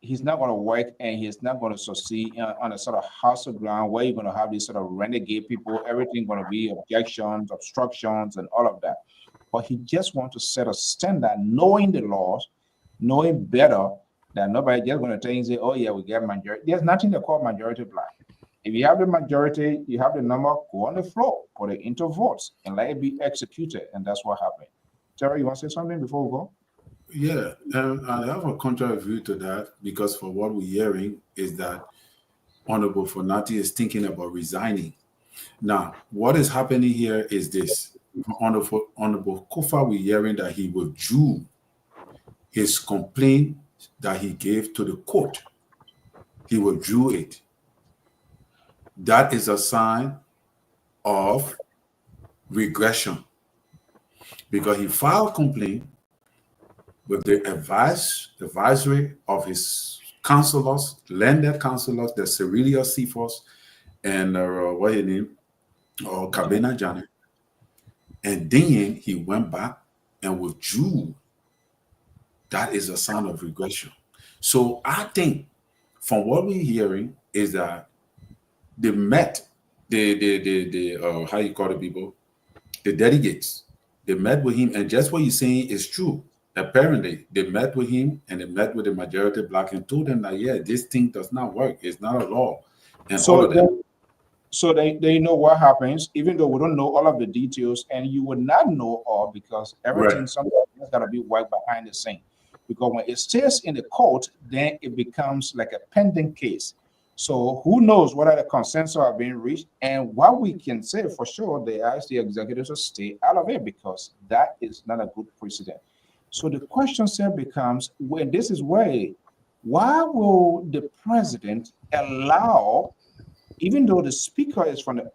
he's not going to work and he's not going to succeed on a sort of house of ground where you're going to have these sort of renegade people, everything going to be objections, obstructions, and all of that. But he just wants to set a standard, knowing the laws, knowing better that nobody just going to tell you, say, oh yeah, we get majority. There's nothing they call majority black. If you have the majority, you have the number, go on the floor, put it into votes, and let it be executed. And that's what happened. Terry, you want to say something before we go? Yeah, I have a contrary view to that because for what we're hearing is that Honorable Fonati is thinking about resigning. Now, what is happening here is this. Honorable Kofa, we're hearing that he withdrew his complaint that he gave to the court. He withdrew it. That is a sign of regression because he filed complaint with the advisory of his counselors, landed counselors, the Cerelia Cephas, and what his name, or Kabena Janet. And then he went back and withdrew. That is a sign of regression. So I think from what we're hearing is that they met the how you call the people, the delegates. They met with him, and just what you're saying is true. Apparently, they met with him and they met with the majority black and told them that, yeah, this thing does not work. It's not a law. And so all of that. So they know what happens, even though we don't know all of the details, and you would not know all because everything sometimes has got to be worked behind the scene. Because when it stays in the court, then it becomes like a pending case. So who knows what other consensus are being reached, and what we can say for sure, they ask the executives to stay out of it because that is not a good precedent. So the question still becomes, when this is why will the president allow, even though the speaker is from the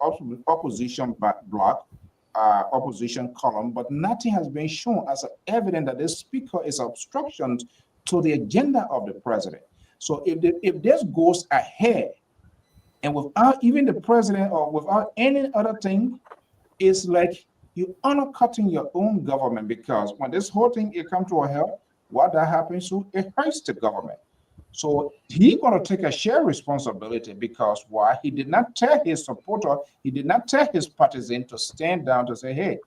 opposition bloc, opposition column, but nothing has been shown as evidence that this speaker is obstruction to the agenda of the president. So if this goes ahead and without even the president or without any other thing, it's like you undercutting your own government, because when this whole thing it comes to a head, what that happens to, it hurts the government. So he's going to take a shared responsibility because why? He did not tell his supporter, he did not tell his partisan to stand down to say, hey,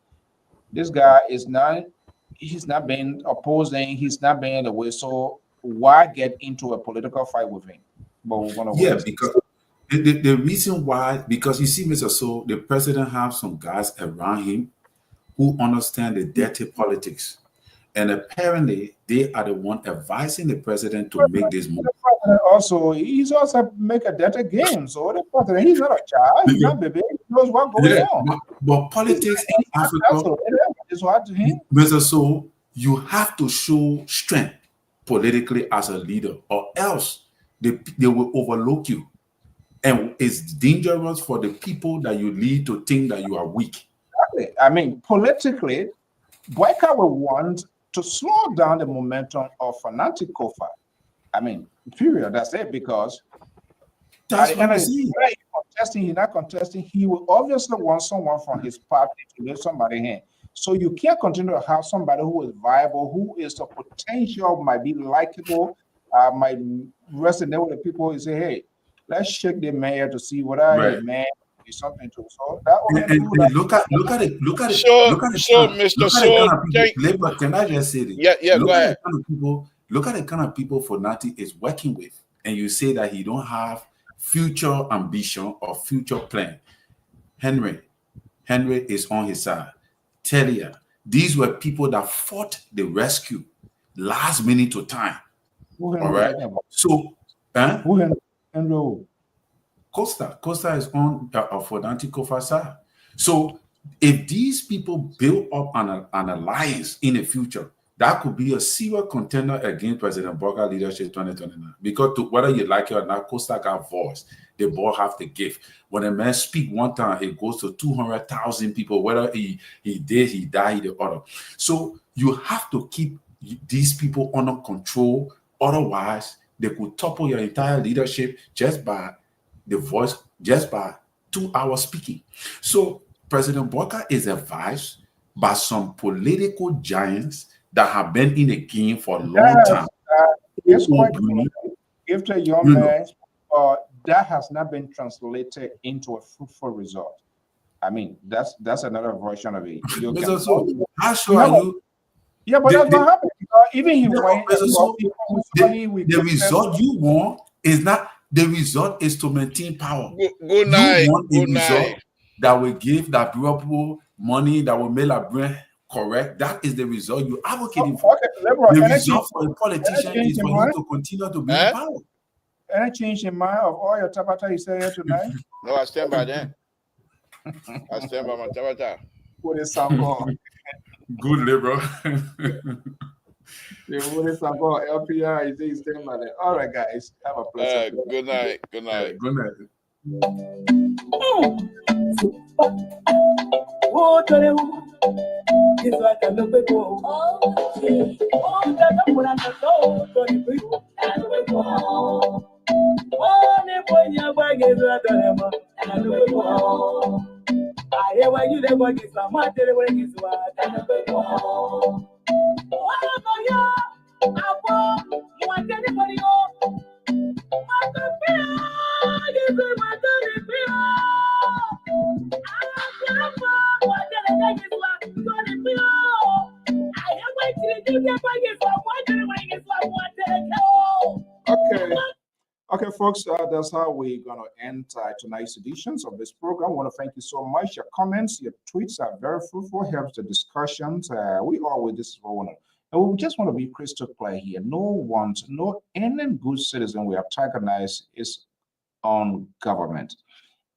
this guy is not, he's not being opposing, he's not being the way. So why get into a political fight with him? But we're going to because the reason why, because you see, Mr. So, the president have some guys around him who understand the dirty politics. And apparently, they are the one advising the president to make this move. also, he's also make a data game. So the president, he's not a child, he's not baby, he knows what's going on. But politics in Africa, is what to him. Mr. So you have to show strength politically as a leader, or else they will overlook you. And it's dangerous for the people that you lead to think that you are weak. Exactly. I mean, politically, Boyka will want to slow down the momentum of Fanatic Kofa. I mean, period. That's it. Because that's what he's not contesting, he will obviously want someone from his party to let somebody in. So you can't continue to have somebody who is viable, who is a potential, might be likable, might resonate with the people and say, hey, let's shake the mayor to see what man is something to. So that look at it. So, Mr. So, can I just say this? Yeah, go ahead. Look at the kind of people Fonati is working with, and you say that he don't have future ambition or future plan. Henry is on his side. Telia, these were people that fought the rescue last minute to time. All right. So, Costa is on Fonati Kofa's side. So, if these people build up an alliance in the future, that could be a serious contender against President Boka leadership 2029. Because whether you like it or not, Costa got voice. The boy have the gift. When a man speak one time, it goes to 200,000 people. Whether he died, the other. So you have to keep these people under control. Otherwise, they could topple your entire leadership just by the voice, just by 2 hours speaking. So President Boka is advised by some political giants that have been in the game for a long time. Yes, if the young man, that has not been translated into a fruitful result. I mean, that's another version of it. How sure are you? Yeah, but that's what happened. Even he went. The result you want is not. The result is to maintain power. Good night. You want a result that will give that people money, that will make a brain correct. That is the result you're advocating for. The result for a politician is for him to continue to be in power. Any change in mind of all your tabata you say here tonight? No, I stand by that. I stand by my tabata. What is Sanko? Good liberal. What is Sanko? LPR is stand by that. All right, guys. Have a pleasant day. Good night. Good night. Good night. Okay, folks, that's how we're going to end tonight's editions of this program. I want to thank you so much. Your comments, your tweets are very fruitful, helps the discussions. We always, this is what we want to, and we just want to be crystal clear here. No any good citizen we antagonize is on government,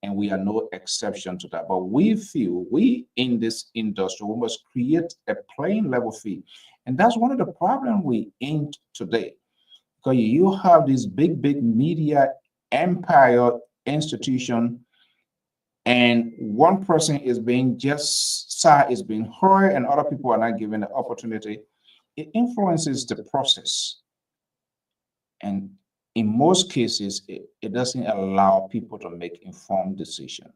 and we are no exception to that. But we feel we in this industry, we must create a playing level field. And that's one of the problems we in today. Because you have this big media empire institution, and one person is being heard and other people are not given the opportunity. It influences the process. And in most cases, it doesn't allow people to make informed decisions.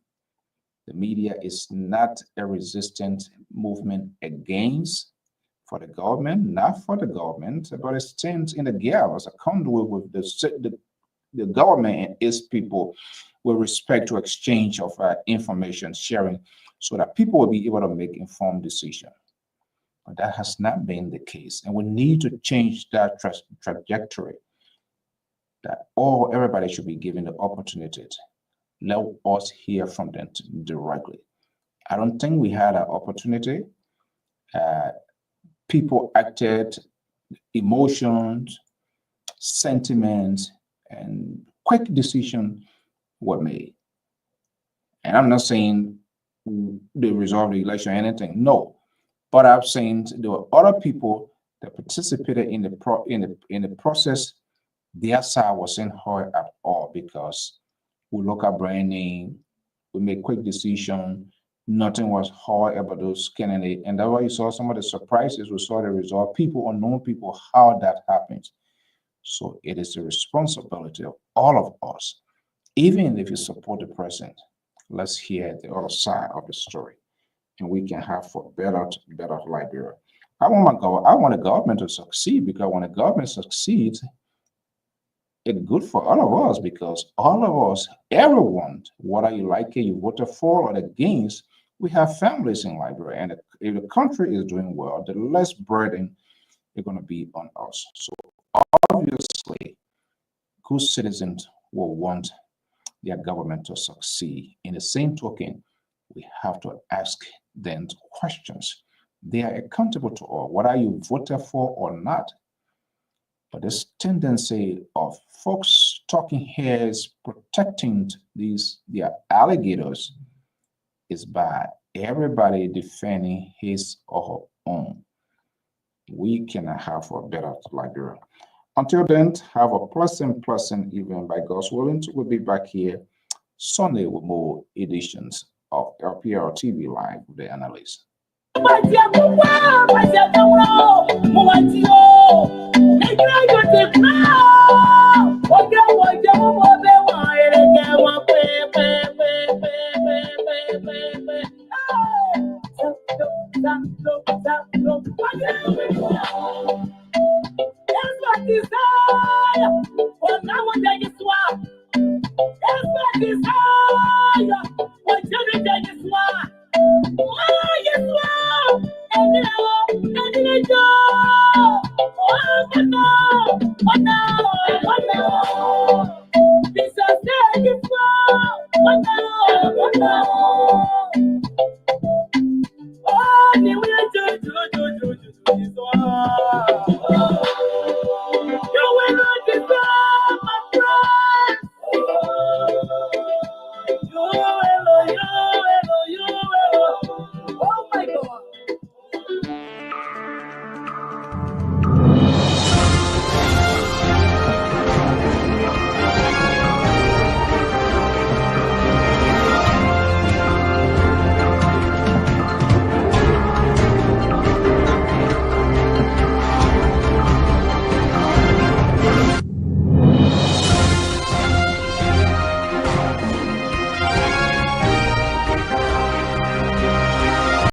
The media is not a resistant movement against for the government, not for the government, but it stands in the gap as a conduit with the government and its people with respect to exchange of information sharing so that people will be able to make informed decisions. But that has not been the case. And we need to change that trajectory, that everybody should be given the opportunity. Let us hear from them directly. I don't think we had an opportunity. People acted, emotions, sentiments, and quick decisions were made. And I'm not saying they resolved the election or anything, no. But I'm saying there were other people that participated in the process. Their side wasn't heard at all because we look at brand name, we make quick decision. Nothing was heard about those candidates, and that's why you saw some of the surprises. We saw the result. People, unknown people, how that happens. So it is the responsibility of all of us, even if you support the president. Let's hear the other side of the story, and we can have for better Liberia. I want the government to succeed, because when the government succeeds, it's good for all of us, because all of us, everyone, whether you like it, you voted for or against, we have families in Liberia, and if the country is doing well, the less burden is going to be on us. So obviously, good citizens will want their government to succeed. In the same token, we have to ask them questions. They are accountable to all, whether you voted for or not. But this tendency of folks talking heads protecting their alligators is bad. Everybody defending his or her own. We cannot have a better Liberia. Until then, have a pleasant evening. By God's willing, we'll be back here Sunday with more editions of Lpr-Tv Live with the Analysts. Mo